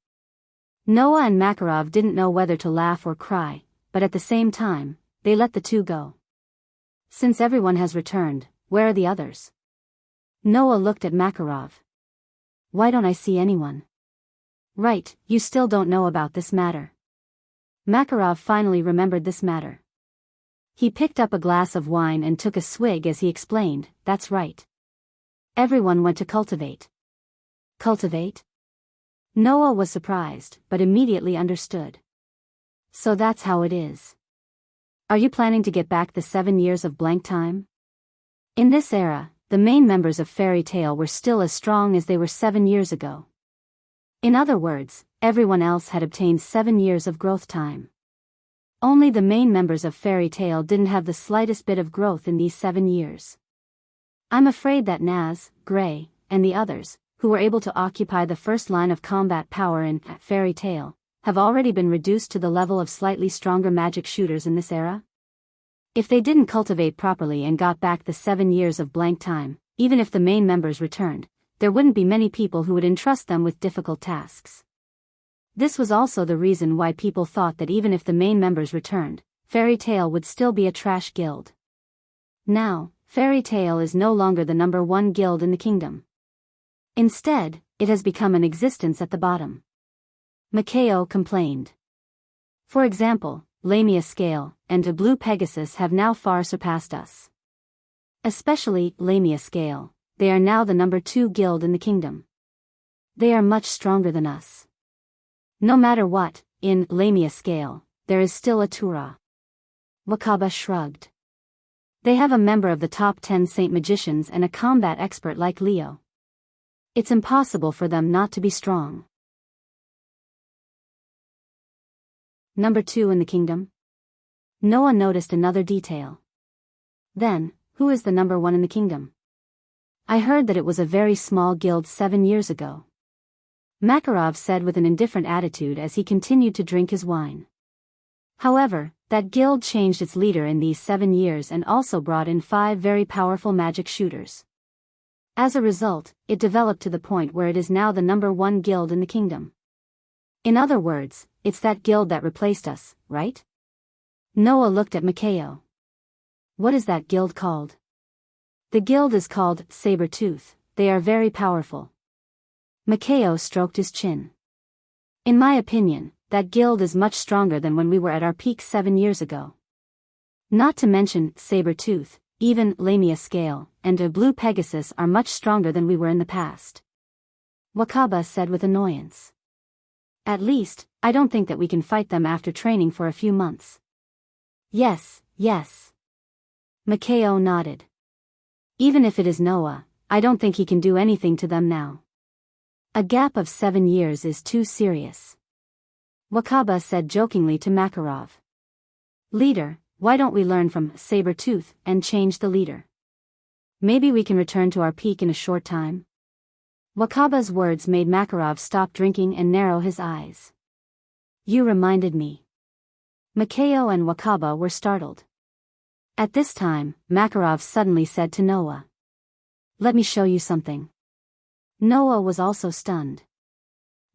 Noah and Makarov didn't know whether to laugh or cry, but at the same time, they let the 2 go. Since everyone has returned, where are the others? Noah looked at Makarov. Why don't I see anyone? Right, you still don't know about this matter. Makarov finally remembered this matter. He picked up a glass of wine and took a swig as he explained, that's right. Everyone went to cultivate. Cultivate? Noah was surprised, but immediately understood. So that's how it is. Are you planning to get back the 7 years of blank time? In this era, the main members of Fairy Tale were still as strong as they were 7 years ago. In other words, everyone else had obtained 7 years of growth time. Only the main members of Fairy Tale didn't have the slightest bit of growth in these 7 years. I'm afraid that Naz, Gray, and the others, who were able to occupy the first line of combat power in Fairy Tale, have already been reduced to the level of slightly stronger magic shooters in this era? If they didn't cultivate properly and got back the 7 years of blank time, even if the main members returned, there wouldn't be many people who would entrust them with difficult tasks. This was also the reason why people thought that even if the main members returned, Fairy Tale would still be a trash guild. Now, Fairy Tale is no longer the #1 guild in the kingdom. Instead, it has become an existence at the bottom. Makao complained. For example, Lamia Scale and a Blue Pegasus have now far surpassed us. Especially Lamia Scale, they are now the #2 guild in the kingdom. They are much stronger than us. No matter what, in Lamia Scale, there is still a Tura. Wakaba shrugged. They have a member of the top 10 Saint Magicians and a combat expert like Leo. It's impossible for them not to be strong. #2 in the kingdom? Noah noticed another detail. Then, who is the #1 in the kingdom? I heard that it was a very small guild 7 years ago. Makarov said with an indifferent attitude as he continued to drink his wine. However, that guild changed its leader in these 7 years and also brought in 5 very powerful magic shooters. As a result, it developed to the point where it is now the #1 guild in the kingdom. In other words, it's that guild that replaced us, right? Noah looked at Makao. What is that guild called? The guild is called Saber-Tooth. They are very powerful. Makao stroked his chin. In my opinion, that guild is much stronger than when we were at our peak 7 years ago. Not to mention Saber-Tooth, even Lamia Scale, and a Blue Pegasus are much stronger than we were in the past. Wakaba said with annoyance. At least, I don't think that we can fight them after training for a few months. Yes, yes. Makao nodded. Even if it is Noah, I don't think he can do anything to them now. A gap of 7 years is too serious. Wakaba said jokingly to Makarov. Leader, why don't we learn from Saber-Tooth and change the leader? Maybe we can return to our peak in a short time? Wakaba's words made Makarov stop drinking and narrow his eyes. You reminded me. Makao and Wakaba were startled. At this time, Makarov suddenly said to Noah. Let me show you something. Noah was also stunned.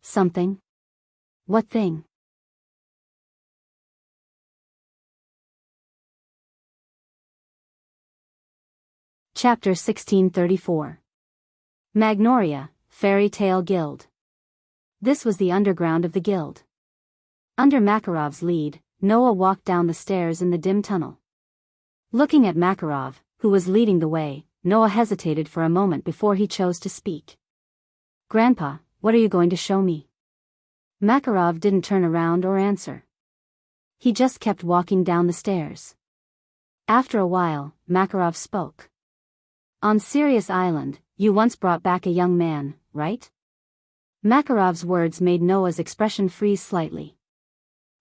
Something? What thing? Chapter 1634. Magnoria, Fairy Tale Guild. This was the underground of the guild. Under Makarov's lead, Noah walked down the stairs in the dim tunnel. Looking at Makarov, who was leading the way, Noah hesitated for a moment before he chose to speak. Grandpa, what are you going to show me? Makarov didn't turn around or answer. He just kept walking down the stairs. After a while, Makarov spoke. On Sirius Island, you once brought back a young man, right? Makarov's words made Noah's expression freeze slightly.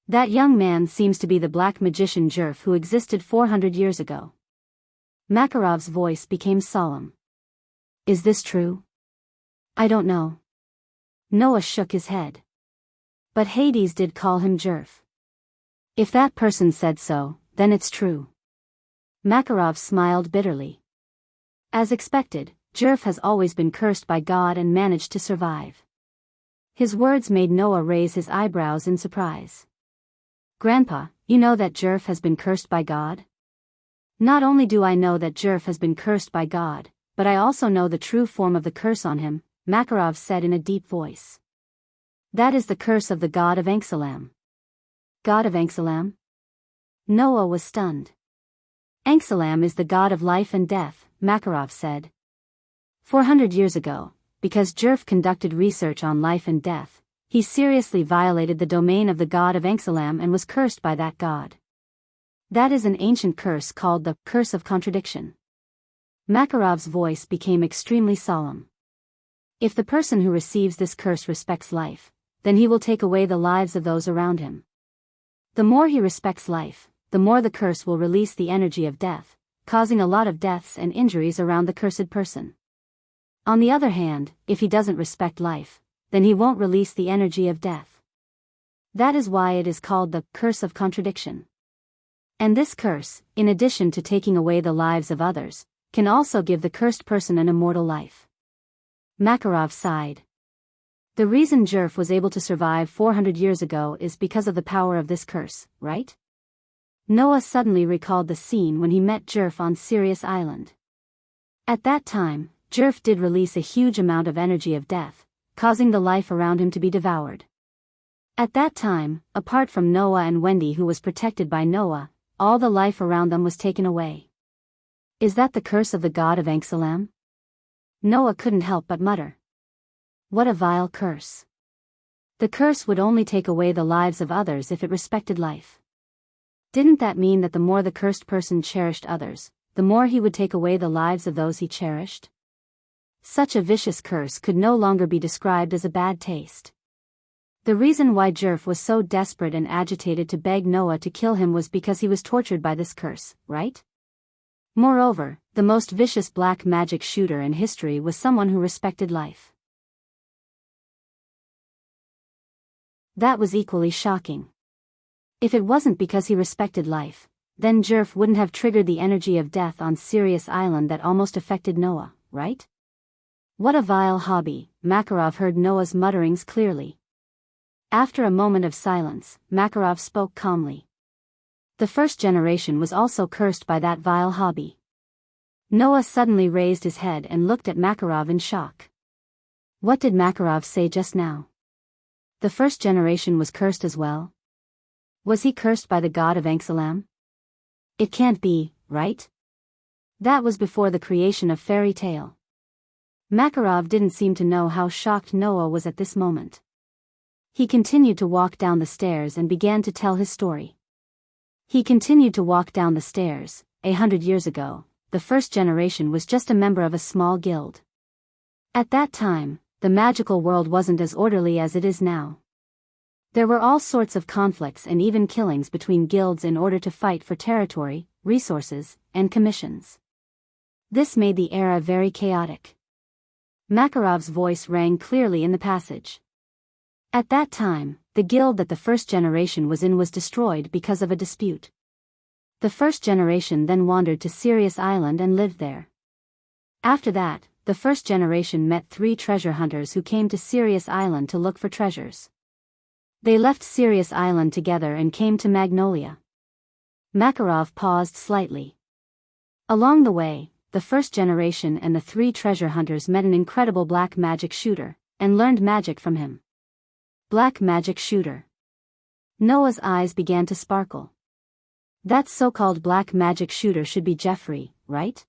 That young man seems to be the black magician Jerf who existed 400 years ago. Makarov's voice became solemn. Is this true? I don't know. Noah shook his head. But Hades did call him Jerf. If that person said so, then it's true. Makarov smiled bitterly. As expected, Jerf has always been cursed by God and managed to survive. His words made Noah raise his eyebrows in surprise. Grandpa, you know that Jerf has been cursed by God? Not only do I know that Jerf has been cursed by God, but I also know the true form of the curse on him, Makarov said in a deep voice. That is the curse of the god of Anxalam. God of Anxalam? Noah was stunned. Anxalam is the god of life and death, Makarov said. 400 years ago, because Jerf conducted research on life and death, he seriously violated the domain of the god of Anxalam and was cursed by that god. That is an ancient curse called the curse of contradiction. Makarov's voice became extremely solemn. If the person who receives this curse respects life, then he will take away the lives of those around him. The more he respects life, the more the curse will release the energy of death, causing a lot of deaths and injuries around the cursed person. On the other hand, if he doesn't respect life, then he won't release the energy of death. That is why it is called the curse of contradiction. And this curse, in addition to taking away the lives of others, can also give the cursed person an immortal life. Makarov sighed. The reason Jerf was able to survive 400 years ago is because of the power of this curse, right? Noah suddenly recalled the scene when he met Jerf on Sirius Island. At that time, Jerf did release a huge amount of energy of death, causing the life around him to be devoured. At that time, apart from Noah and Wendy, who was protected by Noah, all the life around them was taken away. Is that the curse of the god of Anxalam? Noah couldn't help but mutter. What a vile curse. The curse would only take away the lives of others if it respected life. Didn't that mean that the more the cursed person cherished others, the more he would take away the lives of those he cherished? Such a vicious curse could no longer be described as a bad taste. The reason why Jerf was so desperate and agitated to beg Noah to kill him was because he was tortured by this curse, right? Moreover, the most vicious black magic shooter in history was someone who respected life. That was equally shocking. If it wasn't because he respected life, then Jerf wouldn't have triggered the energy of death on Sirius Island that almost affected Noah, right? What a vile hobby. Makarov heard Noah's mutterings clearly. After a moment of silence, Makarov spoke calmly. The first generation was also cursed by that vile hobby. Noah suddenly raised his head and looked at Makarov in shock. What did Makarov say just now? The first generation was cursed as well? Was he cursed by the god of Anxalam? It can't be, right? That was before the creation of Fairy Tale. Makarov didn't seem to know how shocked Noah was at this moment. He continued to walk down the stairs and began to tell his story. He continued to walk down the stairs. 100 years ago, the first generation was just a member of a small guild. At that time, the magical world wasn't as orderly as it is now. There were all sorts of conflicts and even killings between guilds in order to fight for territory, resources, and commissions. This made the era very chaotic. Makarov's voice rang clearly in the passage. At that time, the guild that the first generation was in was destroyed because of a dispute. The first generation then wandered to Sirius Island and lived there. After that, the first generation met 3 treasure hunters who came to Sirius Island to look for treasures. They left Sirius Island together and came to Magnolia. Makarov paused slightly. Along the way, the first generation and the 3 treasure hunters met an incredible black magic shooter, and learned magic from him. Black magic shooter. Noah's eyes began to sparkle. That so-called black magic shooter should be Jeffrey, right?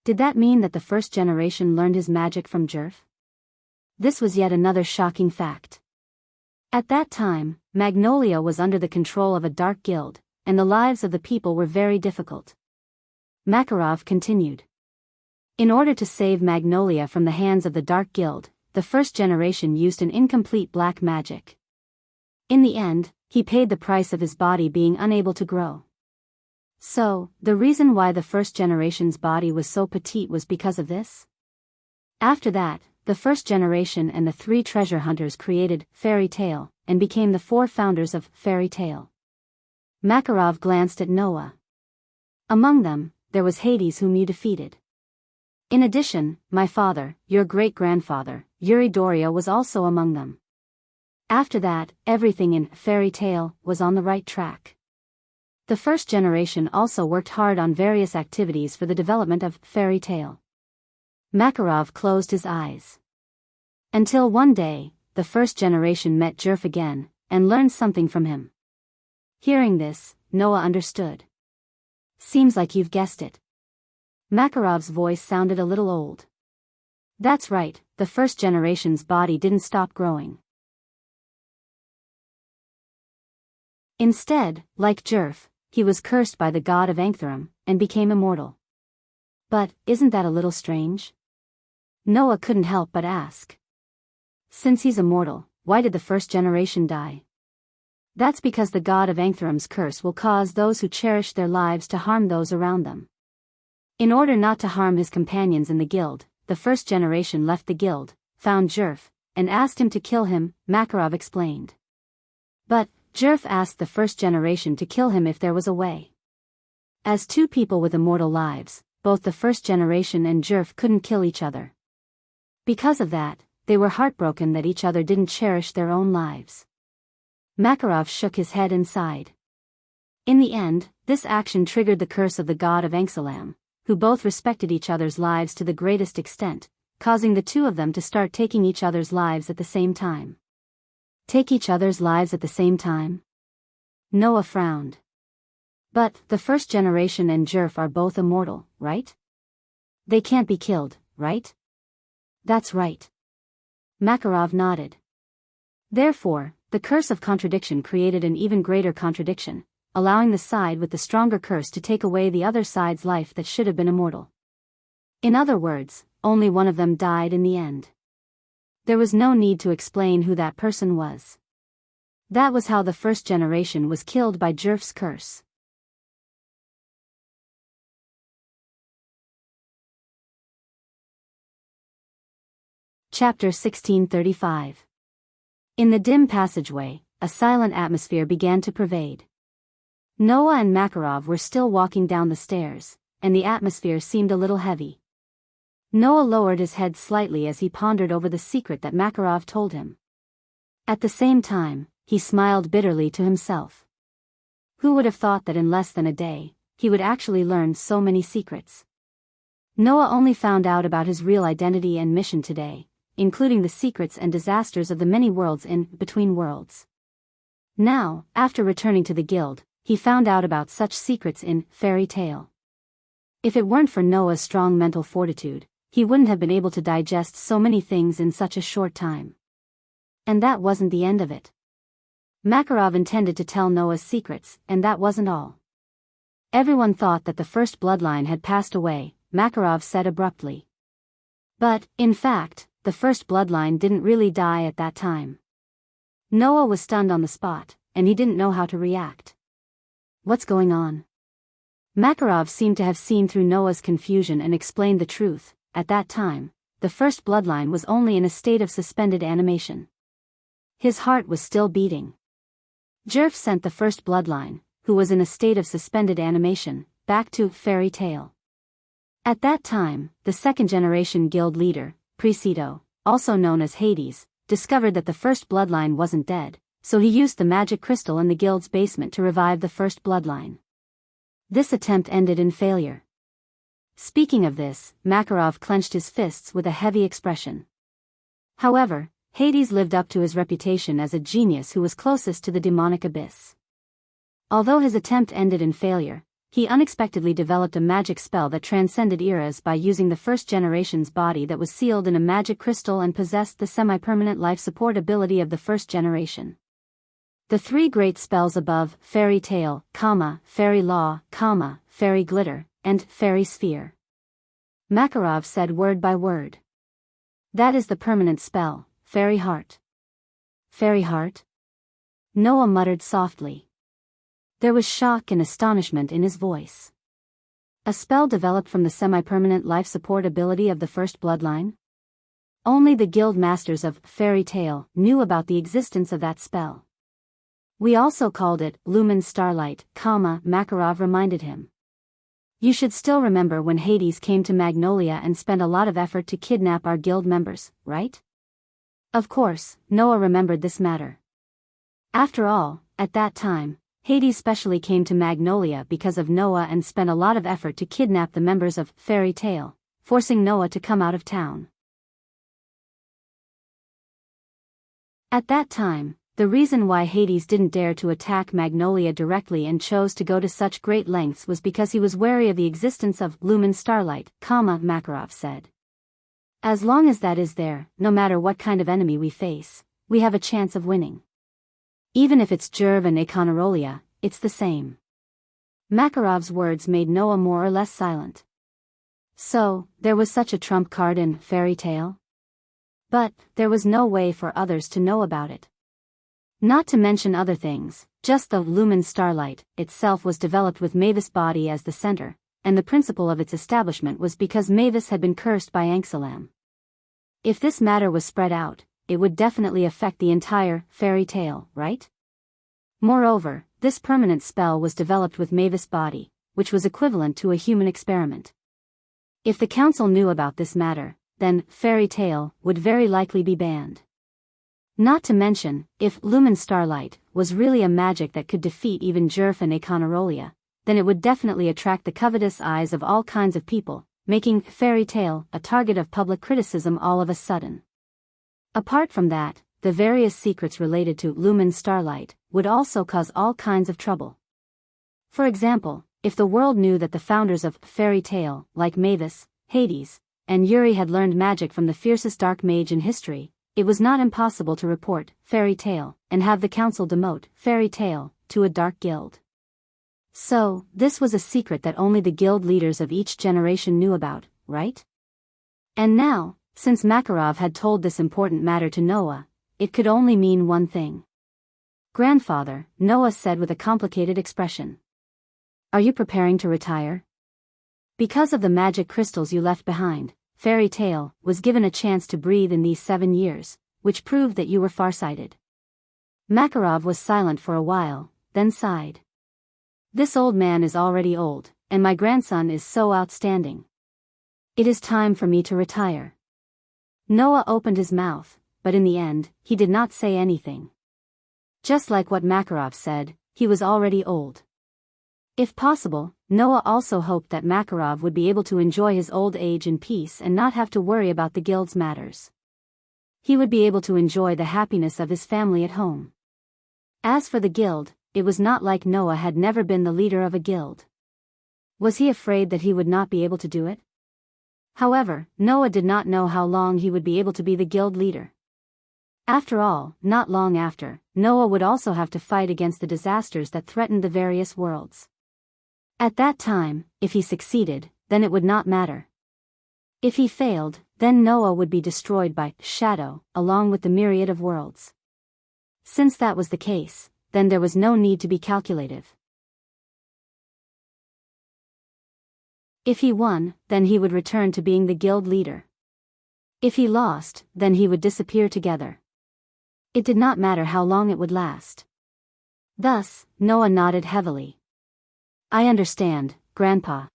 Did that mean that the first generation learned his magic from Jerf? This was yet another shocking fact. At that time, Magnolia was under the control of a dark guild, and the lives of the people were very difficult. Makarov continued. In order to save Magnolia from the hands of the dark guild, the first generation used an incomplete black magic. In the end, he paid the price of his body being unable to grow. So, the reason why the first generation's body was so petite was because of this? After that, the first generation and the 3 treasure hunters created Fairy Tale, and became the 4 founders of Fairy Tale. Makarov glanced at Noah. Among them, there was Hades, whom you defeated. In addition, my father, your great-grandfather, Yuri Doria, was also among them. After that, everything in Fairy Tale was on the right track. The first generation also worked hard on various activities for the development of Fairy Tale. Makarov closed his eyes. Until one day, the first generation met Jerf again, and learned something from him. Hearing this, Noah understood. Seems like you've guessed it. Makarov's voice sounded a little old. That's right, the first generation's body didn't stop growing. Instead, like Jerf, he was cursed by the god of Anxalam, and became immortal. But, isn't that a little strange? Noah couldn't help but ask. Since he's immortal, why did the first generation die? That's because the god of Anxalam's curse will cause those who cherish their lives to harm those around them. In order not to harm his companions in the guild, the first generation left the guild, found Jerf, and asked him to kill him, Makarov explained. But Jerf asked the first generation to kill him if there was a way. As two people with immortal lives, both the first generation and Jerf couldn't kill each other. Because of that, they were heartbroken that each other didn't cherish their own lives. Makarov shook his head and sighed. In the end, this action triggered the curse of the god of Angsalam, who both respected each other's lives to the greatest extent, causing the two of them to start taking each other's lives at the same time. Take each other's lives at the same time? Noah frowned. But the first generation and Jerf are both immortal, right? They can't be killed, right? That's right. Makarov nodded. Therefore, the curse of contradiction created an even greater contradiction, allowing the side with the stronger curse to take away the other side's life that should have been immortal. In other words, only one of them died in the end. There was no need to explain who that person was. That was how the first generation was killed by Jerf's curse. Chapter 1635. In the dim passageway, a silent atmosphere began to pervade. Noah and Makarov were still walking down the stairs, and the atmosphere seemed a little heavy. Noah lowered his head slightly as he pondered over the secret that Makarov told him. At the same time, he smiled bitterly to himself. Who would have thought that in less than a day, he would actually learn so many secrets? Noah only found out about his real identity and mission today, including the secrets and disasters of the many worlds in Between Worlds. Now, after returning to the guild, he found out about such secrets in Fairy Tale. If it weren't for Noah's strong mental fortitude, he wouldn't have been able to digest so many things in such a short time. And that wasn't the end of it. Makarov intended to tell Noah's secrets, and that wasn't all. Everyone thought that the first bloodline had passed away, Makarov said abruptly. But, in fact, the first bloodline didn't really die at that time. Noah was stunned on the spot, and he didn't know how to react. What's going on? Makarov seemed to have seen through Noah's confusion and explained the truth. At that time, the first bloodline was only in a state of suspended animation. His heart was still beating. Jerf sent the first bloodline, who was in a state of suspended animation, back to Fairy Tale. At that time, the second-generation guild leader, Presido, also known as Hades, discovered that the first bloodline wasn't dead, so he used the magic crystal in the guild's basement to revive the first bloodline. This attempt ended in failure. Speaking of this, Makarov clenched his fists with a heavy expression. However, Hades lived up to his reputation as a genius who was closest to the demonic abyss. Although his attempt ended in failure, he unexpectedly developed a magic spell that transcended eras by using the first generation's body that was sealed in a magic crystal and possessed the semi-permanent life support ability of the first generation. The three great spells above, Fairy Tale, Fairy Law, Fairy Glitter, and Fairy Sphere. Makarov said word by word. That is the permanent spell, Fairy Heart. Fairy Heart? Noah muttered softly. There was shock and astonishment in his voice. A spell developed from the semi-permanent life support ability of the first bloodline? Only the guild masters of Fairy Tale knew about the existence of that spell. We also called it Lumen Starlight, Makarov reminded him. You should still remember when Hades came to Magnolia and spent a lot of effort to kidnap our guild members, right? Of course, Noah remembered this matter. After all, at that time, Hades specially came to Magnolia because of Noah and spent a lot of effort to kidnap the members of Fairy Tale, forcing Noah to come out of town. At that time, the reason why Hades didn't dare to attack Magnolia directly and chose to go to such great lengths was because he was wary of the existence of Lumen Starlight, Makarov said. As long as that is there, no matter what kind of enemy we face, we have a chance of winning. Even if it's Jerv and Econarolia, it's the same. Makarov's words made Noah more or less silent. So, there was such a trump card in Fairy Tale? But, there was no way for others to know about it. Not to mention other things, just the Lumen Starlight itself was developed with Mavis' body as the center, and the principle of its establishment was because Mavis had been cursed by Anxalam. If this matter was spread out, it would definitely affect the entire fairy tale, right? Moreover, this permanent spell was developed with Mavis' body, which was equivalent to a human experiment. If the council knew about this matter, then fairy tale would very likely be banned. Not to mention, if Lumen Starlight was really a magic that could defeat even Jerf and Aconorolia, then it would definitely attract the covetous eyes of all kinds of people, making fairy tale a target of public criticism all of a sudden. Apart from that, the various secrets related to Lumen Starlight would also cause all kinds of trouble. For example, if the world knew that the founders of fairy tale, like Mavis, Hades, and Yuri had learned magic from the fiercest dark mage in history, it was not impossible to report fairy tale and have the council demote fairy tale to a dark guild. So, this was a secret that only the guild leaders of each generation knew about, right? And now, since Makarov had told this important matter to Noah, it could only mean one thing. "Grandfather," Noah said with a complicated expression. "Are you preparing to retire?" Because of the magic crystals you left behind, fairy tale was given a chance to breathe in these 7 years, which proved that you were farsighted. Makarov was silent for a while, then sighed. "This old man is already old, and my grandson is so outstanding. It is time for me to retire." Noah opened his mouth, but in the end, he did not say anything. Just like what Makarov said, he was already old. If possible, Noah also hoped that Makarov would be able to enjoy his old age in peace and not have to worry about the guild's matters. He would be able to enjoy the happiness of his family at home. As for the guild, it was not like Noah had never been the leader of a guild. Was he afraid that he would not be able to do it? However, Noah did not know how long he would be able to be the guild leader. After all, not long after, Noah would also have to fight against the disasters that threatened the various worlds. At that time, if he succeeded, then it would not matter. If he failed, then Noah would be destroyed by Shadow, along with the myriad of worlds. Since that was the case, then there was no need to be calculative. If he won, then he would return to being the guild leader. If he lost, then he would disappear together. It did not matter how long it would last. Thus, Noah nodded heavily. "I understand, Grandpa."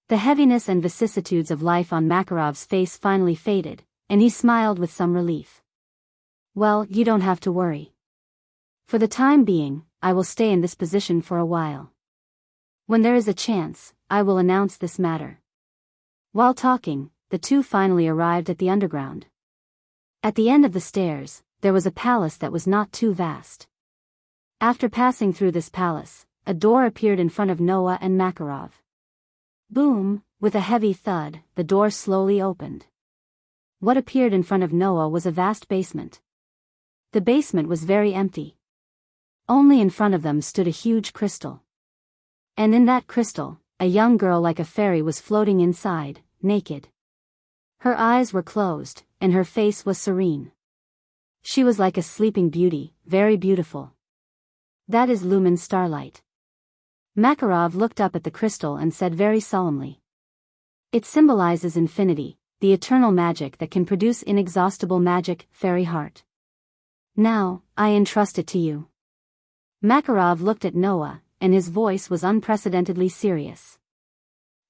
The heaviness and vicissitudes of life on Makarov's face finally faded, and he smiled with some relief. "Well, you don't have to worry. For the time being, I will stay in this position for a while. When there is a chance, I will announce this matter." While talking, the two finally arrived at the underground. At the end of the stairs, there was a palace that was not too vast. After passing through this palace, a door appeared in front of Noah and Makarov. Boom, with a heavy thud, the door slowly opened. What appeared in front of Noah was a vast basement. The basement was very empty. Only in front of them stood a huge crystal. And in that crystal, a young girl like a fairy was floating inside, naked. Her eyes were closed, and her face was serene. She was like a sleeping beauty, very beautiful. "That is Lumen Starlight." Makarov looked up at the crystal and said very solemnly. "It symbolizes infinity, the eternal magic that can produce inexhaustible magic, fairy heart. Now, I entrust it to you." Makarov looked at Noah, and his voice was unprecedentedly serious.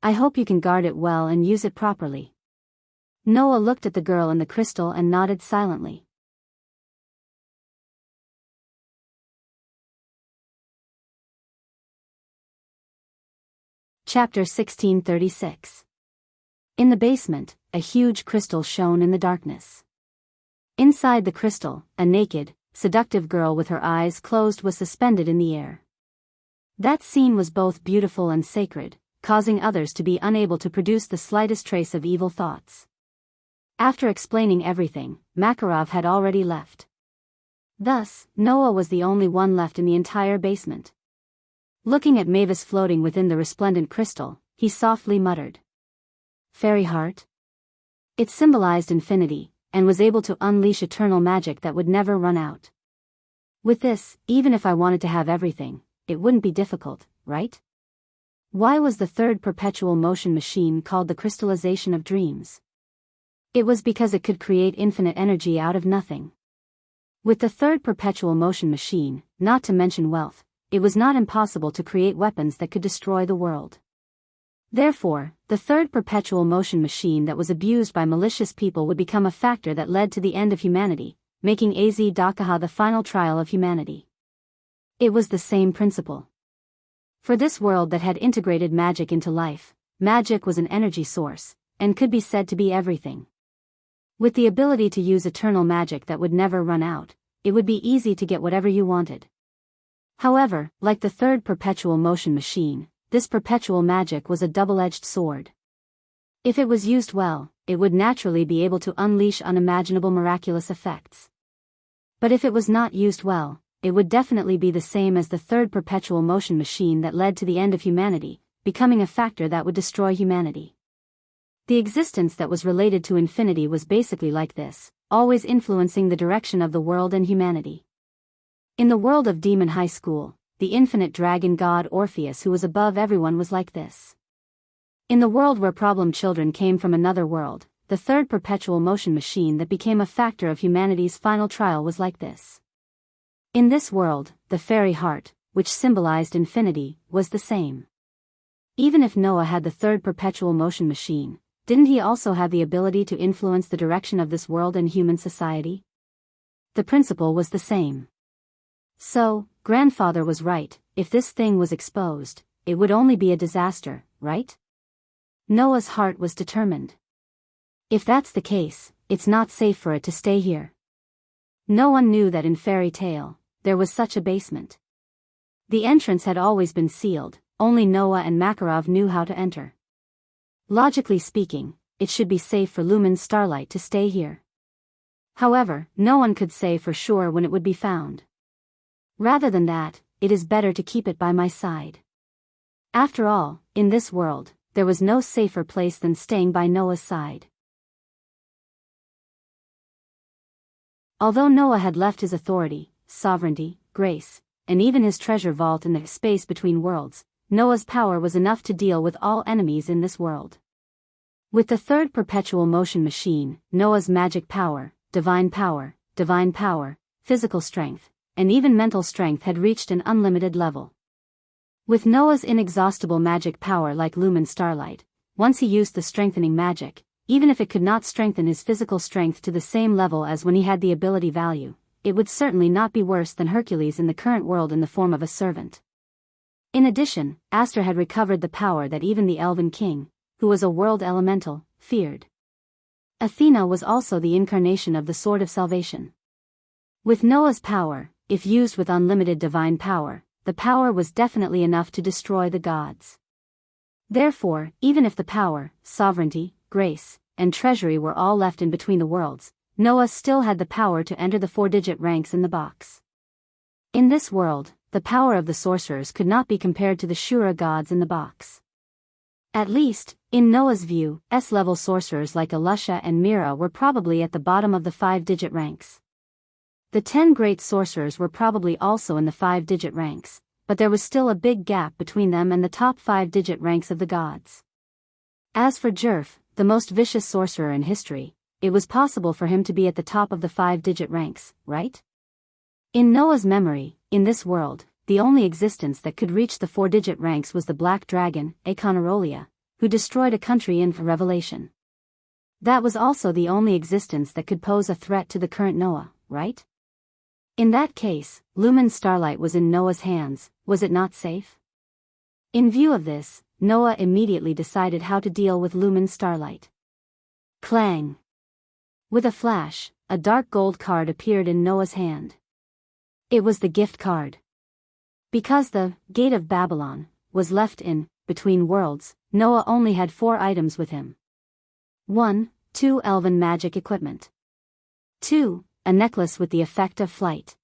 "I hope you can guard it well and use it properly." Noah looked at the girl in the crystal and nodded silently. Chapter 1636. In the basement, a huge crystal shone in the darkness. Inside the crystal, a naked, seductive girl with her eyes closed was suspended in the air. That scene was both beautiful and sacred, causing others to be unable to produce the slightest trace of evil thoughts. After explaining everything, Makarov had already left. Thus, Noah was the only one left in the entire basement. Looking at Mavis floating within the resplendent crystal, he softly muttered. "Fairy heart?" It symbolized infinity, and was able to unleash eternal magic that would never run out. With this, even if I wanted to have everything, it wouldn't be difficult, right? Why was the third perpetual motion machine called the crystallization of dreams? It was because it could create infinite energy out of nothing. With the third perpetual motion machine, not to mention wealth, it was not impossible to create weapons that could destroy the world. Therefore, the third perpetual motion machine that was abused by malicious people would become a factor that led to the end of humanity, making Az-Dakaha the final trial of humanity. It was the same principle. For this world that had integrated magic into life, magic was an energy source, and could be said to be everything. With the ability to use eternal magic that would never run out, it would be easy to get whatever you wanted. However, like the third perpetual motion machine, this perpetual magic was a double-edged sword. If it was used well, it would naturally be able to unleash unimaginable miraculous effects. But if it was not used well, it would definitely be the same as the third perpetual motion machine that led to the end of humanity, becoming a factor that would destroy humanity. The existence that was related to infinity was basically like this, always influencing the direction of the world and humanity. In the world of Demon High School, the infinite dragon god Orpheus, who was above everyone, was like this. In the world where problem children came from another world, the third perpetual motion machine that became a factor of humanity's final trial was like this. In this world, the fairy heart, which symbolized infinity, was the same. Even if Noah had the third perpetual motion machine, didn't he also have the ability to influence the direction of this world and human society? The principle was the same. So, grandfather was right, if this thing was exposed, it would only be a disaster, right? Noah's heart was determined. If that's the case, it's not safe for it to stay here. No one knew that in fairy tale, there was such a basement. The entrance had always been sealed, only Noah and Makarov knew how to enter. Logically speaking, it should be safe for Lumen Starlight to stay here. However, no one could say for sure when it would be found. Rather than that, it is better to keep it by my side. After all, in this world, there was no safer place than staying by Noah's side. Although Noah had left his authority, sovereignty, grace, and even his treasure vault in the space between worlds, Noah's power was enough to deal with all enemies in this world. With the third perpetual motion machine, Noah's magic power, divine power, physical strength, and even mental strength had reached an unlimited level. With Noah's inexhaustible magic power like Lumen Starlight, once he used the strengthening magic, even if it could not strengthen his physical strength to the same level as when he had the ability value, it would certainly not be worse than Hercules in the current world in the form of a servant. In addition, Aster had recovered the power that even the Elven King, who was a world elemental, feared. Athena was also the incarnation of the Sword of Salvation. With Noah's power, if used with unlimited divine power, the power was definitely enough to destroy the gods. Therefore, even if the power, sovereignty, grace, and treasury were all left in between the worlds, Noah still had the power to enter the 4-digit ranks in the box. In this world, the power of the sorcerers could not be compared to the Shura gods in the box. At least, in Noah's view, S-level sorcerers like Alusha and Mira were probably at the bottom of the 5-digit ranks. The 10 great sorcerers were probably also in the 5-digit ranks, but there was still a big gap between them and the top 5-digit ranks of the gods. As for Jerf, the most vicious sorcerer in history, it was possible for him to be at the top of the 5-digit ranks, right? In Noah's memory, in this world, the only existence that could reach the 4-digit ranks was the black dragon, Akonarolia, who destroyed a country in Revelation. That was also the only existence that could pose a threat to the current Noah, right? In that case, Lumen Starlight was in Noah's hands, was it not safe? In view of this, Noah immediately decided how to deal with Lumen Starlight. Clang! With a flash, a dark gold card appeared in Noah's hand. It was the gift card. Because the Gate of Babylon was left in between worlds, Noah only had 4 items with him. 1. 2 elven magic equipment. 2. A necklace with the effect of flight.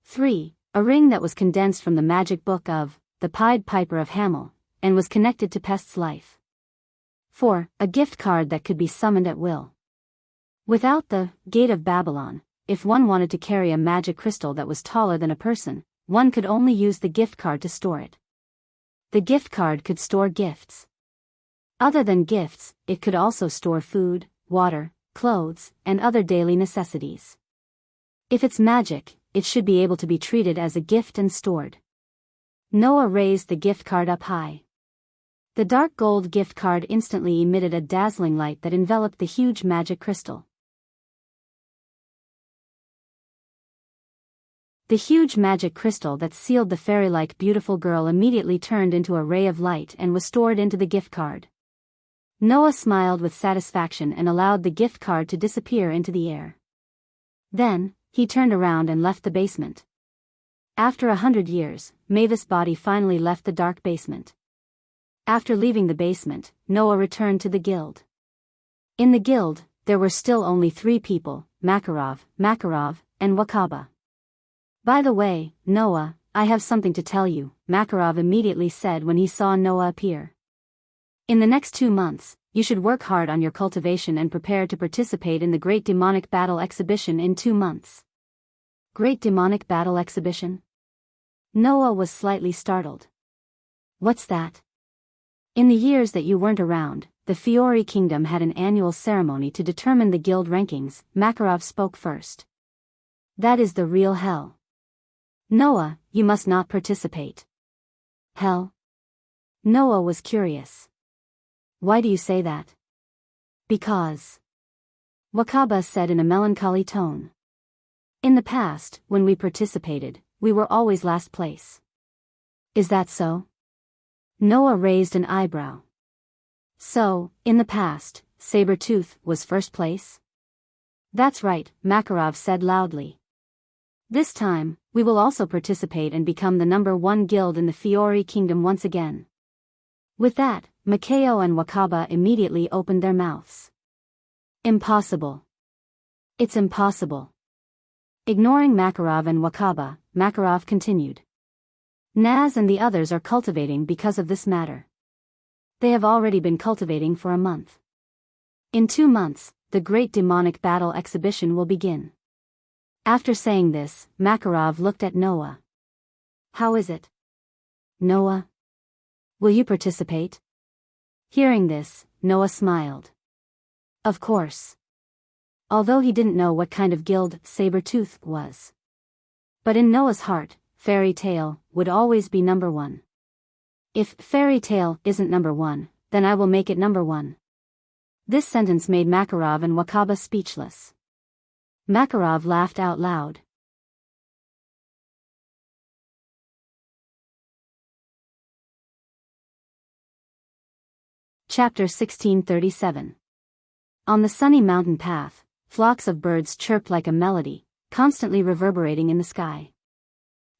3. A ring that was condensed from the magic book of the Pied Piper of Hamel, and was connected to Pest's life. 4. A gift card that could be summoned at will. Without the Gate of Babylon, if one wanted to carry a magic crystal that was taller than a person, one could only use the gift card to store it. The gift card could store gifts. Other than gifts, it could also store food, water, clothes, and other daily necessities. If it's magic, it should be able to be treated as a gift and stored. Noah raised the gift card up high. The dark gold gift card instantly emitted a dazzling light that enveloped the huge magic crystal. The huge magic crystal that sealed the fairy-like beautiful girl immediately turned into a ray of light and was stored into the gift card. Noah smiled with satisfaction and allowed the gift card to disappear into the air. Then, he turned around and left the basement. After 100 years, Mavis' body finally left the dark basement. After leaving the basement, Noah returned to the guild. In the guild, there were still only 3 people, Makarov, and Wakaba. "By the way, Noah, I have something to tell you," Makarov immediately said when he saw Noah appear. "In the next 2 months, you should work hard on your cultivation and prepare to participate in the Great Demonic Battle Exhibition in 2 months. Great Demonic Battle Exhibition? Noah was slightly startled. What's that? In the years that you weren't around, the Fiori Kingdom had an annual ceremony to determine the guild rankings, Makarov spoke first. That is the real hell. Noah, you must not participate. Hell? Noah was curious. Why do you say that? Because. Wakaba said in a melancholy tone. In the past, when we participated, we were always last place. Is that so? Noah raised an eyebrow. So, in the past, Sabertooth was first place? That's right, Makarov said loudly. This time, we will also participate and become the number 1 guild in the Fiori Kingdom once again. With that, Makeo and Wakaba immediately opened their mouths. Impossible. It's impossible. Ignoring Makarov and Wakaba, Makarov continued. Naz and the others are cultivating because of this matter. They have already been cultivating for a month. In 2 months, the Great Demonic Battle Exhibition will begin. After saying this, Makarov looked at Noah. How is it? Noah? Will you participate? Hearing this, Noah smiled. Of course. Although he didn't know what kind of guild Sabertooth was. But in Noah's heart, Fairy Tale would always be number 1. If Fairy Tale isn't number 1, then I will make it number 1. This sentence made Makarov and Wakaba speechless. Makarov laughed out loud. Chapter 1637. On the sunny mountain path, flocks of birds chirped like a melody, constantly reverberating in the sky.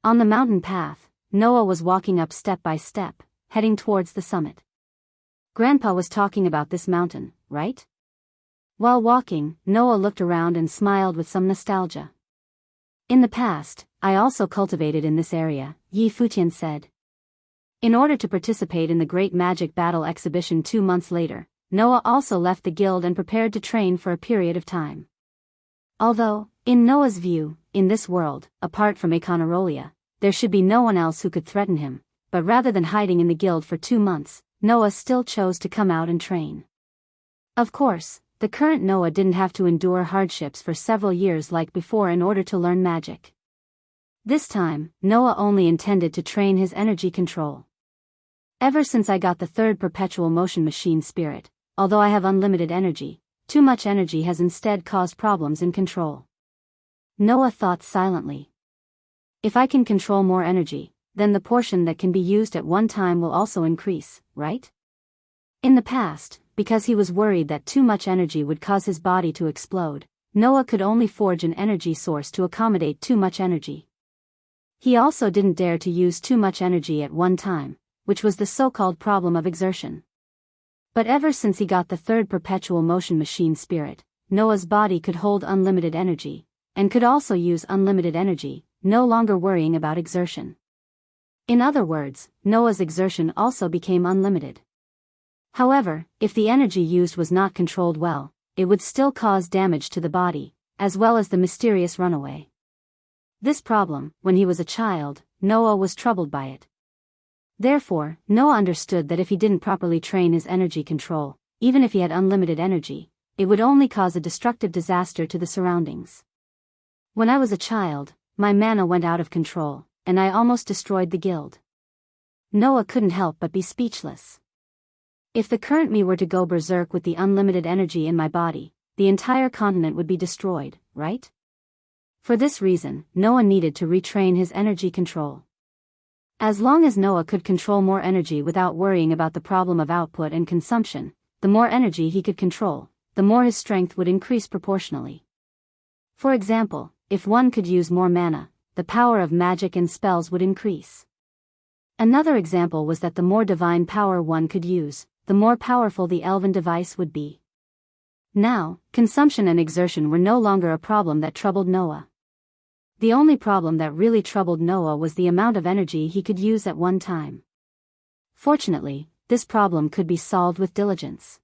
On the mountain path, Noah was walking up step by step, heading towards the summit. Grandpa was talking about this mountain, right? While walking, Noah looked around and smiled with some nostalgia. In the past, I also cultivated in this area, Yi Futian said. In order to participate in the Great Magic Battle Exhibition 2 months later, Noah also left the guild and prepared to train for a period of time. Although, in Noah's view, in this world, apart from Econarolia, there should be no one else who could threaten him, but rather than hiding in the guild for 2 months, Noah still chose to come out and train. Of course, the current Noah didn't have to endure hardships for several years like before in order to learn magic. This time, Noah only intended to train his energy control. Ever since I got the 3rd perpetual motion machine spirit, although I have unlimited energy, too much energy has instead caused problems in control. Noah thought silently. If I can control more energy, then the portion that can be used at one time will also increase, right? In the past, because he was worried that too much energy would cause his body to explode, Noah could only forge an energy source to accommodate too much energy. He also didn't dare to use too much energy at one time, which was the so-called problem of exertion. But ever since he got the 3rd perpetual motion machine spirit, Noah's body could hold unlimited energy, and could also use unlimited energy, no longer worrying about exertion. In other words, Noah's exertion also became unlimited. However, if the energy used was not controlled well, it would still cause damage to the body, as well as the mysterious runaway. This problem, when he was a child, Noah was troubled by it. Therefore, Noah understood that if he didn't properly train his energy control, even if he had unlimited energy, it would only cause a destructive disaster to the surroundings. When I was a child, my mana went out of control, and I almost destroyed the guild. Noah couldn't help but be speechless. If the current me were to go berserk with the unlimited energy in my body, the entire continent would be destroyed, right? For this reason, Noah needed to retrain his energy control. As long as Noah could control more energy without worrying about the problem of output and consumption, the more energy he could control, the more his strength would increase proportionally. For example, if one could use more mana, the power of magic and spells would increase. Another example was that the more divine power one could use, the more powerful the elven device would be. Now, consumption and exertion were no longer a problem that troubled Noah. The only problem that really troubled Noah was the amount of energy he could use at one time. Fortunately, this problem could be solved with diligence.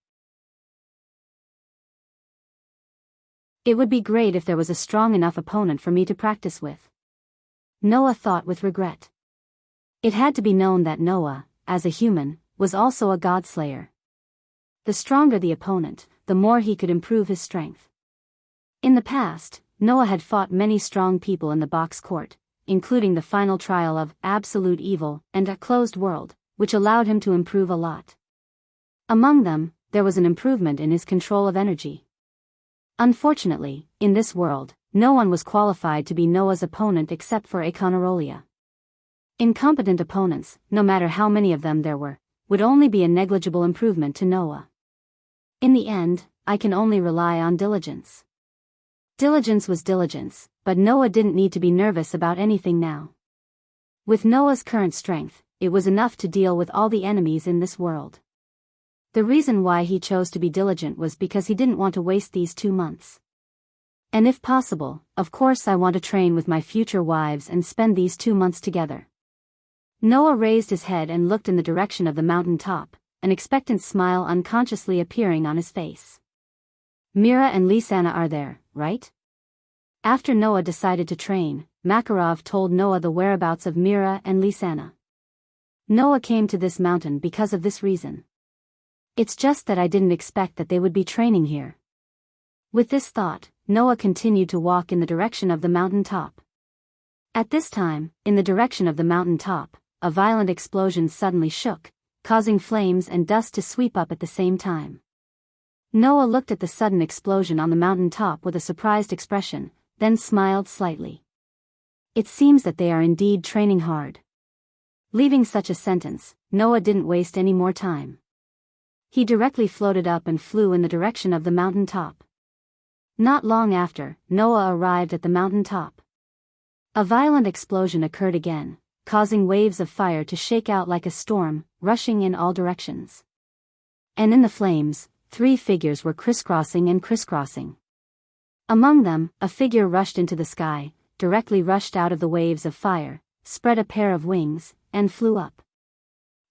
It would be great if there was a strong enough opponent for me to practice with. Noah thought with regret. It had to be known that Noah, as a human, was also a godslayer. The stronger the opponent, the more he could improve his strength. In the past, Noah had fought many strong people in the box court, including the final trial of Absolute Evil and A Closed World, which allowed him to improve a lot. Among them, there was an improvement in his control of energy. Unfortunately, in this world, no one was qualified to be Noah's opponent except for Akonarolia. Incompetent opponents, no matter how many of them there were, would only be a negligible improvement to Noah. In the end, I can only rely on diligence. Diligence was diligence, but Noah didn't need to be nervous about anything now. With Noah's current strength, it was enough to deal with all the enemies in this world. The reason why he chose to be diligent was because he didn't want to waste these 2 months. And if possible, of course I want to train with my future wives and spend these 2 months together. Noah raised his head and looked in the direction of the mountain top, an expectant smile unconsciously appearing on his face. Mira and Lisanna are there, right? After Noah decided to train, Makarov told Noah the whereabouts of Mira and Lisanna. Noah came to this mountain because of this reason. It's just that I didn't expect that they would be training here. With this thought, Noah continued to walk in the direction of the mountain top. At this time, in the direction of the mountain top, a violent explosion suddenly shook, causing flames and dust to sweep up at the same time. Noah looked at the sudden explosion on the mountain top with a surprised expression, then smiled slightly. It seems that they are indeed training hard. Leaving such a sentence, Noah didn't waste any more time. He directly floated up and flew in the direction of the mountain top. Not long after, Noah arrived at the mountain top. A violent explosion occurred again, causing waves of fire to shake out like a storm, rushing in all directions. And in the flames, 3 figures were crisscrossing and crisscrossing. Among them, a figure rushed into the sky, directly rushed out of the waves of fire, spread a pair of wings, and flew up.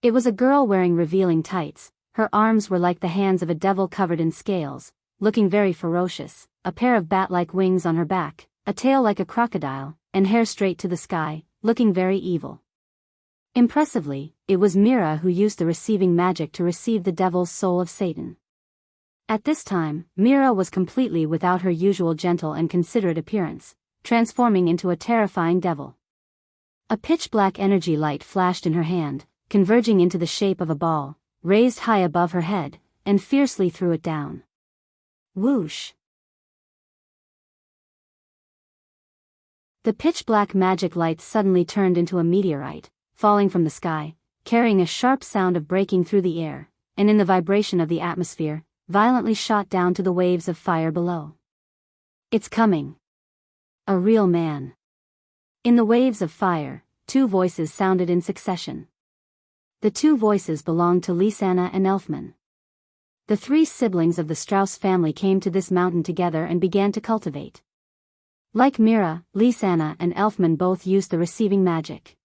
It was a girl wearing revealing tights. Her arms were like the hands of a devil covered in scales, looking very ferocious, a pair of bat-like wings on her back, a tail like a crocodile, and hair straight to the sky, looking very evil. Impressively, it was Mira who used the receiving magic to receive the devil's soul of Satan. At this time, Mira was completely without her usual gentle and considerate appearance, transforming into a terrifying devil. A pitch-black energy light flashed in her hand, converging into the shape of a ball, raised high above her head, and fiercely threw it down. Whoosh! The pitch-black magic light suddenly turned into a meteorite, falling from the sky, carrying a sharp sound of breaking through the air, and in the vibration of the atmosphere, violently shot down to the waves of fire below. It's coming. A real man. In the waves of fire, 2 voices sounded in succession. The 2 voices belonged to Lisanna and Elfman. The 3 siblings of the Strauss family came to this mountain together and began to cultivate. Like Mira, Lisanna and Elfman both used the receiving magic.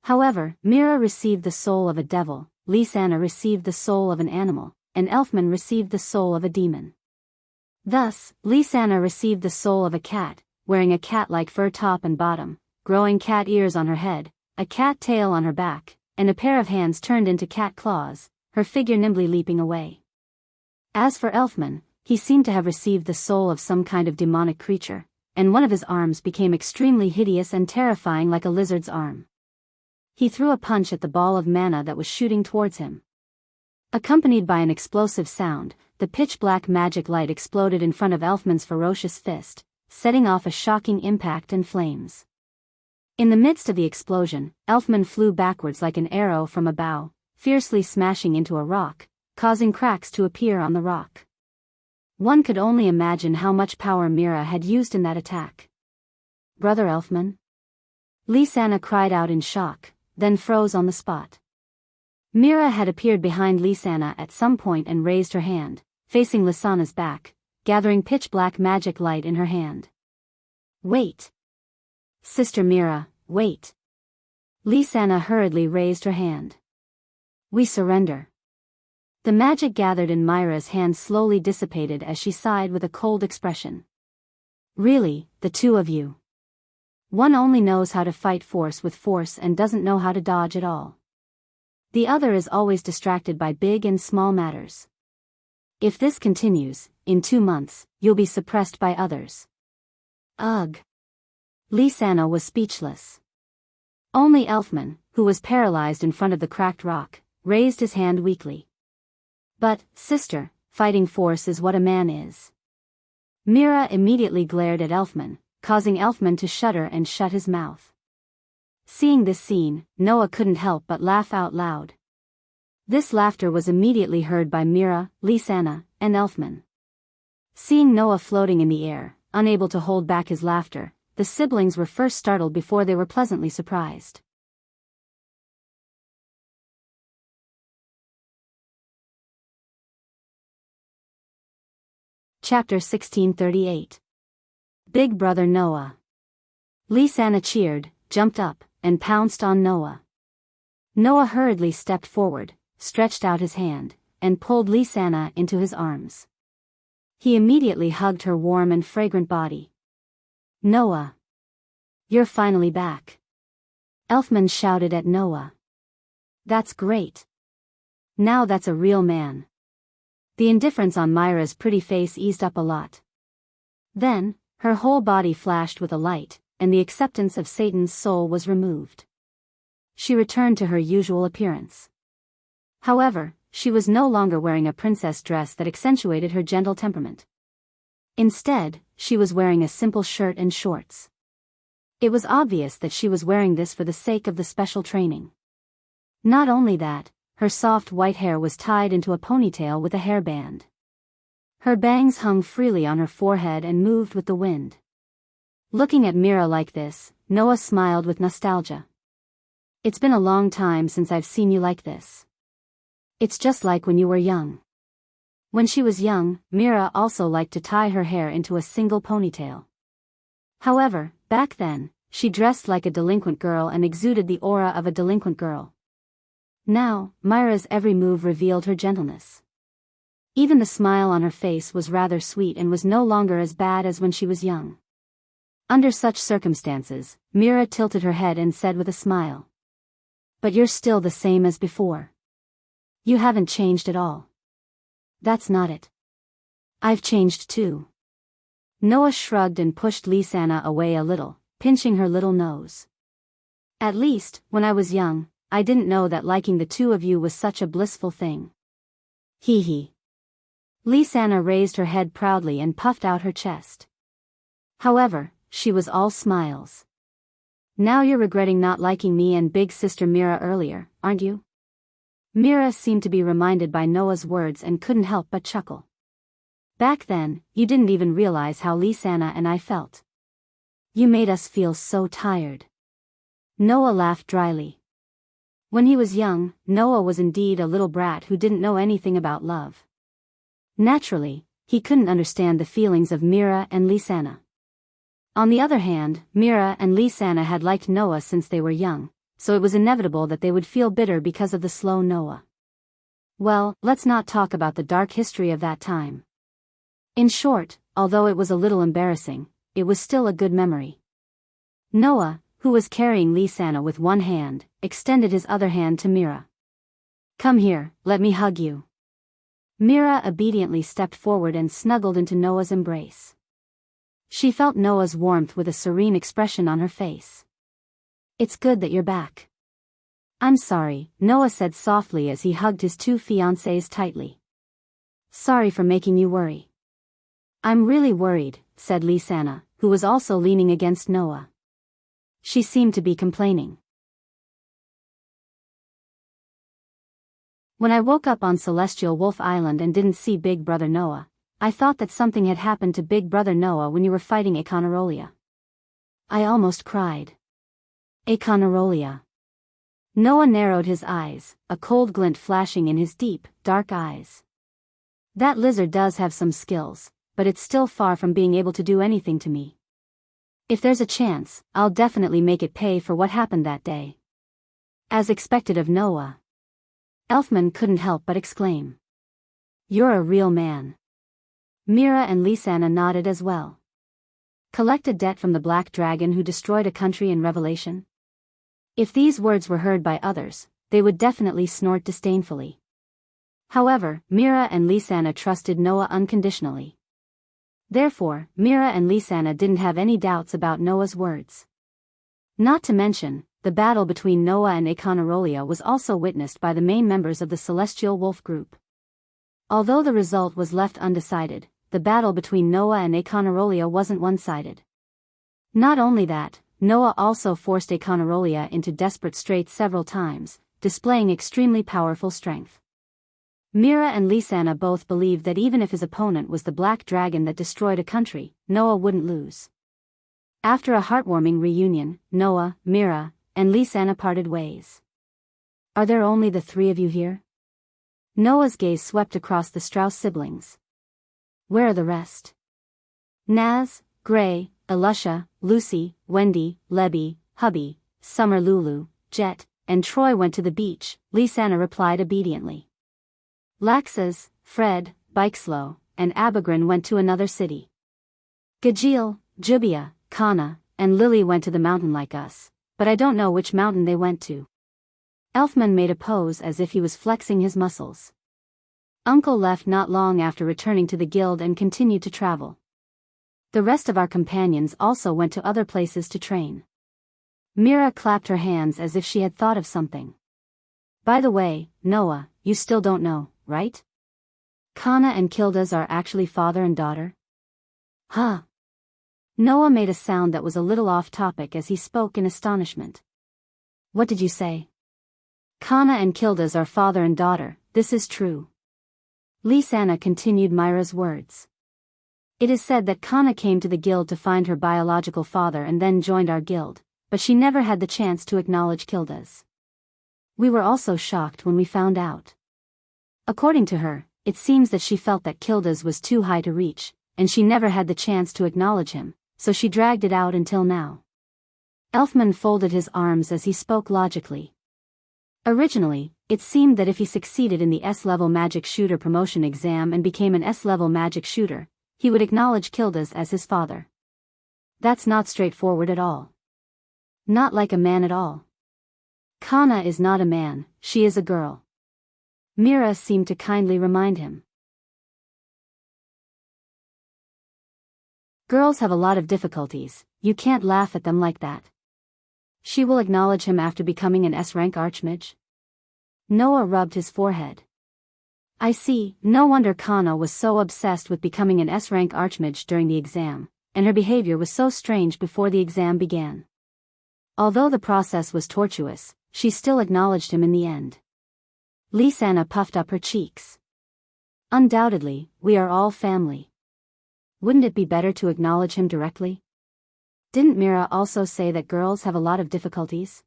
However, Mira received the soul of a devil, Lisanna received the soul of an animal, and Elfman received the soul of a demon. Thus, Lisanna received the soul of a cat, wearing a cat-like fur top and bottom, growing cat ears on her head, a cat tail on her back, and a pair of hands turned into cat claws, her figure nimbly leaping away. As for Elfman, he seemed to have received the soul of some kind of demonic creature, and one of his arms became extremely hideous and terrifying like a lizard's arm. He threw a punch at the ball of mana that was shooting towards him. Accompanied by an explosive sound, the pitch-black magic light exploded in front of Elfman's ferocious fist, setting off a shocking impact and flames. In the midst of the explosion, Elfman flew backwards like an arrow from a bow, fiercely smashing into a rock, causing cracks to appear on the rock. One could only imagine how much power Mira had used in that attack. "Brother Elfman?" Lysana cried out in shock, then froze on the spot. Mira had appeared behind Lysana at some point and raised her hand, facing Lysana's back, gathering pitch-black magic light in her hand. "Wait! Sister Mira, wait!" Lysana hurriedly raised her hand. "We surrender." The magic gathered in Myra's hand slowly dissipated as she sighed with a cold expression. "Really, the two of you. One only knows how to fight force with force and doesn't know how to dodge at all. The other is always distracted by big and small matters. If this continues, in 2 months, you'll be suppressed by others." Ugh! Lysana was speechless. Only Elfman, who was paralyzed in front of the cracked rock, raised his hand weakly. "But, sister, fighting force is what a man is." Mira immediately glared at Elfman, causing Elfman to shudder and shut his mouth. Seeing this scene, Noah couldn't help but laugh out loud. This laughter was immediately heard by Mira, Lysana, and Elfman. Seeing Noah floating in the air, unable to hold back his laughter, the siblings were first startled before they were pleasantly surprised. Chapter 1638. Big Brother Noah. Lysana cheered, jumped up, and pounced on Noah. Noah hurriedly stepped forward, stretched out his hand, and pulled Lysana into his arms. He immediately hugged her warm and fragrant body. "Noah! You're finally back!" Elfman shouted at Noah. "That's great! Now that's a real man." The indifference on Myra's pretty face eased up a lot. Then, her whole body flashed with a light, and the acceptance of Satan's soul was removed. She returned to her usual appearance. However, she was no longer wearing a princess dress that accentuated her gentle temperament. Instead, she was wearing a simple shirt and shorts. It was obvious that she was wearing this for the sake of the special training. Not only that, her soft white hair was tied into a ponytail with a hairband. Her bangs hung freely on her forehead and moved with the wind. Looking at Mira like this, Noah smiled with nostalgia. "It's been a long time since I've seen you like this. It's just like when you were young." When she was young, Mira also liked to tie her hair into a single ponytail. However, back then, she dressed like a delinquent girl and exuded the aura of a delinquent girl. Now, Myra's every move revealed her gentleness. Even the smile on her face was rather sweet and was no longer as bad as when she was young. Under such circumstances, Mira tilted her head and said with a smile, "But you're still the same as before. You haven't changed at all." "That's not it. I've changed too." Noah shrugged and pushed Lysana away a little, pinching her little nose. "At least, when I was young, I didn't know that liking the two of you was such a blissful thing." Hee hee. Lysana raised her head proudly and puffed out her chest. However, she was all smiles. "Now you're regretting not liking me and big sister Mira earlier, aren't you?" Mira seemed to be reminded by Noah's words and couldn't help but chuckle. "Back then, you didn't even realize how Lysana and I felt. You made us feel so tired." Noah laughed dryly. When he was young, Noah was indeed a little brat who didn't know anything about love. Naturally, he couldn't understand the feelings of Mira and Lysana. On the other hand, Mira and Lysana had liked Noah since they were young, so it was inevitable that they would feel bitter because of the slow Noah. Well, let's not talk about the dark history of that time. In short, although it was a little embarrassing, it was still a good memory. Noah, who was carrying Lysana with one hand, extended his other hand to Mira. "Come here, let me hug you." Mira obediently stepped forward and snuggled into Noah's embrace. She felt Noah's warmth with a serene expression on her face. "It's good that you're back." "I'm sorry," Noah said softly as he hugged his two fiancées tightly. "Sorry for making you worry." "I'm really worried," said Lisanna, who was also leaning against Noah. She seemed to be complaining. "When I woke up on Celestial Wolf Island and didn't see Big Brother Noah, I thought that something had happened to Big Brother Noah when you were fighting Econarolia. I almost cried." "Econarolia." Noah narrowed his eyes, a cold glint flashing in his deep, dark eyes. "That lizard does have some skills, but it's still far from being able to do anything to me. If there's a chance, I'll definitely make it pay for what happened that day." As expected of Noah, Elfman couldn't help but exclaim, "You're a real man." Mira and Lisanna nodded as well. "Collect a debt from the Black Dragon who destroyed a country in Revelation?" If these words were heard by others, they would definitely snort disdainfully. However, Mira and Lisanna trusted Noah unconditionally. Therefore, Mira and Lisanna didn't have any doubts about Noah's words. Not to mention, the battle between Noah and Econarolia was also witnessed by the main members of the Celestial Wolf group. Although the result was left undecided, the battle between Noah and Econarolia wasn't one-sided. Not only that, Noah also forced Econarolia into desperate straits several times, displaying extremely powerful strength. Mira and Lisanna both believed that even if his opponent was the Black Dragon that destroyed a country, Noah wouldn't lose. After a heartwarming reunion, Noah, Mira, and Lisanna parted ways. "Are there only the three of you here?" Noah's gaze swept across the Strauss siblings. "Where are the rest?" Naz, Gray, Elusha, Lucy, Wendy, Lebby, Hubby, Summer Lulu, Jet, and Troy went to the beach, Lisanna replied obediently. Laxas, Fred, Bikeslow, and Abagrin went to another city. Gajeel, Jubia, Kana, and Lily went to the mountain like us, but I don't know which mountain they went to. Elfman made a pose as if he was flexing his muscles. Uncle left not long after returning to the guild and continued to travel. The rest of our companions also went to other places to train. Mira clapped her hands as if she had thought of something. "By the way, Noah, you still don't know, right? Kana and Kildas are actually father and daughter?" "Huh?" Noah made a sound that was a little off topic as he spoke in astonishment. "What did you say?" "Kana and Kildas are father and daughter, this is true." Lisanna continued Myra's words. "It is said that Kana came to the guild to find her biological father and then joined our guild, but she never had the chance to acknowledge Kildas. We were also shocked when we found out. According to her, it seems that she felt that Kildas was too high to reach, and she never had the chance to acknowledge him, so she dragged it out until now." Elfman folded his arms as he spoke logically. Originally, it seemed that if he succeeded in the S-level magic shooter promotion exam and became an S-level magic shooter, he would acknowledge Kildas as his father. That's not straightforward at all. Not like a man at all. Kana is not a man, she is a girl. Mira seemed to kindly remind him. Girls have a lot of difficulties, you can't laugh at them like that. She will acknowledge him after becoming an S-rank archmage? Noah rubbed his forehead. I see, no wonder Kana was so obsessed with becoming an S-rank archmage during the exam, and her behavior was so strange before the exam began. Although the process was tortuous, she still acknowledged him in the end. Lisanna puffed up her cheeks. Undoubtedly, we are all family. Wouldn't it be better to acknowledge him directly? Didn't Mira also say that girls have a lot of difficulties?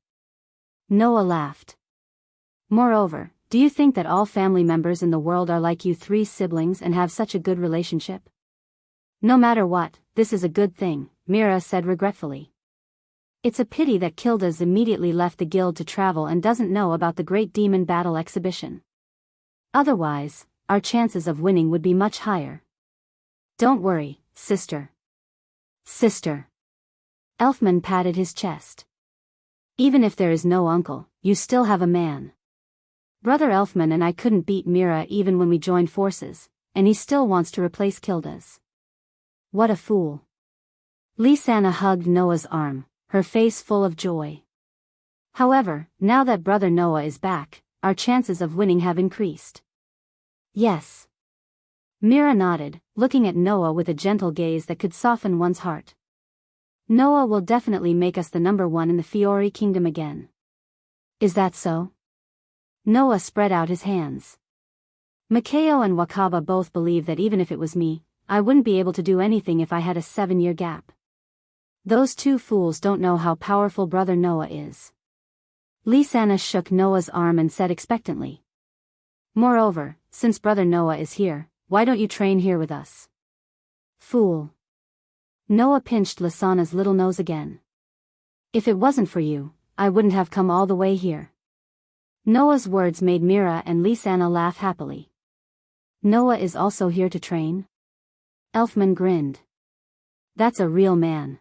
Noah laughed. Moreover, do you think that all family members in the world are like you three siblings and have such a good relationship? No matter what, this is a good thing, Mira said regretfully. It's a pity that Kildas immediately left the guild to travel and doesn't know about the Great Demon Battle exhibition. Otherwise, our chances of winning would be much higher. Don't worry, sister. Sister. Elfman patted his chest. Even if there is no uncle, you still have a man. Brother Elfman and I couldn't beat Mira even when we joined forces, and he still wants to replace Kilda's. What a fool. Lysana hugged Noah's arm, her face full of joy. However, now that Brother Noah is back, our chances of winning have increased. Yes. Mira nodded, looking at Noah with a gentle gaze that could soften one's heart. Noah will definitely make us the number one in the Fiori Kingdom again. Is that so? Noah spread out his hands. Makao and Wakaba both believe that even if it was me, I wouldn't be able to do anything if I had a 7-year gap. Those two fools don't know how powerful Brother Noah is. Lysana shook Noah's arm and said expectantly. Moreover, since Brother Noah is here, why don't you train here with us? Fool. Noah pinched Lysana's little nose again. If it wasn't for you, I wouldn't have come all the way here. Noah's words made Mira and Lysana laugh happily. Noah is also here to train? Elfman grinned. That's a real man.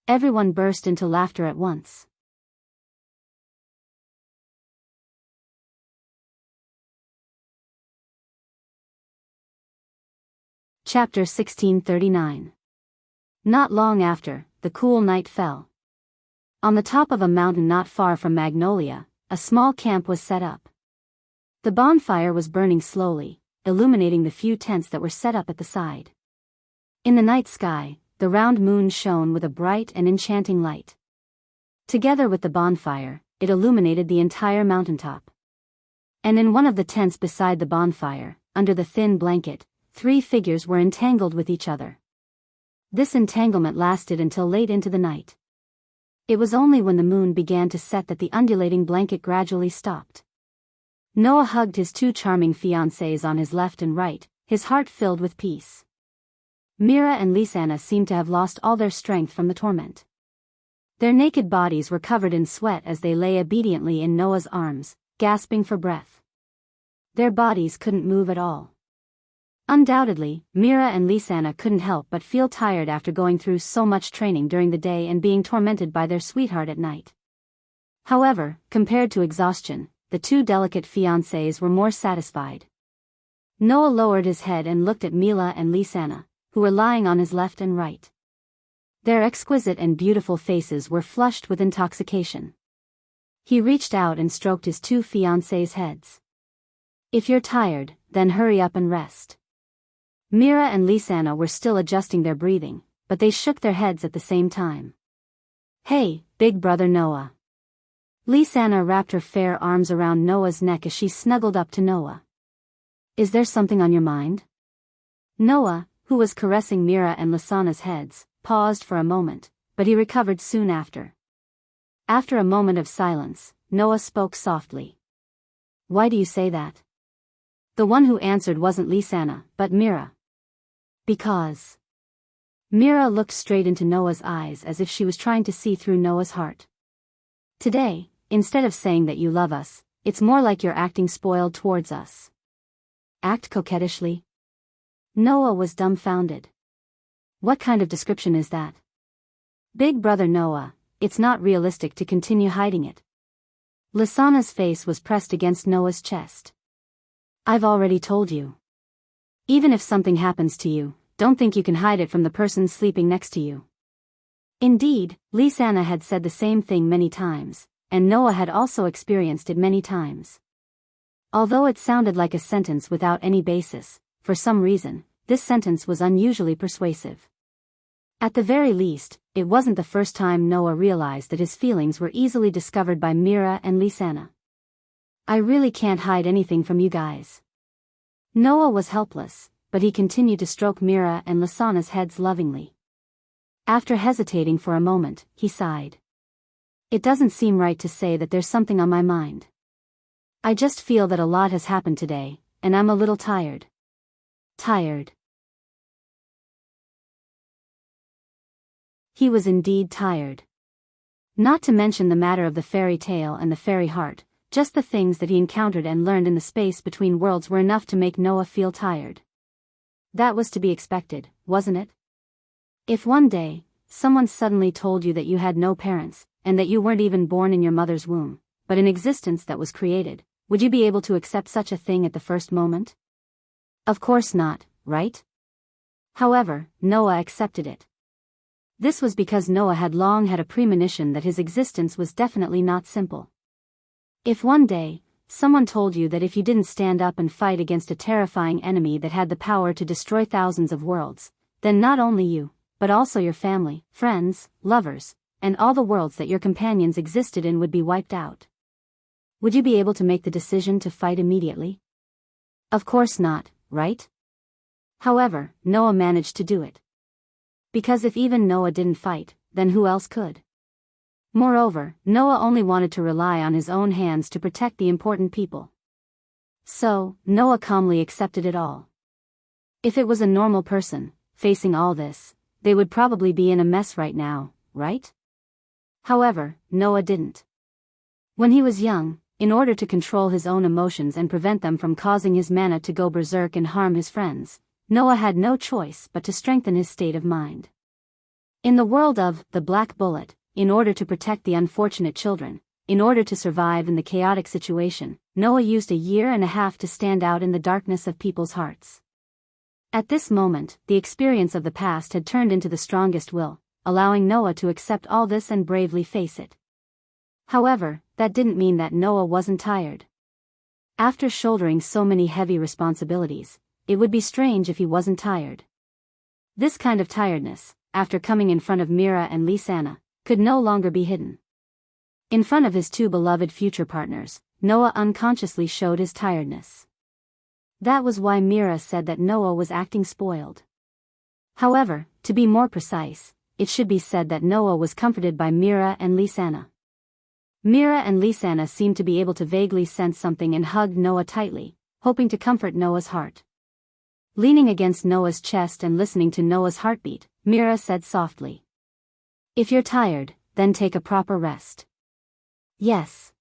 Everyone burst into laughter at once. Chapter 1639. Not long after, the cool night fell. On the top of a mountain not far from Magnolia, a small camp was set up. The bonfire was burning slowly, illuminating the few tents that were set up at the side. In the night sky, the round moon shone with a bright and enchanting light. Together with the bonfire, it illuminated the entire mountaintop. And in one of the tents beside the bonfire, under the thin blanket, 3 figures were entangled with each other. This entanglement lasted until late into the night. It was only when the moon began to set that the undulating blanket gradually stopped. Noah hugged his 2 charming fiancées on his left and right, his heart filled with peace. Mira and Lysana seemed to have lost all their strength from the torment. Their naked bodies were covered in sweat as they lay obediently in Noah's arms, gasping for breath. Their bodies couldn't move at all. Undoubtedly, Mira and Lysana couldn't help but feel tired after going through so much training during the day and being tormented by their sweetheart at night. However, compared to exhaustion, the 2 delicate fiancés were more satisfied. Noah lowered his head and looked at Mila and Lysana, who were lying on his left and right. Their exquisite and beautiful faces were flushed with intoxication. He reached out and stroked his 2 fiancés' heads. If you're tired, then hurry up and rest. Mira and Lysana were still adjusting their breathing, but they shook their heads at the same time. Hey, big brother Noah. Lysana wrapped her fair arms around Noah's neck as she snuggled up to Noah. Is there something on your mind? Noah, who was caressing Mira and Lysana's heads, paused for a moment, but he recovered soon after. After a moment of silence, Noah spoke softly. Why do you say that? The one who answered wasn't Lysana, but Mira. Because. Mira looked straight into Noah's eyes as if she was trying to see through Noah's heart. Today, instead of saying that you love us, it's more like you're acting spoiled towards us. Act coquettishly? Noah was dumbfounded. What kind of description is that? Big brother Noah, it's not realistic to continue hiding it. Lysana's face was pressed against Noah's chest. I've already told you. Even if something happens to you, don't think you can hide it from the person sleeping next to you. Indeed, Lysana had said the same thing many times, and Noah had also experienced it many times. Although it sounded like a sentence without any basis, for some reason, this sentence was unusually persuasive. At the very least, it wasn't the first time Noah realized that his feelings were easily discovered by Mira and Lysana. I really can't hide anything from you guys. Noah was helpless, but he continued to stroke Mira and Lysana's heads lovingly. After hesitating for a moment, he sighed. It doesn't seem right to say that there's something on my mind. I just feel that a lot has happened today, and I'm a little tired. Tired. He was indeed tired. Not to mention the matter of the fairy tale and the fairy heart, just the things that he encountered and learned in the space between worlds were enough to make Noah feel tired. That was to be expected, wasn't it? If one day, someone suddenly told you that you had no parents, and that you weren't even born in your mother's womb, but an existence that was created, would you be able to accept such a thing at the first moment? Of course not, right? However, Noah accepted it. This was because Noah had long had a premonition that his existence was definitely not simple. If one day, someone told you that if you didn't stand up and fight against a terrifying enemy that had the power to destroy thousands of worlds, then not only you, but also your family, friends, lovers, and all the worlds that your companions existed in would be wiped out. Would you be able to make the decision to fight immediately? Of course not, right? However, Noah managed to do it. Because if even Noah didn't fight, then who else could? Moreover, Noah only wanted to rely on his own hands to protect the important people. So, Noah calmly accepted it all. If it was a normal person, facing all this, they would probably be in a mess right now, right? However, Noah didn't. When he was young, in order to control his own emotions and prevent them from causing his mana to go berserk and harm his friends, Noah had no choice but to strengthen his state of mind. In the world of the Black Bullet, in order to protect the unfortunate children, in order to survive in the chaotic situation, Noah used 1.5 years to stand out in the darkness of people's hearts. At this moment, the experience of the past had turned into the strongest will, allowing Noah to accept all this and bravely face it. However, that didn't mean that Noah wasn't tired. After shouldering so many heavy responsibilities, it would be strange if he wasn't tired. This kind of tiredness, after coming in front of Mira and Lisanna, could no longer be hidden. In front of his 2 beloved future partners, Noah unconsciously showed his tiredness. That was why Mira said that Noah was acting spoiled. However, to be more precise, it should be said that Noah was comforted by Mira and Lisanna. Mira and Lisanna seemed to be able to vaguely sense something and hugged Noah tightly, hoping to comfort Noah's heart. Leaning against Noah's chest and listening to Noah's heartbeat, Mira said softly, "If you're tired, then take a proper rest." Yes.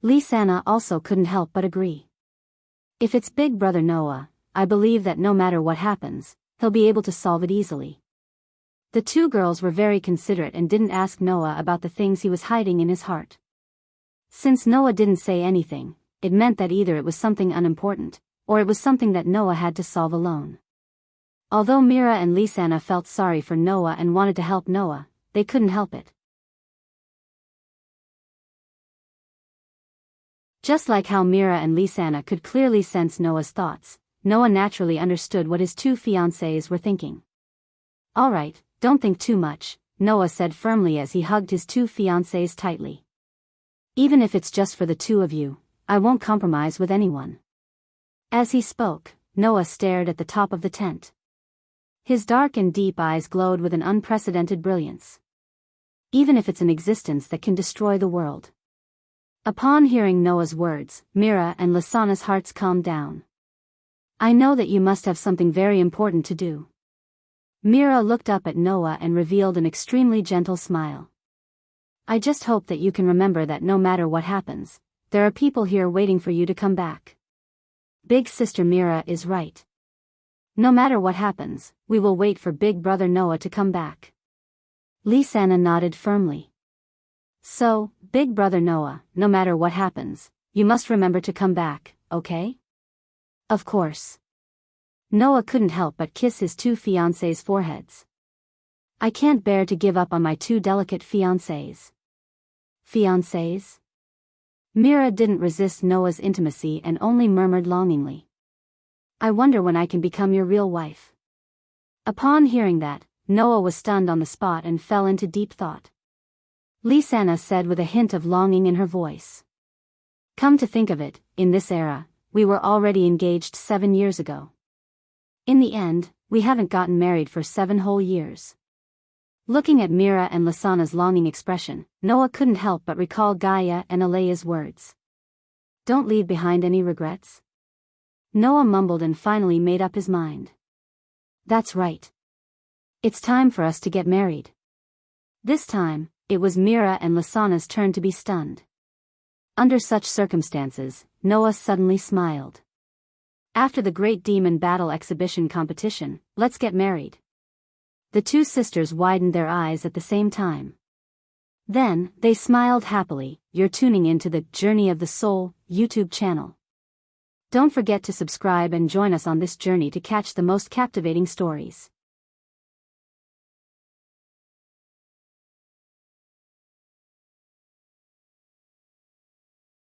Lisanna also couldn't help but agree. If it's Big Brother Noah, I believe that no matter what happens, he'll be able to solve it easily. The 2 girls were very considerate and didn't ask Noah about the things he was hiding in his heart. Since Noah didn't say anything, it meant that either it was something unimportant, or it was something that Noah had to solve alone. Although Mira and Lisanna felt sorry for Noah and wanted to help Noah, they couldn't help it. Just like how Mira and Lisanna could clearly sense Noah's thoughts, Noah naturally understood what his 2 fiancés were thinking. "Alright, don't think too much," Noah said firmly as he hugged his 2 fiancés tightly. "Even if it's just for the 2 of you, I won't compromise with anyone." As he spoke, Noah stared at the top of the tent. His dark and deep eyes glowed with an unprecedented brilliance. Even if it's an existence that can destroy the world. Upon hearing Noah's words, Mira and Lisanna's hearts calmed down. "I know that you must have something very important to do." Mira looked up at Noah and revealed an extremely gentle smile. "I just hope that you can remember that no matter what happens, there are people here waiting for you to come back. Big Sister Mira is right. No matter what happens, we will wait for Big Brother Noah to come back." Lisanna nodded firmly. "So, Big Brother Noah, no matter what happens, you must remember to come back, okay?" "Of course." Noah couldn't help but kiss his 2 fiancés' foreheads. "I can't bear to give up on my 2 delicate fiancés." "Fiancés?" Mira didn't resist Noah's intimacy and only murmured longingly. "I wonder when I can become your real wife." Upon hearing that, Noah was stunned on the spot and fell into deep thought. Lisanna said with a hint of longing in her voice, "Come to think of it, in this era, we were already engaged 7 years ago. In the end, we haven't gotten married for 7 whole years." Looking at Mira and Lisanna's longing expression, Noah couldn't help but recall Gaia and Alea's words. "Don't leave behind any regrets?" Noah mumbled and finally made up his mind. "That's right. It's time for us to get married." This time, it was Mira and Lisanna's turn to be stunned. Under such circumstances, Noah suddenly smiled. "After the Great Demon Battle Exhibition competition, let's get married." The 2 sisters widened their eyes at the same time. Then, they smiled happily. You're tuning into the Journey of the Soul YouTube channel. Don't forget to subscribe and join us on this journey to catch the most captivating stories.